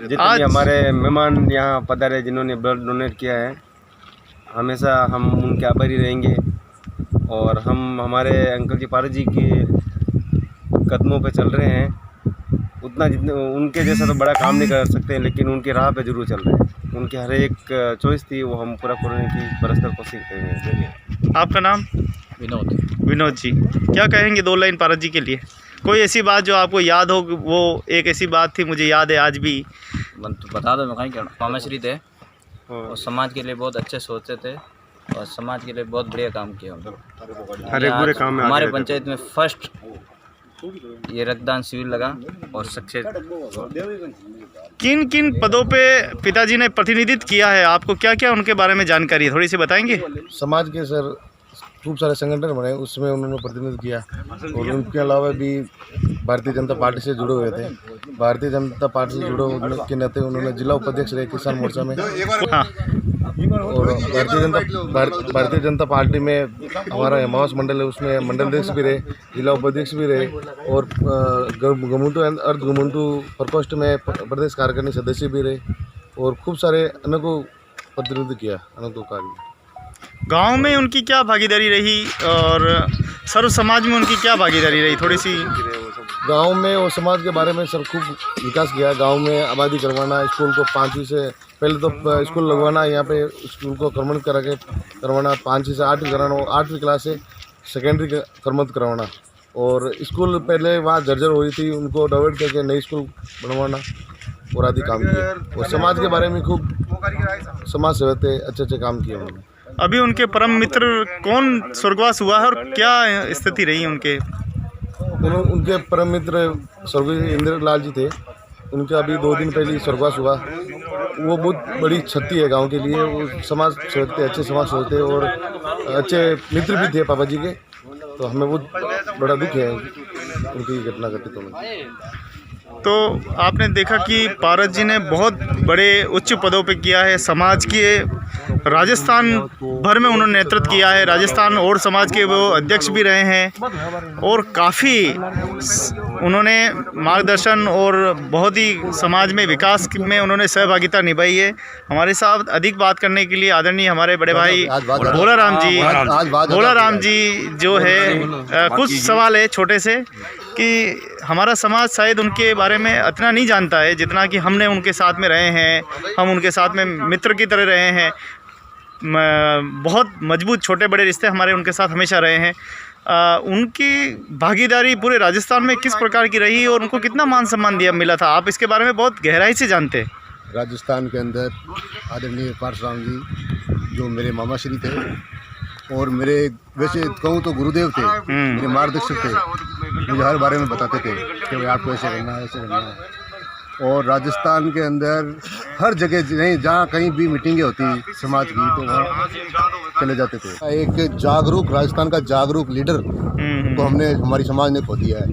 जितने हमारे मेहमान यहाँ पधारे जिन्होंने ब्लड डोनेट किया है, हमेशा हम उनके आभारी रहेंगे। और हम हमारे अंकल जी पारस जी के कदमों पे चल रहे हैं। उतना जितने उनके जैसा तो बड़ा काम नहीं कर सकते, लेकिन उनके राह पे जरूर चल रहे हैं। उनकी हर एक चॉइस थी वो हम पूरा करने की परस्पर कोशिश करेंगे। आपका नाम? विनोद जी। क्या कहेंगे 2 लाइन पारस जी के लिए? कोई ऐसी बात जो आपको याद हो? वो एक ऐसी बात थी, मुझे याद है आज भी। बता दो, मैं कहीं क्या पामेश्वरी थे और समाज के लिए बहुत अच्छे सोचते थे और समाज के लिए बहुत बढ़िया काम किया। हर एक बुरे काम में हमारे पंचायत में फर्स्ट ये रक्तदान शिविर लगा और सक्सेस। किन किन पदों पे पिताजी ने प्रतिनिधित्व किया है? आपको क्या क्या उनके बारे में जानकारी है, थोड़ी सी बताएंगे? समाज के सर खूब सारे संगठन बने, उसमें उन्होंने प्रतिनिधित्व किया। और उनके अलावा भी भारतीय जनता पार्टी से जुड़े हुए थे। भारतीय जनता पार्टी से जुड़े होने के नाते उन्होंने जिला उपाध्यक्ष रहे किसान मोर्चा में। हाँ। और भारतीय जनता पार्टी में हमारा हेमावास मंडल है, उसमें मंडल अध्यक्ष भी रहे, जिला उपाध्यक्ष भी रहे। और गमुंटू अर्ध गमुंटू प्रकोष्ठ में प्रदेश कार्यकारिणी सदस्य भी रहे। और खूब सारे अनेकों प्रतिनिधित्व किया, अनेकों कार्य। गांव में उनकी क्या भागीदारी रही और सर्व समाज में उनकी क्या भागीदारी रही? थोड़ी सी गांव में और समाज के बारे में सर खूब विकास किया। गांव में आबादी करवाना, स्कूल को 5वीं से पहले तो स्कूल लगवाना, यहाँ पे स्कूल को क्रमबद्ध करा के करवाना, 5वीं से 8वीं कराना, 8वीं क्लास से सेकेंडरी क्रमबद्ध करवाना। और स्कूल पहले वहाँ जर्जर हो रही थी, उनको डाइवर्ट करके नई स्कूल बनवाना और आदि काम किए। और समाज के बारे में खूब समाज सेवा थे, अच्छे काम किए उन्होंने। अभी उनके परम मित्र कौन स्वर्गवास हुआ है और क्या स्थिति रही उनके? उनके परम मित्र स्वर्गीय इंदिरा लाल जी थे। उनका अभी 2 दिन पहले स्वर्गवास हुआ। वो बहुत बड़ी क्षति है गांव के लिए। वो समाज सेवक थे, अच्छे समाज सेवक थे और अच्छे मित्र भी थे पापा जी के। तो हमें बहुत बड़ा दुख है उनकी घटना घटित होने। तो आपने देखा कि पारस जी ने बहुत बड़े उच्च पदों पे किया है। समाज के राजस्थान भर में उन्होंने नेतृत्व किया है। राजस्थान और समाज के वो अध्यक्ष भी रहे हैं और काफ़ी उन्होंने मार्गदर्शन और बहुत ही समाज में विकास में उन्होंने सहभागिता निभाई है। हमारे साथ अधिक बात करने के लिए आदरणीय हमारे बड़े भाई भोला राम जी जो है, कुछ सवाल है छोटे से कि हमारा समाज शायद उनके बारे में इतना नहीं जानता है जितना कि हमने उनके साथ में रहे हैं, हम उनके साथ में मित्र की तरह रहे हैं। बहुत मजबूत छोटे बड़े रिश्ते हमारे उनके साथ हमेशा रहे हैं। उनकी भागीदारी पूरे राजस्थान में किस प्रकार की रही और उनको कितना मान सम्मान दिया मिला था, आप इसके बारे में बहुत गहराई से जानते हैं। राजस्थान के अंदर आदरणीय परशुराम जी जो मेरे मामा श्री थे और मेरे वैसे कहूँ तो गुरुदेव थे, मेरे मार्गदर्शक थे। मुझे हर बारे में बताते थे कि भाई आपको ऐसे करना है, ऐसे करना है। और राजस्थान के अंदर हर जगह नहीं जहाँ कहीं भी मीटिंगें होती समाज की तो वहाँ चले जाते थे। एक जागरूक राजस्थान का जागरूक लीडर तो हमने हमारी समाज ने खो दिया है,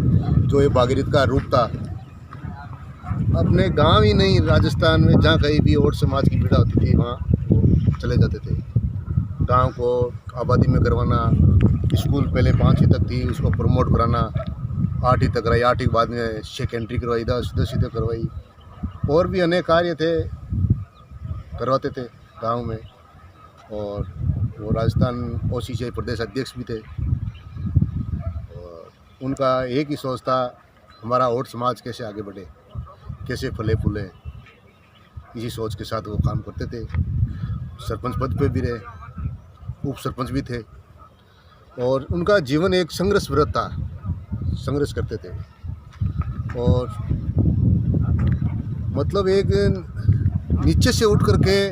जो ये भागीरथ का रूप था। अपने गांव ही नहीं राजस्थान में जहाँ कहीं भी और समाज की पीड़ा होती थी वहाँ चले जाते थे। गांव को आबादी में करवाना, स्कूल पहले 5वीं तक थी, उसको प्रमोट कराना, 8वीं तक कराई, 8वीं के बाद में सेकेंडरी करवाई, 10वीं तक करवाई। और भी अनेक कार्य थे करवाते थे गांव में। और वो राजस्थान OCCI प्रदेश अध्यक्ष भी थे। और उनका एक ही सोच था, हमारा और समाज कैसे आगे बढ़े, कैसे फले फूले, इसी सोच के साथ वो काम करते थे। सरपंच पद पे भी रहे, उप सरपंच भी थे। और उनका जीवन एक संघर्ष व्रत था, संघर्ष करते थे। और मतलब एक नीचे से उठ करके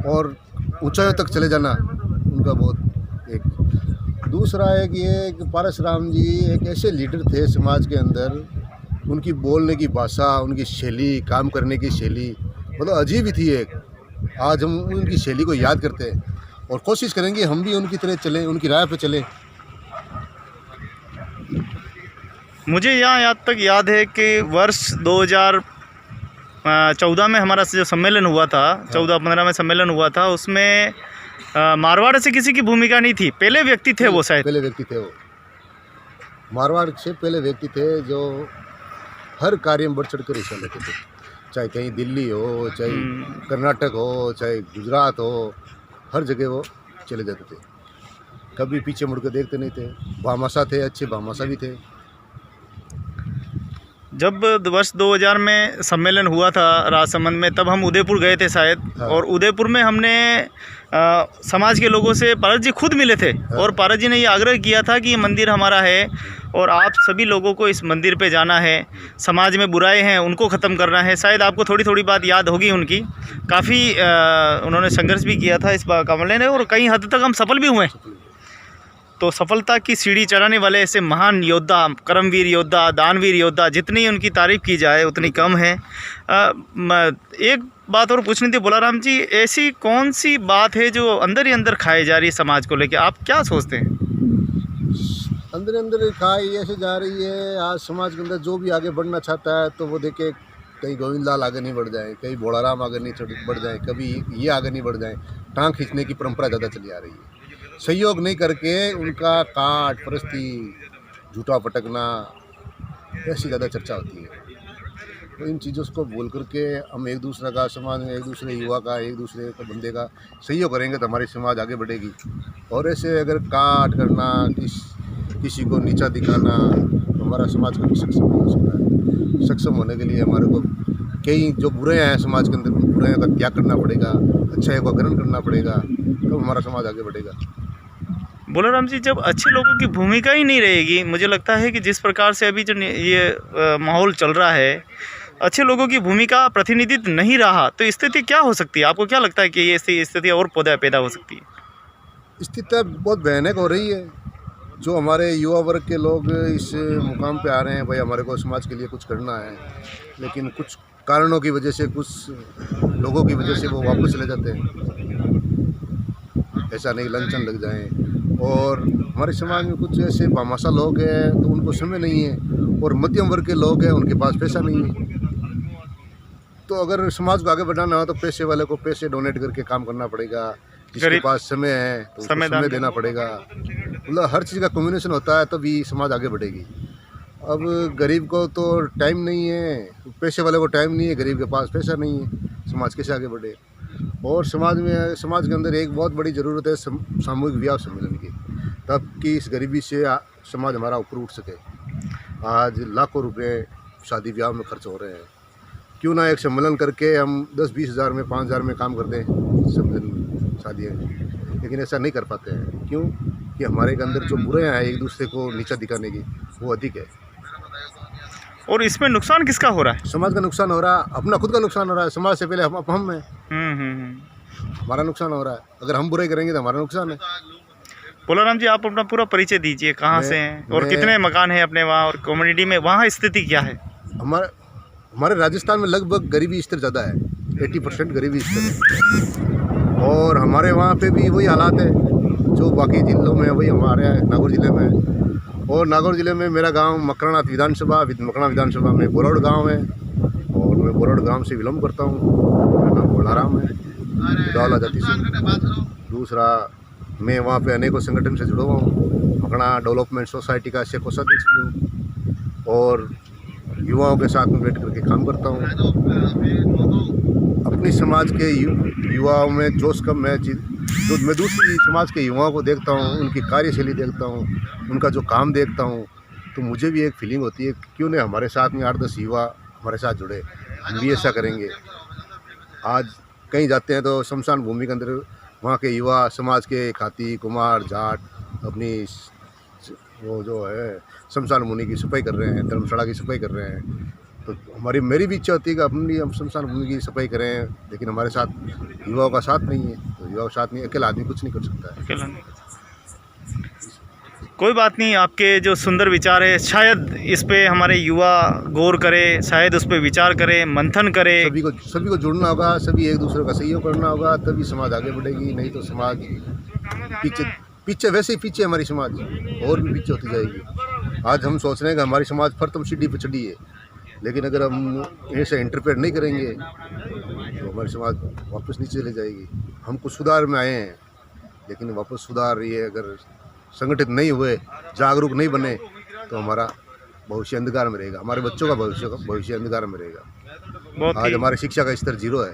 और ऊंचाइयों तक चले जाना उनका बहुत एक। दूसरा एक ये कि परशुराम जी एक ऐसे लीडर थे समाज के अंदर, उनकी बोलने की भाषा, उनकी शैली, काम करने की शैली मतलब अजीब ही थी एक। आज हम उनकी शैली को याद करते हैं और कोशिश करेंगे हम भी उनकी तरह चलें, उनकी राह पे चलें। मुझे यहाँ तक याद है कि वर्ष 2014 में हमारा जो सम्मेलन हुआ था, 14-15 में सम्मेलन हुआ था, उसमें मारवाड़ से किसी की भूमिका नहीं थी। पहले व्यक्ति थे वो, शायद पहले व्यक्ति थे वो। मारवाड़ से पहले व्यक्ति थे जो हर कार्य में बढ़ चढ़ कर हिस्सा लेते थे, चाहे कहीं दिल्ली हो, चाहे कर्नाटक हो, चाहे गुजरात हो, हर जगह वो चले जाते थे। कभी पीछे मुड़ कर देखते नहीं थे। भामाशाह थे, अच्छे भामाशाह भी थे। जब वर्ष 2000 में सम्मेलन हुआ था राजसमंद में, तब हम उदयपुर गए थे शायद। हाँ। और उदयपुर में हमने समाज के लोगों से पारस जी खुद मिले थे। हाँ। और पारस जी ने ये आग्रह किया था कि ये मंदिर हमारा है और आप सभी लोगों को इस मंदिर पे जाना है, समाज में बुराई हैं उनको ख़त्म करना है। शायद आपको थोड़ी थोड़ी बात याद होगी उनकी। काफ़ी उन्होंने संघर्ष भी किया था इस मामले में और कई हद तक हम सफल भी हुए। तो सफलता की सीढ़ी चढ़ाने वाले ऐसे महान योद्धा, कर्मवीर योद्धा, दानवीर योद्धा, जितनी उनकी तारीफ़ की जाए उतनी कम है। एक बात और पूछनी थी बोलाराम जी, ऐसी कौन सी बात है जो अंदर ही अंदर खाई जा रही है समाज को लेकर, आप क्या सोचते हैं? अंदर अंदर खाई ऐसे जा रही है। आज समाज के अंदर जो भी आगे बढ़ना चाहता है तो वो देखे कहीं गोविंद लाल आगे नहीं बढ़ जाए, कहीं भोलाराम आगे नहीं बढ़ जाए, कभी ये आगे नहीं बढ़ जाए। टांग खींचने की परंपरा ज़्यादा चली आ रही है। सहयोग नहीं करके उनका काट परस्ती, झूठा पटकना, ऐसी ज़्यादा चर्चा होती है। तो इन चीज़ों को बोल करके हम एक दूसरे का, समाज में एक दूसरे युवा का, एक दूसरे का बंदे का सहयोग करेंगे तो हमारी समाज आगे बढ़ेगी। और ऐसे अगर काट करना, किसी को नीचा दिखाना, तो हमारा समाज कभी सक्षम नहीं हो सकता है। सक्षम होने के लिए हमारे को कई जो बुरे हैं समाज के अंदर, उन बुराइयों का त्याग करना पड़ेगा, अच्छाई का ग्रहण करना पड़ेगा, तो हमारा समाज आगे बढ़ेगा। बोलाराम जी, जब अच्छे लोगों की भूमिका ही नहीं रहेगी, मुझे लगता है कि जिस प्रकार से अभी जो ये माहौल चल रहा है, अच्छे लोगों की भूमिका प्रतिनिधित्व नहीं रहा, तो स्थिति क्या हो सकती है? आपको क्या लगता है कि ये स्थिति और पैदा हो सकती है? स्थिति बहुत भयानक हो रही है। जो हमारे युवा वर्ग के लोग इस मुकाम पे आ रहे हैं, भाई हमारे को समाज के लिए कुछ करना है, लेकिन कुछ कारणों की वजह से, कुछ लोगों की वजह से वो वापस चले जाते हैं। ऐसा नहीं लंचन लग जाएं। और हमारे समाज में कुछ ऐसे भामाशाह लोग हैं तो उनको समय नहीं है, और मध्यम वर्ग के लोग हैं उनके पास पैसा नहीं है। तो अगर समाज को आगे बढ़ाना हो तो पैसे वाले को पैसे डोनेट करके काम करना पड़ेगा, जिसके पास समय है तो उसको समय देना पड़ेगा। मतलब हर चीज़ का कॉम्बिनेशन होता है तभी समाज आगे बढ़ेगी। अब गरीब को तो टाइम नहीं है, पैसे वाले को टाइम नहीं है, गरीब के पास पैसा नहीं है, समाज कैसे आगे बढ़े? और समाज के अंदर एक बहुत बड़ी ज़रूरत है सामूहिक विवाह सम्मेलन की, तब कि इस गरीबी से समाज हमारा ऊपर उठ सके। आज लाखों रुपए शादी ब्याह में खर्च हो रहे हैं, क्यों ना एक सम्मेलन करके हम 10-20 हज़ार में, 5 हज़ार में काम कर दें सम्मेलन में शादियाँ। लेकिन ऐसा नहीं कर पाते हैं, क्यों कि हमारे के अंदर जो बुरे हैं एक दूसरे को नीचा दिखाने की, वो अधिक है। और इसमें नुकसान किसका हो रहा है? समाज का नुकसान हो रहा है, अपना खुद का नुकसान हो रहा है। समाज से पहले हम हैं, हमारा नुकसान हो रहा है। अगर हम बुराई करेंगे तो हमारा नुकसान है। बोलाराम जी, आप अपना पूरा परिचय दीजिए, कहाँ से हैं और कितने मकान हैं अपने वहाँ, और कम्युनिटी में वहाँ स्थिति क्या है? हमारे राजस्थान में लगभग गरीबी स्तर ज़्यादा है, 80% गरीबी स्तर है। और हमारे वहाँ पे भी वही हालात है जो बाकी जिलों में, वही हमारे नागौर ज़िले में। और नागौर ज़िले में मेरा गांव मकराना विधानसभा में बोरौड़ गांव है, और मैं बोरौड़ गांव से बिलोंग करता हूँ। मेरा नाम भोलाराम है, दौला जाति से। दूसरा मैं वहाँ पे अनेकों संगठन से जुड़ा हुआ हूँ। मकड़ा डेवलपमेंट सोसाइटी का कोषाध्यक्ष भी हूँ और युवाओं के साथ में बैठ करके काम करता हूँ। अपनी समाज के युवाओं में जोश कम मैं दूसरी समाज के युवाओं को देखता हूँ, उनकी कार्यशैली देखता हूँ, उनका जो काम देखता हूँ, तो मुझे भी एक फीलिंग होती है क्यों नहीं हमारे साथ में 8-10 युवा हमारे साथ जुड़े, हम भी ऐसा करेंगे। आज कहीं जाते हैं तो शमशान भूमि के अंदर वहाँ के युवा समाज के खाती कुमार जाट अपनी वो जो है शमशान भूमि की सफाई कर रहे हैं, धर्मशाला की सफाई कर रहे हैं। तो मेरी भी इच्छा होती है कि अपनी हम शमशान भूमि की सफाई करें, लेकिन हमारे साथ युवाओं का साथ नहीं है। तो युवाओं का साथ नहीं, अकेला आदमी कुछ नहीं कर सकता है। अकेला नहीं। कोई बात नहीं, आपके जो सुंदर विचार है शायद इस पे हमारे युवा गौर करे, शायद उस पर विचार करे, मंथन करे। सभी को जुड़ना होगा, सभी एक दूसरे का सहयोग करना होगा, तभी समाज आगे बढ़ेगी। नहीं तो समाज पीछे वैसे ही पीछे हमारी समाज और भी पीछे होती जाएगी। आज हम सोच रहे हैं कि हमारी समाज प्रथम सीढ़ी पर चढ़ी है, लेकिन अगर हम ऐसे इंटरप्रेट नहीं करेंगे तो हमारी समाज वापस नीचे चली जाएगी। हम कुछ सुधार में आए हैं, लेकिन वापस सुधार ये अगर संगठित नहीं हुए, जागरूक नहीं बने, तो हमारा भविष्य अंधकार में रहेगा, हमारे बच्चों का भविष्य अंधकार में रहेगा। आज हमारी शिक्षा का स्तर 0 है,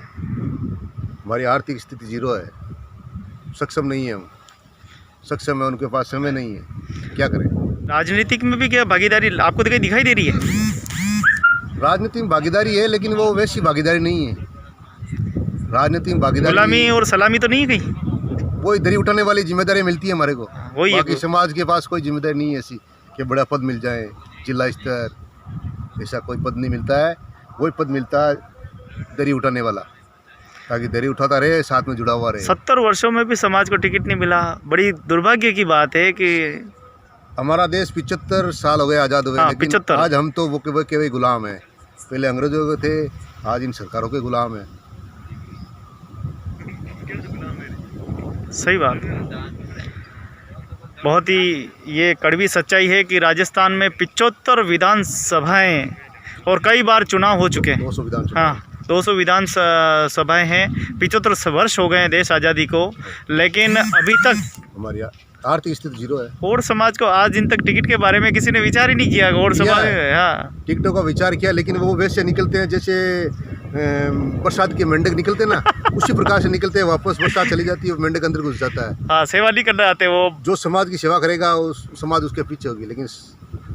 हमारी आर्थिक स्थिति 0 है, सक्षम नहीं है हम, सक्षम है उनके पास समय नहीं है, क्या करें। राजनीतिक में भी क्या भागीदारी आपको कहीं दिखाई दे रही है? राजनीति में भागीदारी है, लेकिन वो वैसी भागीदारी नहीं है। राजनीति में भागीदारी गुलामी और सलामी तो नहीं है कहीं? वही दरी उठाने वाली जिम्मेदारी मिलती है हमारे को, वही बाकी समाज के पास कोई जिम्मेदारी नहीं है ऐसी कि बड़ा पद मिल जाए, जिला स्तर, ऐसा कोई पद नहीं मिलता है। वही पद मिलता है दरी उठाने वाला, ताकि दरी उठाता रहे, साथ में जुड़ा हुआ रहे। 70 वर्षों में भी समाज को टिकट नहीं मिला, बड़ी दुर्भाग्य की बात है कि हमारा देश 75 साल हो गए आज़ाद हुए, लेकिन 75। आज हम तो वो के गुलाम हैं। पहले अंग्रेजों के थे, आज इन सरकारों के गुलाम हैं। सही बात है। बहुत ही ये कड़वी सच्चाई है कि राजस्थान में 75 विधानसभाएं और कई बार चुनाव हो चुके हैं। 200 विधानसभा। हाँ, 200 विधानसभाएं हैं। 75 वर्ष हो गए हैं देश आज़ादी को, लेकिन अभी तक हमारी आर्थिक स्थिति 0 है। और समाज को आज दिन तक टिकट के बारे में किसी ने विचार ही नहीं किया। और समाज हाँ टिकटों का विचार किया, लेकिन वो वैसे निकलते हैं जैसे बरसात के मेंढक निकलते ना, उसी प्रकार से निकलते हैं। वापस बरसात चली जाती है, मेंढक अंदर घुस जाता है। हाँ, सेवा नहीं करना आते वो। जो समाज की सेवा करेगा उस समाज उसके पीछे होगी, लेकिन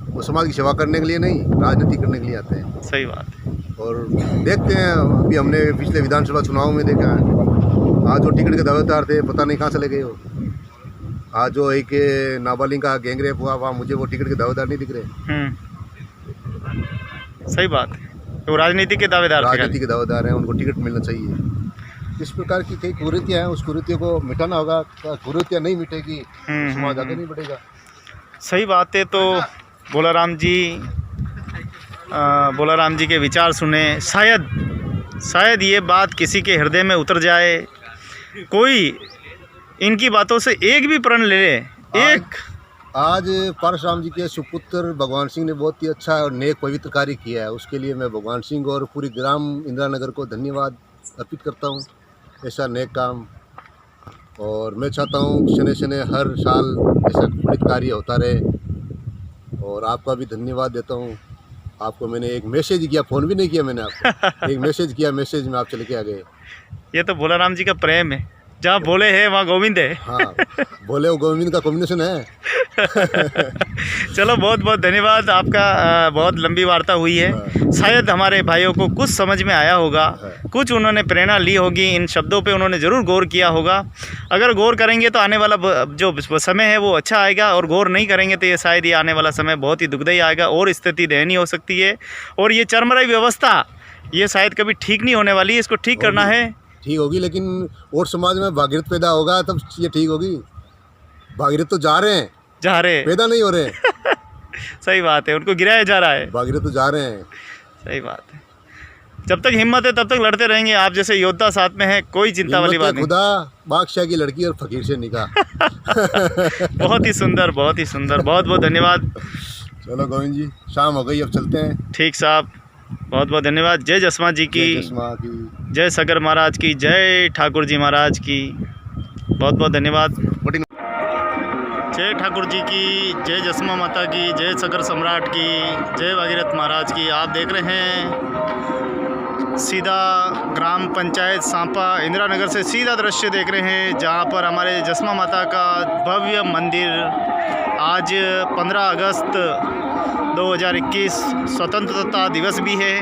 वो समाज की सेवा करने के लिए नहीं, राजनीति करने के लिए आते हैं। सही बात है। और देखते हैं, अभी हमने पिछले विधानसभा चुनाव में देखा है, आज जो टिकट के दावेदार थे पता नहीं कहाँ चले गए हो। आज जो एक नाबालिग का गैंगरेप हुआ, वहाँ मुझे वो टिकट के दावेदार नहीं दिख रहे। सही बात है। तो राजनीति के दावेदार हैं, उनको टिकट मिलना चाहिए। इस प्रकार की कई कुरीतियाँ हैं, उस कुरीतियों को मिटाना होगा। कुरीतियाँ नहीं मिटेगी, समाज आगे नहीं बढ़ेगा। सही बात है। तो बोलाराम जी के विचार सुने, शायद ये बात किसी के हृदय में उतर जाए, कोई इनकी बातों से एक भी प्रण ले ले। आज परशुराम जी के सुपुत्र भगवान सिंह ने बहुत ही अच्छा और नेक पवित्र कार्य किया है। उसके लिए मैं भगवान सिंह और पूरी ग्राम इंदिरा नगर को धन्यवाद अर्पित करता हूँ, ऐसा नेक काम। और मैं चाहता हूँ शने हर साल ऐसा पुण्य कार्य होता रहे। और आपका भी धन्यवाद देता हूँ। आपको मैंने एक मैसेज किया, फ़ोन भी नहीं किया मैंने आपको, एक मैसेज किया, मैसेज में आप चले के आ गए। ये तो बोलाराम जी का प्रेम है, जहाँ बोले है वहाँ गोविंद है। हाँ, बोले वो गोविंद का कॉम्बिनेशन है। चलो, बहुत बहुत धन्यवाद आपका। बहुत लंबी वार्ता हुई है। शायद हमारे भाइयों को कुछ समझ में आया होगा, कुछ उन्होंने प्रेरणा ली होगी, इन शब्दों पे उन्होंने ज़रूर गौर किया होगा। अगर गौर करेंगे तो आने वाला जो समय है वो अच्छा आएगा, और गौर नहीं करेंगे तो ये शायद ये आने वाला समय बहुत ही दुखदायी आएगा और स्थिति दयनीय हो सकती है। और ये चरमराई व्यवस्था ये शायद कभी ठीक नहीं होने वाली है। इसको ठीक करना है। ठीक होगी, लेकिन और समाज में भागीरथ पैदा होगा तब ये ठीक होगी। भागीरथ तो जा रहे हैं, पैदा नहीं हो रहे। सही बात है, उनको गिराया जा रहा है। भागीरथ तो जा रहे हैं। सही बात है। जब तक हिम्मत है तब तक लड़ते रहेंगे। आप जैसे योद्धा साथ में है, कोई चिंता वाली बात नहीं। खुदा बादशाह की लड़की और फकीर से निकाह। बहुत ही सुंदर, बहुत ही सुंदर। बहुत बहुत धन्यवाद। चलो गोविंद जी, शाम हो गई, अब चलते हैं। ठीक साहब, बहुत बहुत धन्यवाद। जय जसमा जी की, जय सगर महाराज की, जय ठाकुर जी महाराज की। बहुत बहुत धन्यवाद। जय ठाकुर जी की, जय जसमा माता की, जय सगर सम्राट की, जय भागीरथ महाराज की। आप देख रहे हैं सीधा ग्राम पंचायत सांपा इंदिरा नगर से सीधा दृश्य देख रहे हैं, जहां पर हमारे जसमा माता का भव्य मंदिर आज 15 अगस्त 2021 स्वतंत्रता दिवस भी है।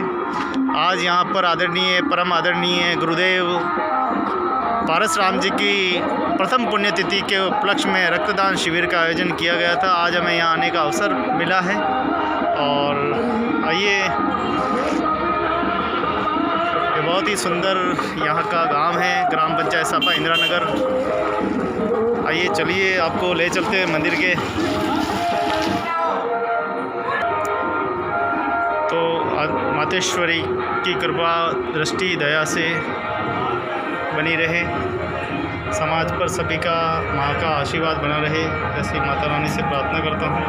आज यहां पर आदरणीय परम आदरणीय गुरुदेव पारस राम जी की प्रथम पुण्यतिथि के उपलक्ष्य में रक्तदान शिविर का आयोजन किया गया था। आज हमें यहाँ आने का अवसर मिला है और आइए, ये बहुत ही सुंदर यहाँ का गांव है, ग्राम पंचायत सांपा इंदिरा नगर। आइए चलिए आपको ले चलते हैं मंदिर के। तो मातेश्वरी की कृपा दृष्टि दया से बनी रहे, समाज पर सभी का माँ का आशीर्वाद बना रहे, ऐसी माता रानी से प्रार्थना करता हूँ।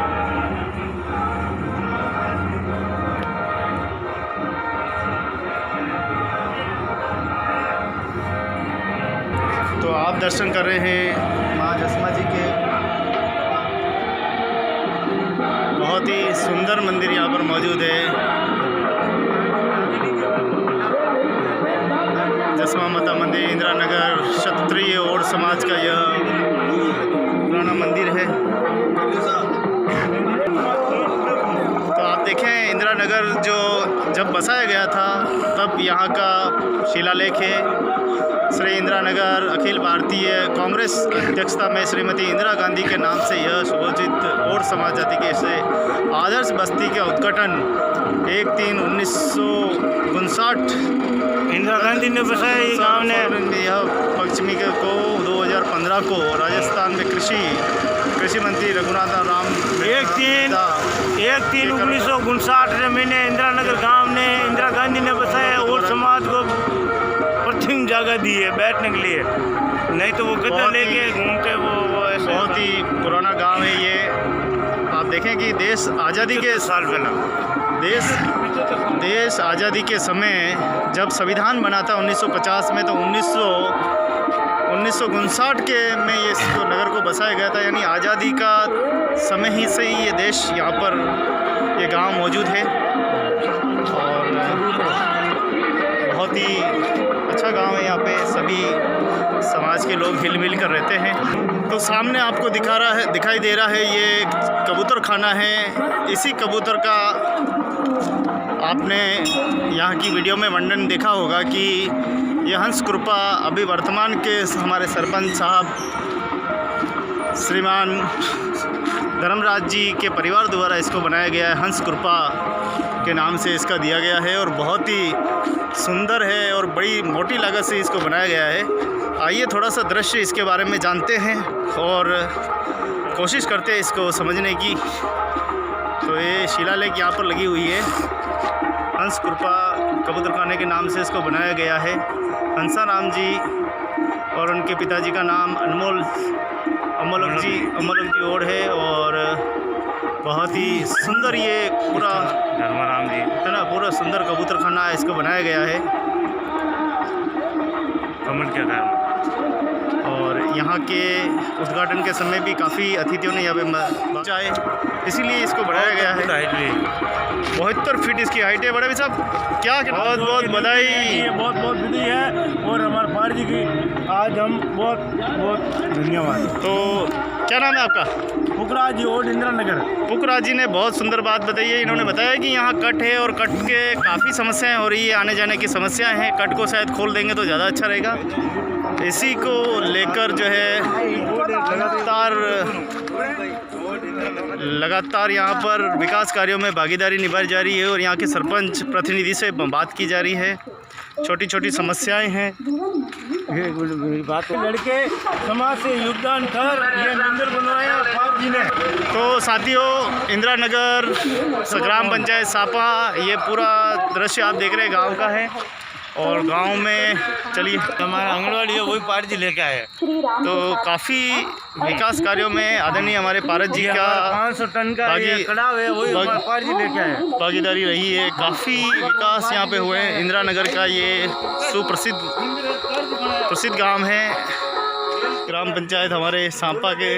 तो आप दर्शन कर रहे हैं माँ जसमा जी के। बहुत ही सुंदर मंदिर यहाँ पर मौजूद है। जसमा माता मंदिर इंदिरा नगर क्षत्रिय और समाज का यह पुराना मंदिर है। तो आप देखें इंदिरा नगर जो जब बसाया गया था तब यहाँ का शिलालेख है। श्री इंदिरा नगर अखिल भारतीय कांग्रेस अध्यक्षता में श्रीमती इंदिरा गांधी के नाम से यह सुयोजित और समाज जाति के से आदर्श बस्ती का उद्घाटन 1/3/1959 इंदिरा गांधी ने बसाया ये गाँव ने। यह पश्चिमी को 2015 को राजस्थान में कृषि मंत्री रघुनाथ राम 1/3/1959 में इंदिरा नगर गाँव ने इंदिरा गांधी ने बसाया और समाज को प्रथम जगह दी है बैठने के लिए, नहीं तो वो गद्दा लेके घूमते वो ऐसे। बहुत ही पुराना गांव है ये। आप देखें कि देश आज़ादी के साल पहला देश आज़ादी के समय जब संविधान बना था 1950 में, तो 1959 के में ये नगर को बसाया गया था। यानी आज़ादी का समय ही से ही ये देश यहाँ पर ये गांव मौजूद है और बहुत ही अच्छा गांव है। यहाँ पे सभी समाज के लोग हिल मिल कर रहते हैं। तो सामने आपको दिखाई दे रहा है ये कबूतर खाना है। इसी कबूतर का आपने यहाँ की वीडियो में वर्णन देखा होगा कि ये हंस कृपा अभी वर्तमान के हमारे सरपंच साहब श्रीमान धर्मराज जी के परिवार द्वारा इसको बनाया गया है। हंस कृपा के नाम से इसका दिया गया है और बहुत ही सुंदर है और बड़ी मोटी लागत से इसको बनाया गया है। आइए थोड़ा सा दृश्य इसके बारे में जानते हैं और कोशिश करते हैं इसको समझने की। तो ये शिलालेख यहाँ पर लगी हुई है। हंस कृपा कबूतरखाने के नाम से इसको बनाया गया है। हंसा राम जी और उनके पिताजी का नाम अमोलक जी ओढ़ है और बहुत ही सुंदर ये पूरा धर्माराम जी है ना, पूरा सुंदर कबूतरखाना इसको बनाया गया है कमल के आकार। और यहाँ के उद्घाटन के समय भी काफ़ी अतिथियों ने यहाँ पे पहुँचा है, इसीलिए इसको बढ़ाया गया है। 72 फीट इसकी हाइट है। बड़े भाई साहब क्या बहुत बहुत बधाई, बहुत बहुत बधाई है और हमारे पार जी की आज हम बहुत बहुत धन्यवाद। तो क्या नाम है आपका? पुखराज जी और इंदिरा नगर। पुखराज जी ने बहुत सुंदर बात बताई है। इन्होंने बताया कि यहाँ कट है और कट के काफ़ी समस्याएं हो रही है, आने जाने की समस्याएं हैं। कट को शायद खोल देंगे तो ज़्यादा अच्छा रहेगा। इसी को लेकर जो है लगातार यहाँ पर विकास कार्यों में भागीदारी निभाई जा रही है और यहाँ के सरपंच प्रतिनिधि से बात की जा रही है। छोटी छोटी समस्याएं हैं। लड़के समाज से योगदान कर ये मंदिर बनवाया पाप जी ने। तो साथियों इंदिरा नगर ग्राम पंचायत सांपा ये पूरा दृश्य आप देख रहे हैं गांव का है और गांव में चलिए हमारा आंगनवाड़ी है वही पार्टी लेके आए। तो काफ़ी विकास कार्यों में आदरणीय हमारे पारस जी का 500 टन का कड़ाव है वही पार्टी लेके आए भागीदारी रही है। काफ़ी विकास यहाँ पे हुए हैं। इंदिरा नगर का ये सुप्रसिद्ध गांव है। ग्राम पंचायत हमारे सांपा के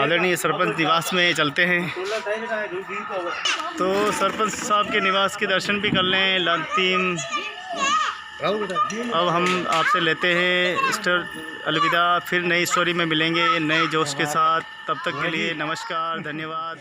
आदरणीय सरपंच निवास में चलते हैं। तो सरपंच साहब के निवास के दर्शन भी कर लें। अंतिम अब हम आपसे लेते हैं स्टर अलविदा। फिर नई स्टोरी में मिलेंगे नए जोश के साथ। तब तक के लिए नमस्कार, धन्यवाद।